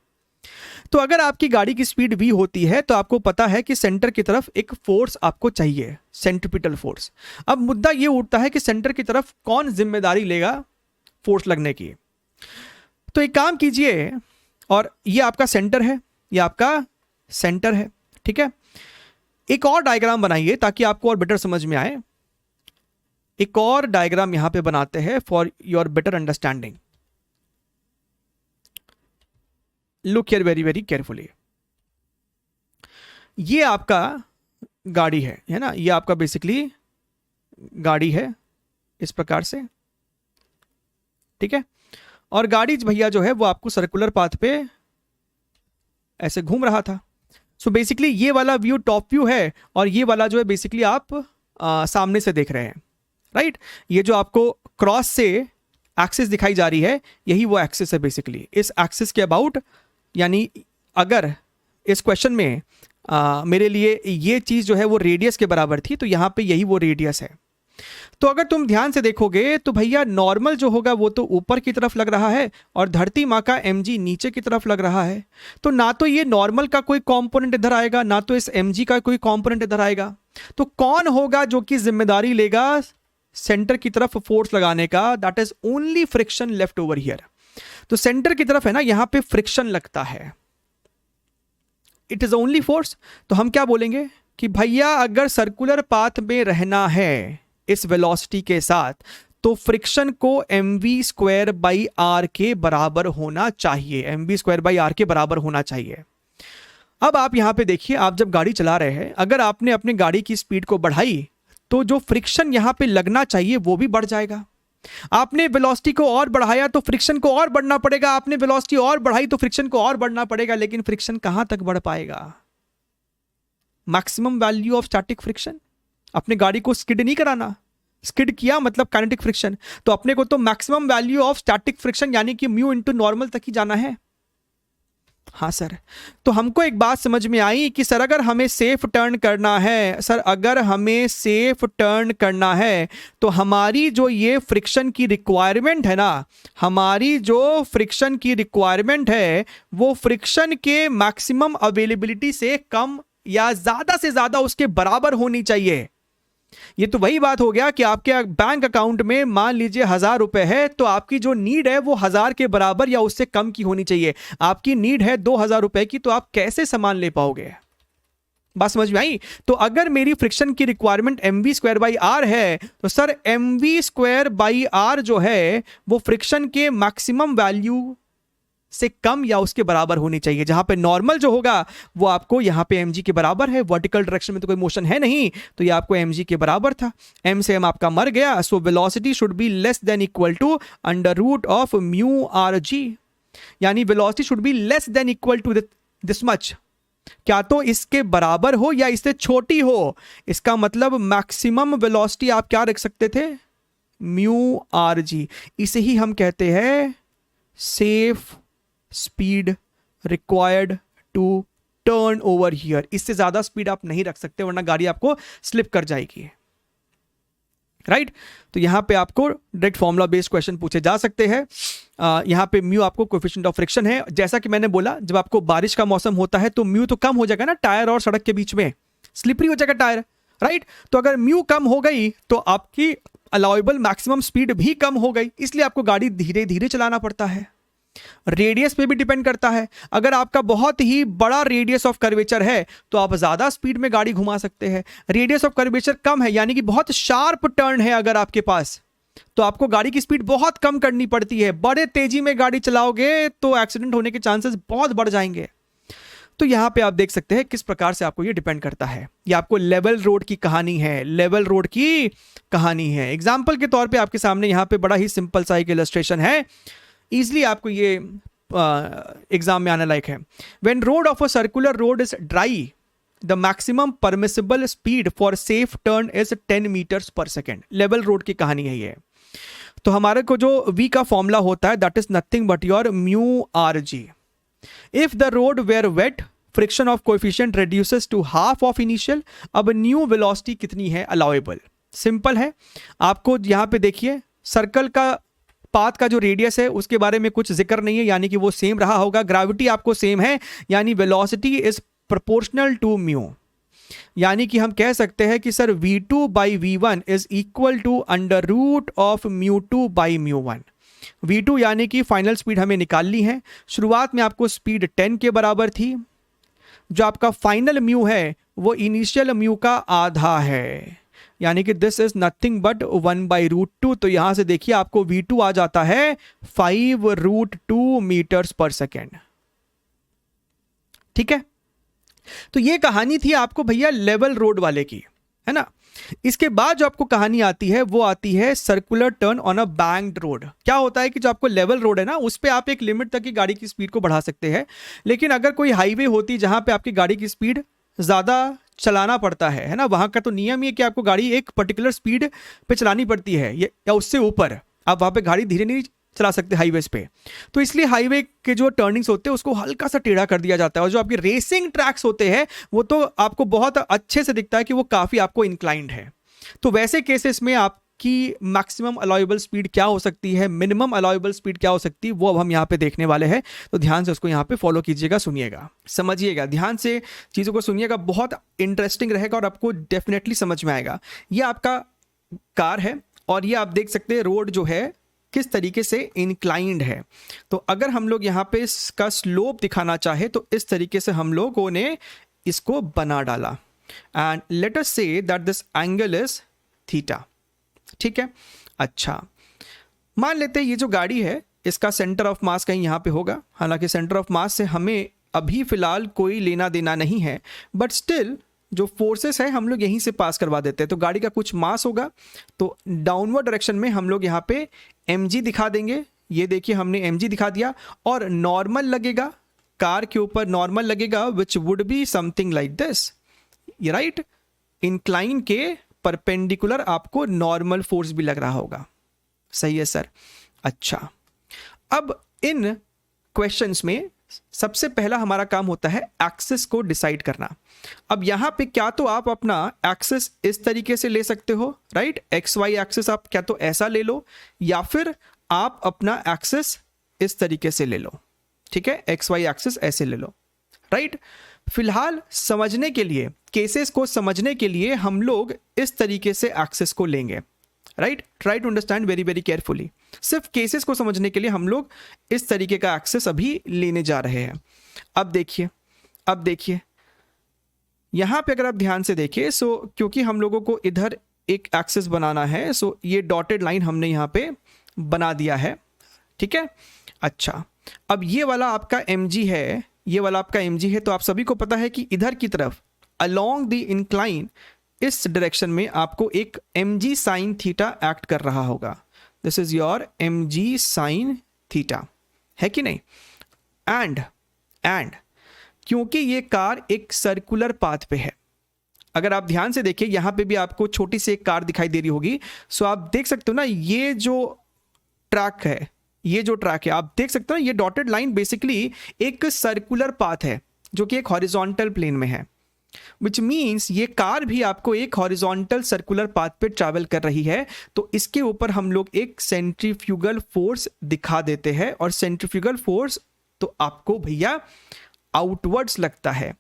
तो अगर आपकी गाड़ी की स्पीड v होती है तो आपको पता है कि सेंटर की तरफ एक फोर्स आपको चाहिए, सेंट्रिपिटल फोर्स। अब मुद्दा ये उठता है कि सेंटर की तरफ कौन जिम्मेदारी लेगा फोर्स लगने की। तो एक काम कीजिए, और ये आपका सेंटर है, ये आपका सेंटर है, ठीक है। एक और डायग्राम बनाइए ताकि आपको और बेटर समझ में आए। एक और डायग्राम यहां पे बनाते हैं for your better understanding. Look here very very carefully. ये आपका गाड़ी है ना, ये आपका बेसिकली गाड़ी है इस प्रकार से, ठीक है। और गाड़ी भैया जो है वो आपको सर्कुलर पाथ पे ऐसे घूम रहा था। सो बेसिकली ये वाला व्यू टॉप व्यू है, और ये वाला जो है बेसिकली आप सामने से देख रहे हैं, राइट। ये जो आपको क्रॉस से एक्सिस दिखाई जा रही है, यही वो एक्सिस है बेसिकली। इस एक्सिस के अबाउट, यानी अगर इस क्वेश्चन में मेरे लिए ये चीज़ जो है वो रेडियस के बराबर थी, तो यहाँ पे यही वो रेडियस है। तो अगर तुम ध्यान से देखोगे तो भैया नॉर्मल जो होगा वो तो ऊपर की तरफ लग रहा है, और धरती माँ का mg नीचे की तरफ लग रहा है। तो ना तो ये नॉर्मल का कोई कंपोनेंट इधर आएगा, ना तो इस mg का कोई कंपोनेंट इधर आएगा। तो कौन होगा जो कि जिम्मेदारी लेगा सेंटर की तरफ फोर्स लगाने का? That is only friction left over here. तो सेंटर की तरफ है ना, यहां पे फ्रिक्शन लगता है, इट इज ओनली फोर्स। तो हम क्या बोलेंगे कि भैया अगर सर्कुलर पाथ में रहना है इस वेलोसिटी के साथ, तो फ्रिक्शन को mv²/r के बराबर होना चाहिए, mv²/r के बराबर होना चाहिए। अब आप यहां पे देखिए, आप जब गाड़ी चला रहे हैं, अगर आपने अपनी गाड़ी की स्पीड को बढ़ाई तो जो फ्रिक्शन यहां पे लगना चाहिए वो भी बढ़ जाएगा। आपने वेलोसिटी को और बढ़ाया तो फ्रिक्शन को और बढ़ना पड़ेगा, आपने वेलोसिटी और बढ़ाई तो फ्रिक्शन को और बढ़ना पड़ेगा। लेकिन फ्रिक्शन कहां तक बढ़ पाएगा? Maximum value of static friction. अपने गाड़ी को स्किड नहीं कराना, स्किड किया मतलब काइनेटिक फ्रिक्शन, तो अपने को तो maximum value of static friction यानी कि म्यू इनटू नॉर्मल तक ही जाना है। हाँ सर, तो हमको एक बात समझ में आई कि सर अगर हमें सेफ टर्न करना है, सर अगर हमें सेफ टर्न करना है तो हमारी जो ये फ्रिक्शन की रिक्वायरमेंट है ना, हमारी जो फ्रिक्शन की रिक्वायरमेंट है वो फ्रिक्शन के मैक्सिमम अवेलेबिलिटी से कम या ज्यादा से ज्यादा उसके बराबर होनी चाहिए। ये तो वही बात हो गया कि आपके बैंक अकाउंट में मान लीजिए 1000 रुपए है, तो आपकी जो नीड है वो 1000 के बराबर या उससे कम की होनी चाहिए। आपकी नीड है 2000 रुपए की, तो आप कैसे सामान ले पाओगे? बात समझ में आई? तो अगर मेरी फ्रिक्शन की रिक्वायरमेंट mv²/r है, तो सर mv²/r जो है वो फ्रिक्शन के मैक्सिमम वैल्यू से कम या उसके बराबर होनी चाहिए। जहां पे नॉर्मल जो होगा वो आपको यहाँ पे mg के बराबर है, वर्टिकल डायरेक्शन में तो कोई मोशन है नहीं, तो ये आपको mg के बराबर था। m से m आपका मर गया, so velocity should be less than equal to under root of mu are G, यानी velocity should be less than equal to this much, क्या तो इसके बराबर हो या इससे छोटी हो। इसका मतलब मैक्सिमम वेलोसिटी आप क्या रख सकते थे, म्यू आर जी। इसे ही हम कहते हैं safe speed required to turn over here. इससे ज्यादा स्पीड आप नहीं रख सकते वरना गाड़ी आपको स्लिप कर जाएगी, राइट। तो यहां पे आपको डायरेक्ट फॉर्मूला बेस्ड क्वेश्चन पूछे जा सकते हैं। यहां पे म्यू आपको कोएफिशिएंट ऑफ फ्रिक्शन है। जैसा कि मैंने बोला, जब आपको बारिश का मौसम होता है तो म्यू तो कम हो जाएगा ना, टायर और सड़क के बीच में स्लिपरी हो जाएगा टायर, राइट। तो अगर म्यू कम हो गई तो आपकी अलाउएबल मैक्सिमम स्पीड भी कम हो गई, इसलिए आपको गाड़ी धीरे धीरे चलाना पड़ता है। रेडियस पे भी डिपेंड करता है। अगर आपका बहुत ही बड़ा रेडियस ऑफ कर्वेचर है तो आप ज्यादा स्पीड में गाड़ी घुमा सकते हैं। रेडियस ऑफ कर्वेचर कम है, यानी कि बहुत शार्प टर्न है अगर आपके पास, तो आपको गाड़ी की स्पीड बहुत कम करनी पड़ती है। बड़े तेजी में गाड़ी चलाओगे तो एक्सीडेंट होने के चांसेस बहुत बढ़ जाएंगे। तो यहां पे आप देख सकते हैं किस प्रकार से आपको ये डिपेंड करता है। ये आपको लेवल रोड की कहानी है, लेवल रोड की कहानी है। एग्जाम्पल के तौर पे आपके सामने यहां पे बड़ा ही सिंपल सा एक इलस्ट्रेशन है, इजिली आपको ये एग्जाम में आने लायक है। When road of a circular road is dry, the maximum permissible speed for safe turn is 10 metres पर सेकेंड। लेवल रोड की कहानी है ये। तो हमारे को जो v का फॉर्मूला होता है that is nothing but your mu are g. If the road were wet, friction of coefficient reduces to half of initial. अब न्यू वेलोसिटी कितनी है अलाउएबल, सिंपल है। आपको यहां पे देखिए सर्कल का पाथ का जो रेडियस है उसके बारे में कुछ जिक्र नहीं है, यानी कि वो सेम रहा होगा। ग्रेविटी आपको सेम है, यानी velocity is proportional to mu. यानी कि हम कह सकते हैं कि sir v2 by v1 is equal to under root of μ2 by μ1। v2 यानी कि फाइनल स्पीड हमें निकालनी है। शुरुआत में आपको स्पीड 10 के बराबर थी, जो आपका फाइनल म्यू है वो इनिशियल म्यू का आधा है, यानी कि दिस इज नथिंग बट 1/√2। तो यहां से देखिए आपको v2 आ जाता है 5√2 मीटर्स पर सेकेंड, ठीक है। तो ये कहानी थी आपको भैया लेवल रोड वाले की, है ना। इसके बाद जो आपको कहानी आती है वो आती है circular turn on a banked road. क्या होता है कि जो आपको लेवल रोड है ना, उस पे आप एक लिमिट तक की गाड़ी की स्पीड को बढ़ा सकते हैं, लेकिन अगर कोई हाईवे होती जहां पे आपकी गाड़ी की स्पीड ज्यादा चलाना पड़ता है ना, वहां का तो नियम ये कि आपको गाड़ी एक पर्टिकुलर स्पीड पे चलानी पड़ती है या उससे ऊपर आप वहां पे गाड़ी धीरे नहीं चला सकते हाईवेज पे। तो इसलिए हाईवे के जो टर्निंग्स होते हैं उसको हल्का सा टेढ़ा कर दिया जाता है, और जो आपके रेसिंग ट्रैक्स होते हैं वो तो आपको बहुत अच्छे से दिखता है कि वो काफी आपको इंक्लाइंड है। तो वैसे केसेस में आपकी मैक्सिमम अलाउएबल स्पीड क्या हो सकती है, मिनिमम अलाउएबल स्पीड क्या हो सकती है, वो अब हम यहाँ पे देखने वाले हैं। तो ध्यान से उसको यहाँ पे फॉलो कीजिएगा, सुनिएगा, समझिएगा, ध्यान से चीज़ों को सुनिएगा, बहुत इंटरेस्टिंग रहेगा और आपको डेफिनेटली समझ में आएगा। ये आपका कार है और ये आप देख सकते हैं रोड जो है किस तरीके से इंक्लाइंड है। तो अगर हम लोग यहाँ पे इसका स्लोप दिखाना चाहे तो इस तरीके से हम लोगों ने इसको बना डाला, and let us say that this angle is theta, ठीक है। अच्छा, मान लेते हैं ये जो गाड़ी है इसका सेंटर ऑफ मास कहीं यहाँ पे होगा। हालांकि सेंटर ऑफ मास से हमें अभी फिलहाल कोई लेना देना नहीं है, बट स्टिल जो फोर्सेस है हम लोग यहीं से पास करवा देते हैं। तो गाड़ी का कुछ मास होगा, तो डाउनवर्ड डायरेक्शन में हम लोग यहाँ पे mg दिखा देंगे। ये देखिए हमने mg दिखा दिया, और नॉर्मल लगेगा कार के ऊपर, नॉर्मल लगेगा which would be something like this, right. Incline के परपेंडिकुलर आपको नॉर्मल फोर्स भी लग रहा होगा, सही है सर। अच्छा, अब इन क्वेश्चंस में सबसे पहला हमारा काम होता है एक्सिस को डिसाइड करना। अब यहां पे क्या तो आप अपना एक्सिस इस तरीके से ले सकते हो, राइट, एक्स वाई एक्सिस आप क्या तो ऐसा ले लो, या फिर आप अपना एक्सिस इस तरीके से ले लो, ठीक है, एक्स वाई एक्सिस ऐसे ले लो, राइट। फिलहाल समझने के लिए, केसेस को समझने के लिए हम लोग इस तरीके से एक्सिस को लेंगे, right. Try to understand very very carefully. सिर्फ केसेस को समझने के लिए हम लोग इस तरीके का एक्सेस अभी लेने जा रहे हैं। अब देखिए यहां पे अगर आप ध्यान से देखिए, सो क्योंकि हम लोगों को इधर एक एक्सेस बनाना है, सो ये डॉटेड लाइन हमने यहां पे बना दिया है, ठीक है। अच्छा, अब ये वाला आपका mg है, ये वाला आपका mg है, तो आप सभी को पता है कि इधर की तरफ अलोंग द इंक्लाइन इस डायरेक्शन में आपको एक mg साइन थीटा एक्ट कर रहा होगा. This is your mg sign theta, है कि नहीं. एंड क्योंकि ये कार एक सर्कुलर पाथ पे है, अगर आप ध्यान से देखिए यहां पे भी आपको छोटी सी एक कार दिखाई दे रही होगी. सो आप देख सकते हो ना, ये जो ट्रैक है, ये जो ट्रैक है आप देख सकते हो ना, ये डॉटेड लाइन बेसिकली एक सर्कुलर पाथ है जो कि एक हॉरिजॉन्टल प्लेन में है. विच मीन्स ये कार भी आपको एक हॉरिजॉन्टल सर्कुलर पाथ पे ट्रैवल कर रही है. तो इसके ऊपर हम लोग एक सेंट्रीफ्यूगल फोर्स दिखा देते हैं, और सेंट्रीफ्यूगल फोर्स तो आपको भैया आउटवर्ड्स लगता है.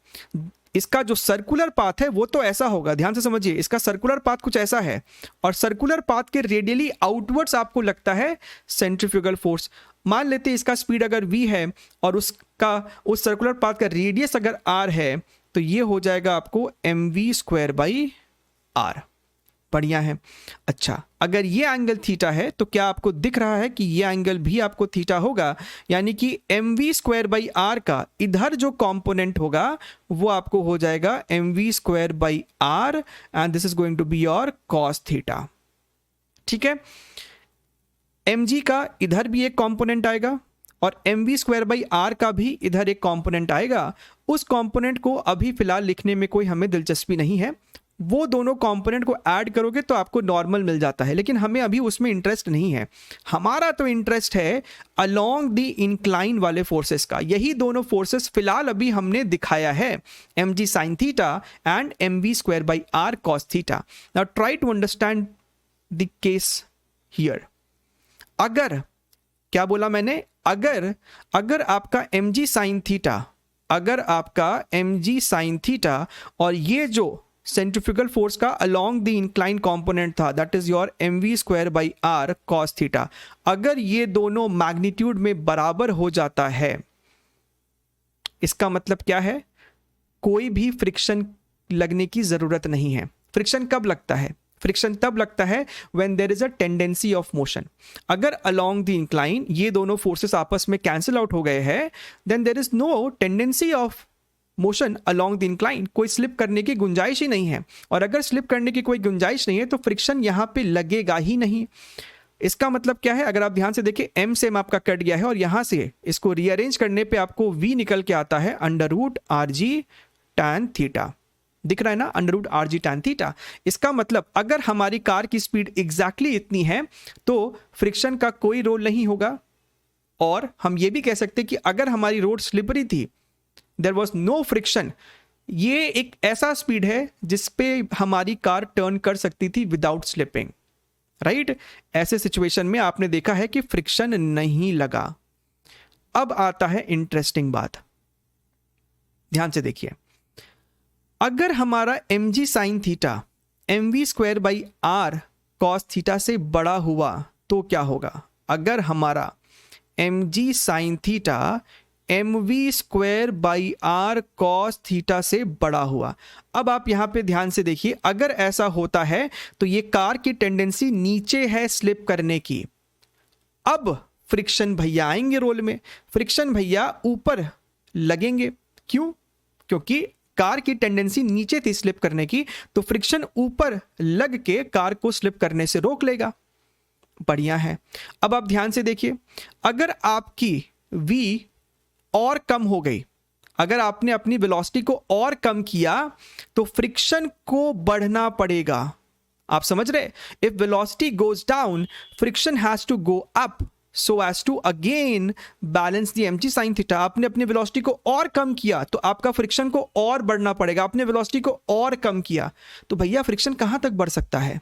इसका जो सर्कुलर पाथ है वो तो ऐसा होगा, ध्यान से समझिए, इसका सर्कुलर पाथ कुछ ऐसा है, और सर्कुलर पाथ के रेडियली आउटवर्ड्स आपको लगता है सेंट्रीफ्यूगल फोर्स. मान लेते हैं इसका स्पीड अगर v है और उसका उस सर्कुलर पाथ का रेडियस अगर r है, तो ये हो जाएगा आपको mv²/r. बढ़िया है. अच्छा, अगर ये एंगल थीटा है तो क्या आपको दिख रहा है कि ये एंगल भी आपको थीटा होगा, यानी कि mv²/r का इधर जो कंपोनेंट होगा वो आपको हो जाएगा mv²/r, and this is going to be your cos theta. ठीक है, mg का इधर भी एक कंपोनेंट आएगा और mv²/r का भी इधर एक कंपोनेंट आएगा. उस कंपोनेंट को अभी फिलहाल लिखने में कोई हमें दिलचस्पी नहीं है, वो दोनों कंपोनेंट को ऐड करोगे तो आपको नॉर्मल मिल जाता है, लेकिन हमें अभी उसमें इंटरेस्ट नहीं है. हमारा तो इंटरेस्ट है अलोंग द इंक्लाइन वाले फोर्सेस का. यही दोनों फोर्सेस फिलहाल अभी हमने दिखाया है, mg sin theta and mv²/r cos theta. Now try to understand the case here. अगर, क्या बोला मैंने, अगर आपका mg sin थीटा, अगर आपका mg sin थीटा और ये जो सेंट्रीफ्यूगल फोर्स का अलोंग द इंक्लाइन कंपोनेंट था, that is your mv²/r cos theta, अगर ये दोनों मैग्नीट्यूड में बराबर हो जाता है, इसका मतलब क्या है, कोई भी फ्रिक्शन लगने की जरूरत नहीं है. फ्रिक्शन कब लगता है? फ्रिक्शन तब लगता है when there is a tendency of motion. अगर अलोंग द इंक्लाइन ये दोनों फोर्सेस आपस में कैंसिल आउट हो गए हैं, then there is no tendency of motion along the incline. कोई स्लिप करने की गुंजाइश ही नहीं है, और अगर स्लिप करने की कोई गुंजाइश नहीं है तो फ्रिक्शन यहां पे लगेगा ही नहीं. इसका मतलब क्या है, अगर आप ध्यान से देखिए m से m आपका कट गया है और यहां से इसको रीअरेंज करने पे आपको v निकल के आता है √rg tan थीटा. दिख रहा है ना, √rg tan थीटा. इसका मतलब अगर हमारी कार की स्पीड एग्जैक्टली इतनी है तो फ्रिक्शन का कोई रोल नहीं होगा. और हम ये भी कह सकते कि अगर हमारी रोड स्लिपरी थी, देयर वॉज नो फ्रिक्शन, ये एक ऐसा स्पीड है जिस पे हमारी कार टर्न कर सकती थी विदाउट स्लिपिंग. राइट, ऐसे सिचुएशन में आपने देखा है कि फ्रिक्शन नहीं लगा. अब आता है इंटरेस्टिंग बात, ध्यान से देखिए. अगर हमारा mg sin theta mv²/r cos theta से बड़ा हुआ तो क्या होगा? अगर हमारा mg sin theta mv²/r cos theta से बड़ा हुआ. अब आप यहां पे ध्यान से देखिए, अगर ऐसा होता है तो ये कार की टेंडेंसी नीचे है स्लिप करने की. अब फ्रिक्शन भैया आएंगे रोल में, फ्रिक्शन भैया ऊपर लगेंगे. क्यों? क्योंकि कार की टेंडेंसी नीचे थी स्लिप करने की, तो फ्रिक्शन ऊपर लग के कार को स्लिप करने से रोक लेगा. बढ़िया है. अब आप ध्यान से देखिए, अगर आपकी v और कम हो गई, अगर आपने अपनी वेलोसिटी को और कम किया तो फ्रिक्शन को बढ़ना पड़ेगा. आप समझ रहे? If velocity goes down, friction has to go up so as to again balance the mg sin theta. आपने अपनी वेलोसिटी को और कम किया तो आपका फ्रिक्शन को और बढ़ना पड़ेगा. आपने वेलोसिटी को और कम किया तो भैया फ्रिक्शन कहां तक बढ़ सकता है?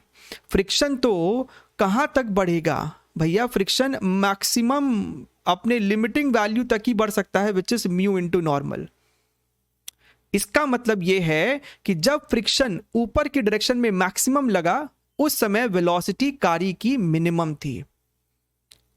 फ्रिक्शन तो कहां तक बढ़ेगा भैया? फ्रिक्शन मैक्सिमम अपने लिमिटिंग वैल्यू तक ही बढ़ सकता है, which is mu into normal. इसका मतलब यह है कि जब फ्रिक्शन ऊपर की डायरेक्शन में मैक्सिमम लगा, उस समय वेलोसिटी कारी की मिनिमम थी.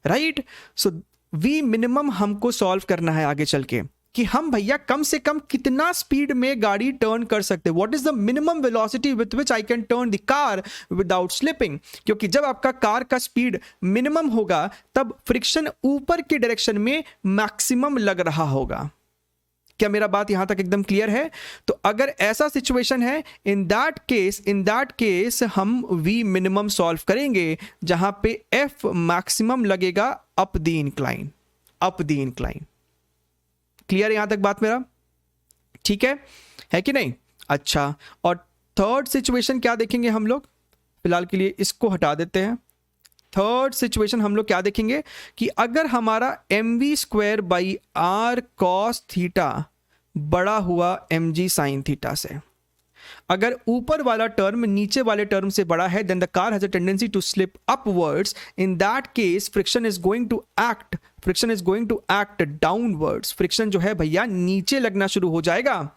राइट, सो v मिनिमम हमको सॉल्व करना है आगे चल के. कि हम भैया कम से कम कितना स्पीड में गाड़ी टर्न कर सकते हैं, what is the minimum velocity with which I can turn the car without slipping. क्योंकि जब आपका कार का स्पीड मिनिमम होगा तब फ्रिक्शन ऊपर की डायरेक्शन में मैक्सिमम लग रहा होगा। क्या मेरा बात यहां तक एकदम क्लियर है? तो अगर ऐसा सिचुएशन है, इन दैट केस हम v मिनिमम सॉल्व करेंगे जहां पे f मैक्सिमम लगेगा अप द इंक्लाइन। क्लियर यहां तक बात मेरा? ठीक है कि नहीं? अच्छा, और थर्ड सिचुएशन क्या देखेंगे हम लोग? फिलहाल के लिए इसको हटा देते हैं। थर्ड सिचुएशन हम लोग क्या देखेंगे कि अगर हमारा mv² by r cos theta बड़ा हुआ mg sin थीटा से, अगर ऊपर वाला टर्म नीचे वाले टर्म से बड़ा है, then the car has a tendency to slip upwards. In that case friction is going to act downwards. Friction जो है भैया नीचे लगना शुरू हो जाएगा।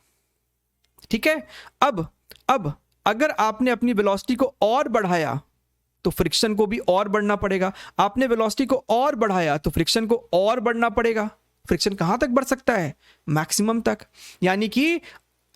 ठीक है, अब अगर आपने अपनी वेलोसिटी को और बढ़ाया तो फ्रिक्शन को भी और बढ़ना पड़ेगा। आपने वेलोसिटी को और बढ़ाया तो फ्रिक्शन को और बढ़ना पड़ेगा। फ्रिक्शन कहां तक बढ़ सकता है? मैक्सिमम तक। यानी कि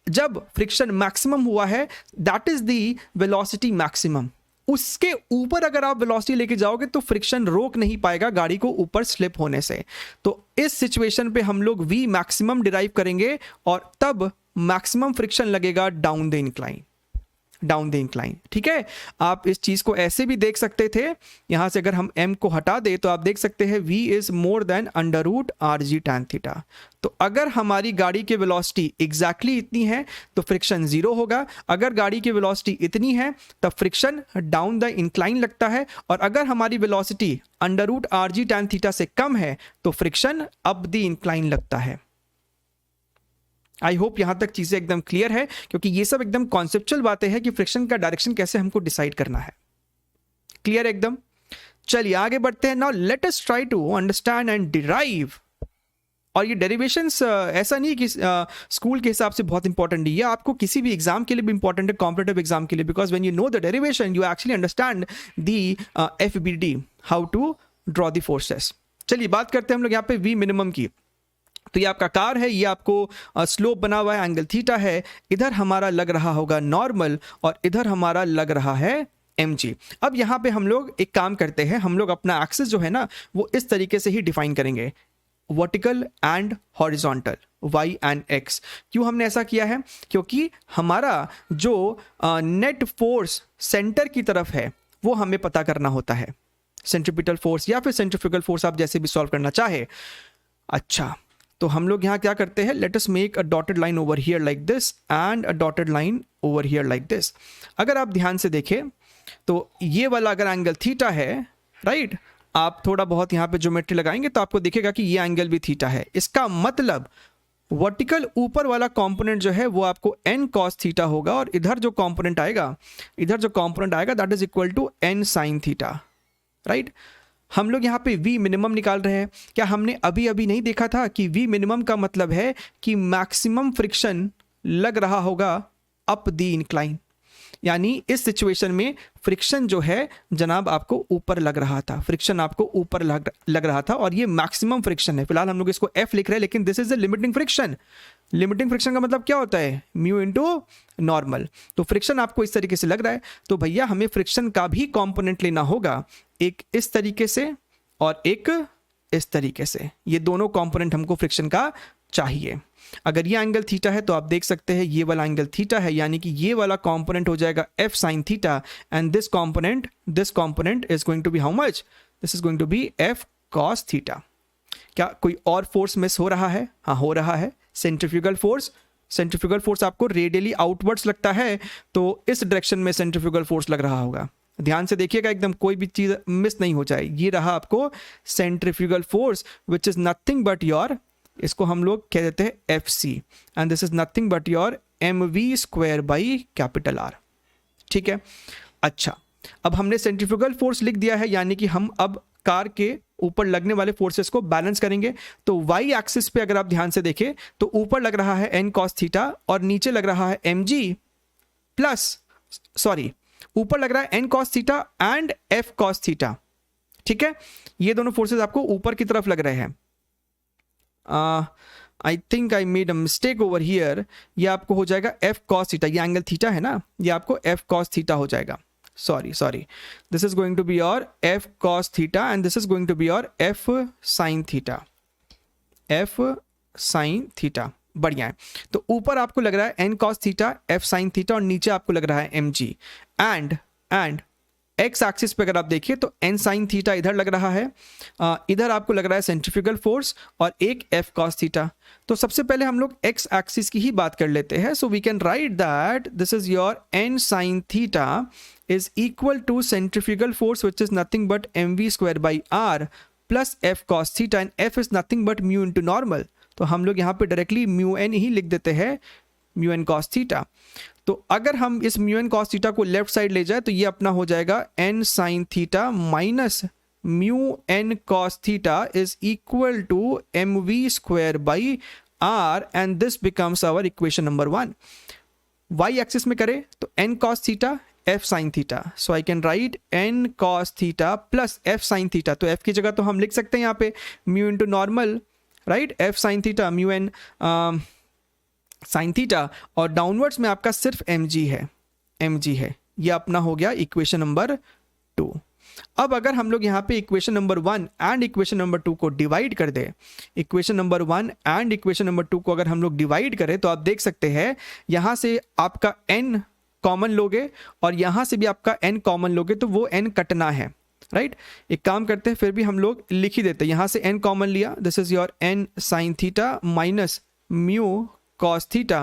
जब फ्रिक्शन मैक्सिमम हुआ है, that is the velocity maximum. उसके ऊपर अगर आप वेलोसिटी लेके जाओगे तो फ्रिक्शन रोक नहीं पाएगा गाड़ी को ऊपर स्लिप होने से। तो इस सिचुएशन पे हम लोग v मैक्सिमम डिराइव करेंगे और तब मैक्सिमम फ्रिक्शन लगेगा डाउन द इंक्लाइन। ठीक है, आप इस चीज को ऐसे भी देख सकते थे। यहां से अगर हम m को हटा दे तो आप देख सकते हैं v is more than under root rg tan theta. तो अगर हमारी गाड़ी की वेलोसिटी एग्जैक्टली इतनी है तो फ्रिक्शन 0 होगा। अगर गाड़ी की वेलोसिटी इतनी है तब फ्रिक्शन डाउन द इंक्लाइन लगता है, और अगर हमारी velocity under root rg tan theta से कम है तो फ्रिक्शन अप द इंक्लाइन लगता है। आई होप यहां तक चीजें एकदम क्लियर है, क्योंकि ये सब एकदम कॉन्सेप्चुअल बातें हैं कि फ्रिक्शन का डायरेक्शन कैसे हमको डिसाइड करना है। क्लियर एकदम? चलिए आगे बढ़ते हैं। Now let us try to understand and derive. और ये डेरिवेशंस ऐसा नहीं कि स्कूल के हिसाब से बहुत इंपॉर्टेंट है, ये आपको किसी भी एग्जाम के लिए भी इंपॉर्टेंट है, कॉम्पिटिटिव एग्जाम के लिए, because when you know the derivation you actually understand the FBD, how to draw the forces. चलिए बात करते हैं हम लोग यहाँ पे v मिनिमम की। तो ये आपका कार है, ये आपको स्लोप बना हुआ है, एंगल थीटा है, इधर हमारा लग रहा होगा नॉर्मल और इधर हमारा लग रहा है mg। अब यहाँ पे हम लोग एक काम करते हैं, हम लोग अपना एक्सिस जो है ना वो इस तरीके से ही डिफाइन करेंगे, vertical and horizontal, y and x। क्यों हमने ऐसा किया है? क्योंकि हमारा जो नेट फोर्स सेंटर की तरफ है वो हमें पता करना होता है, सेंट्रीपिटल फोर्स या फिर सेंट्रीफ्यूगल फोर्स, आप जैसे भी सॉल्व करना चाहे। अच्छा, तो हम लोग यहाँ क्या करते हैं, let us make a dotted line over here like this and a dotted line over here like this. अगर आप ध्यान से देखें तो ये वाला अगर एंगल थीटा है, राइट, आप थोड़ा बहुत यहाँ पे ज्योमेट्री लगाएंगे तो आपको दिखेगा कि ये एंगल भी थीटा है। इसका मतलब वर्टिकल ऊपर वाला कंपोनेंट जो है वो आपको n cos थीटा होगा, और इधर जो कंपोनेंट आएगा that is equal to n sin theta, right. हम लोग यहाँ पे v मिनिमम निकाल रहे हैं। क्या हमने अभी नहीं देखा था कि v मिनिमम का मतलब है कि मैक्सिमम फ्रिक्शन लग रहा होगा अप द इंक्लाइन, यानी इस सिचुएशन में फ्रिक्शन जो है जनाब आपको ऊपर लग रहा था, फ्रिक्शन आपको ऊपर लग रहा था, और ये मैक्सिमम फ्रिक्शन है। फिलहाल हम लोग इसको f लिख रहे हैं, लेकिन this is the limiting friction. Limiting friction का मतलब क्या होता है? Mu into normal. तो फ्रिक्शन आपको इस तरीके से लग रहा है, तो भैया हमें फ्रिक्शन का भी कंपोनेंट लेना होगा, एक इस तरीके से और एक इस तरीके से। ये दोनों कंपोनेंट हमको फ्रिक्शन का चाहिए। अगर ये एंगल थीटा है तो आप देख सकते हैं ये वाला एंगल थीटा है, यानी कि ये वाला कंपोनेंट हो जाएगा f sin theta, and this component is going to be how much? This is going to be f cos theta. क्या कोई और फोर्स मिस हो रहा है? हाँ, हो रहा है, सेंट्रीफ्यूगल फोर्स। सेंट्रीफ्यूगल फोर्स आपको रेडियली आउटवर्ड्स लगता है, तो इस डायरेक्शन में सेंट्रीफ्यूगल फोर्स लग रहा होगा। ध्यान से देखिएगा, एकदम कोई भी चीज मिस नहीं हो जाए। ये रहा आपको centrifugal force which is nothing but your, इसको हम लोग कह देते हैं FC, and this is nothing but your mv² by capital R। ठीक है, अच्छा, अब हमने सेंट्रीफ्यूगल फोर्स लिख दिया है, यानी कि हम अब कार के ऊपर लगने वाले फोर्सेस को बैलेंस करेंगे। तो y एक्सिस पे अगर आप ध्यान से देखें तो ऊपर लग रहा है n cos थीटा और नीचे लग रहा है mg प्लस, सॉरी, ऊपर लग रहा है n cos theta and f cos theta. ठीक है, ये दोनों फोर्सेस आपको ऊपर की तरफ लग रहे हैं। I think I made a mistake over here, ये आपको हो जाएगा एफ कॉस थीटा, ये एंगल थीटा है ना, ये आपको एफ कॉस थीटा हो जाएगा. Sorry, this is going to be your f cos theta and this is going to be your f sine theta. F sine theta बढ़िया है. तो ऊपर आपको लग रहा है n cos theta, f sine theta, और नीचे आपको लग रहा है m g. And x axis पे अगर आप देखिए तो एन साइन थीटा इधर लग रहा है, इधर आपको लग रहा है सेंट्रीफ्यूगल फोर्स और एक एफ कॉस थीटा. तो सबसे पहले हम लोग एक्स एक्सिस की ही बात कर लेते हैं. So we can write that this is your n sine theta is equal to centrifugal force which is nothing but m v square by r plus f cos theta, and f is nothing but mu into normal. तो हम लोग यहाँ पे डायरेक्टली म्यू एन ही लिख देते हैं, म्यू एन कॉस थीटा. तो अगर हम इस म्यू एन कॉस थीटा को लेफ्ट साइड ले जाए तो ये अपना हो जाएगा n sine theta minus mu n cos theta is equal to m v square by r, and this becomes our equation number 1. Y axis में करें तो n cos theta f sine theta. So I can write n cos theta plus f sine theta. तो एफ की जगह तो हम लिख सकते हैं यहाँ पे mu into normal, right, f sine theta mu N sine theta, और डाउनवर्ड्स में आपका सिर्फ एम जी है. ये अपना हो गया इक्वेशन नंबर 2. अब अगर हम लोग यहाँ पे equation number 1 and equation number 2 को डिवाइड कर दे, equation number 1 and equation number 2 को अगर हम लोग डिवाइड करें तो आप देख सकते हैं यहाँ से आपका n कॉमन लोगे और यहाँ से भी आपका n कॉमन लोगे तो वो n कटना है, राइट. एक काम करते हैं, फिर भी हम लोग लिख ही देते हैं. यहाँ से n कॉमन लिया, this is your n sine theta minus mu cos theta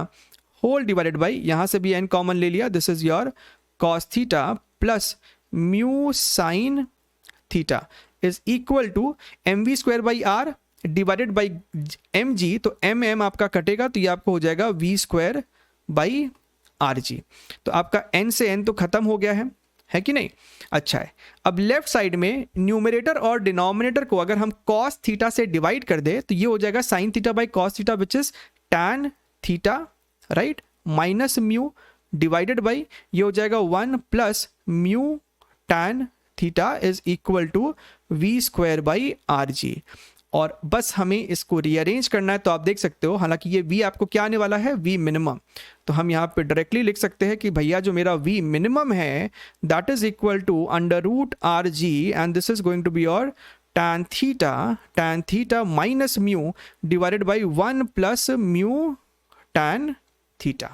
whole divided by, यहाँ से भी n कॉमन ले लिया, this is your cos theta plus mu sine theta is equal to m v square by r divided by m g. तो एम आपका कटेगा तो ये आपको हो जाएगा v square by r g. तो आपका n से n तो खत्म हो गया है कि नहीं. अच्छा है. अब लेफ्ट साइड में न्यूमरेटर और डिनोमिनेटर को अगर हम कॉस थीटा से डिवाइड कर दे तो ये हो जाएगा sine theta by cos theta which is tan theta, right, minus mu divided by ये हो जाएगा 1 plus mu tan theta is equal to v square by r g. और बस हमें इसको रीअरेंज करना है. तो आप देख सकते हो, हालांकि ये v आपको क्या आने वाला है, v मिनिमम. तो हम यहाँ पे डायरेक्टली लिख सकते हैं कि भैया जो मेरा v मिनिमम है that is equal to under root r g, and this is going to be your tan theta minus mu divided by 1 plus mu tan theta.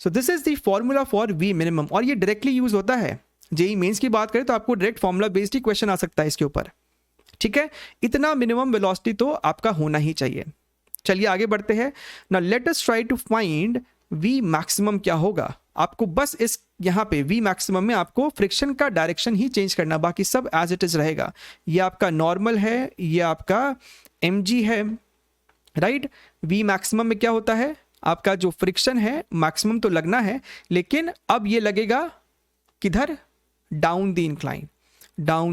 So this is the formula for v minimum, और ये डायरेक्टली यूज होता है. जेई मेंस की बात करें तो आपको डायरेक्ट फॉर्मूला बेस्ड ही क्वेश्चन आ सकता है इसके ऊपर, ठीक है. इतना मिनिमम वेलोसिटी तो आपका होना ही चाहिए. चलिए आगे बढ़ते हैं. Now let us try to find v maximum क्या होगा. आपको बस इस यहाँ पे v मैक्सिमम में आपको फ्रिक्शन का डायरेक्शन ही चेंज करना, बाकी सब एज इट इज रहेगा. ये आपका नॉर्मल है, ये आपका mg है, राइट. v मैक्सिमम में क्या होता है, आपका जो फ्रिक्शन है मैक्सिमम तो लगना है, लेकिन अब ये लगेगा किधर, डाउन द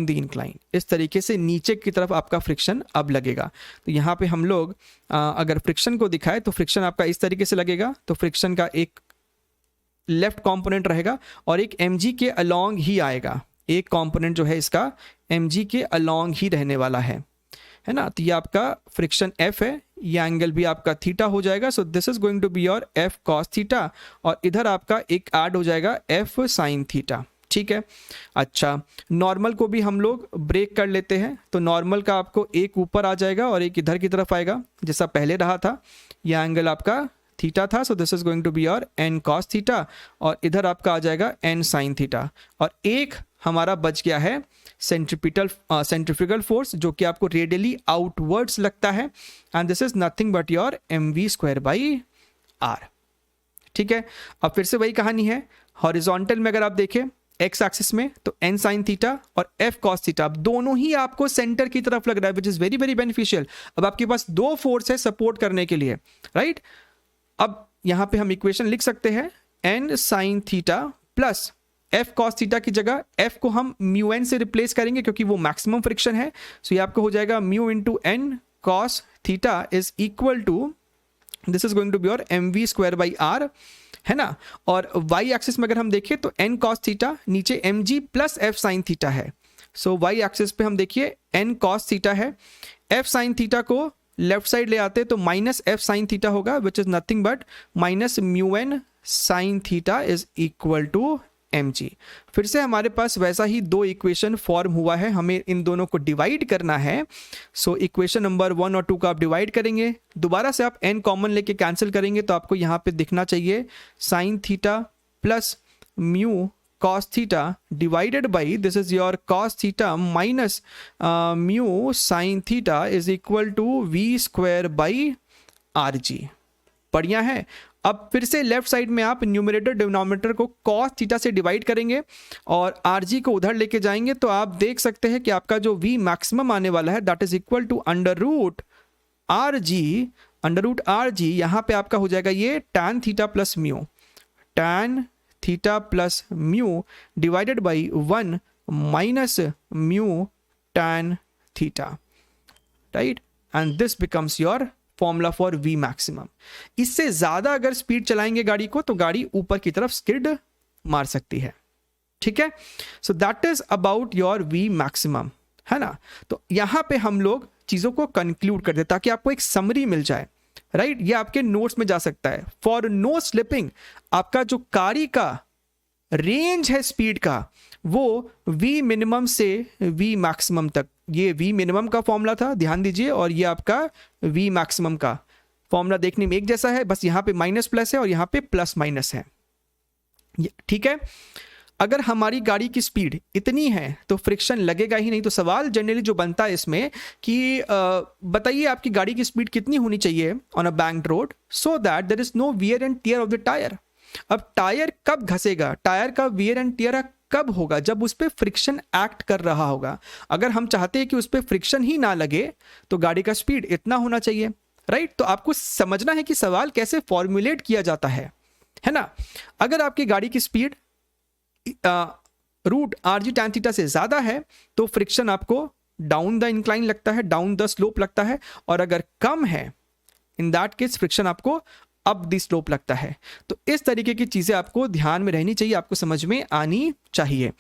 इंक्लाइन. इस तरीके से नीचे की तरफ आपका फ्रिक्शन अब लगेगा. तो यहाँ पे हम लोग अगर फ्रिक्शन को दिखाए तो फ्रिक्शन आपका इस तरीके से लगेगा. तो फ्रिक्शन का एक लेफ्ट कंपोनेंट रहेगा और एक mg के अलोंग ही आएगा. एक कंपोनेंट जो है इसका mg के अलोंग ही रहने वाला है ना. तो ये आपका फ्रिक्शन f है, ये एंगल भी आपका थीटा हो जाएगा. So this is going to be your f cos theta, और इधर आपका एक ऐड हो जाएगा f sin थीटा, ठीक है. अच्छा, नॉर्मल को भी हम लोग ब्रेक कर लेते हैं. तो नॉर्मल का आपको एक ऊपर आ जाएगा और एक इधर की तरफ आएगा, जैसा पहले रहा था. यह एंगल आपका थीटा था, so this is going to be your n cos theta, और इधर आपका आ जाएगा n sin थीटा. और एक हमारा बच गया है सेंट्रीफ्यूगल फोर्स, जो कि आपको रेडियली आउटवर्ड्स लगता है, and this is nothing but your mv square by r, ठीक है. अब फिर से वही कहानी है. हॉरिजॉन्टल में अगर आप देखें एक्स एक्सिस में तो n sin थीटा और f cos थीटा दोनों ही आपको सेंटर की तरफ लग रहा है, which is very very beneficial. अब आपके पास दो फोर्स है सपोर्ट करने के लिए, राइट. अब यहां पे हम इक्वेशन लिख सकते हैं n sin theta plus f cos theta की जगह f को हम म्यू n से रिप्लेस करेंगे क्योंकि वो मैक्सिमम फ्रिक्शन है. सो ये आपको हो जाएगा mu into n cos theta is equal to, this is going to be your mv square by R, है ना. और y एक्सिस में अगर हम देखें तो n cos थीटा नीचे mg plus f sin theta है. सो y एक्सिस पे हम देखिए n cos थीटा है, f sin थीटा को लेफ्ट साइड ले आते तो माइनस एफ साइन थीटा होगा which is nothing but minus mu N sine theta is equal to M G. फिर से हमारे पास वैसा ही दो इक्वेशन फॉर्म हुआ है, हमें इन दोनों को डिवाइड करना है। सो इक्वेशन नंबर 1 और 2 को आप डिवाइड करेंगे, दोबारा से आप n कॉमन लेके कैंसिल करेंगे तो आपको यहाँ पे दिखना चाहिए sine theta plus mu cos theta divided by this is your cos theta minus mu sin theta is equal to v square by rg। बढ़िया है। अब फिर से लेफ्ट साइड में आप न्यूमरेटर डिनोमिनेटर को cos थीटा से डिवाइड करेंगे और rg को उधर लेके जाएंगे तो आप देख सकते हैं कि आपका जो v मैक्सिमम आने वाला है that is equal to under root rg यहाँ पे आपका हो जाएगा ये tan theta plus mu, tan theta plus mu divided by 1 minus mu tan theta, right, and this becomes your formula for v maximum. इससे ज्यादा अगर स्पीड चलाएंगे गाड़ी को तो गाड़ी ऊपर की तरफ स्किड मार सकती है, ठीक है। So that is about your v maximum, है ना। तो यहां पे हम लोग चीजों को कंक्लूड कर दे ताकि आपको एक समरी मिल जाए, राइट। ये आपके नोट्स में जा सकता है। फॉर नो स्लिपिंग आपका जो गाड़ी का रेंज है स्पीड का वो v मिनिमम से v मैक्सिमम तक, ये v मिनिमम का फॉर्मूला था, ध्यान दीजिए, और ये आपका v मैक्सिमम का फॉर्मूला देखने में एक जैसा है, बस यहाँ पे माइनस प्लस है और यहाँ पे प्लस माइनस है, ठीक है। अगर हमारी गाड़ी की स्पीड इतनी है तो फ्रिक्शन लगेगा ही नहीं। तो सवाल जनरली जो बनता है इसमें कि बताइए आपकी गाड़ी की स्पीड कितनी होनी चाहिए on a banked road so that there is no wear and tear of the tyre. अब टायर कब घसेगा, टायर का वियर एंड टियर कब होगा, जब उस पर फ्रिक्शन एक्ट कर रहा होगा। अगर हम चाहते हैं कि उस पर फ्रिक्शन ही ना लगे तो गाड़ी का स्पीड इतना होना चाहिए, राइट। तो आपको समझना है कि सवाल कैसे फॉर्मुलेट किया जाता है ना। अगर आपकी गाड़ी की speed root RG tan theta से ज्यादा है तो फ्रिक्शन आपको डाउन द इंक्लाइन लगता है, डाउन द स्लोप लगता है, और अगर कम है इन दैट केस फ्रिक्शन आपको अप द स्लोप लगता है। तो इस तरीके की चीजें आपको ध्यान में रहनी चाहिए, आपको समझ में आनी चाहिए।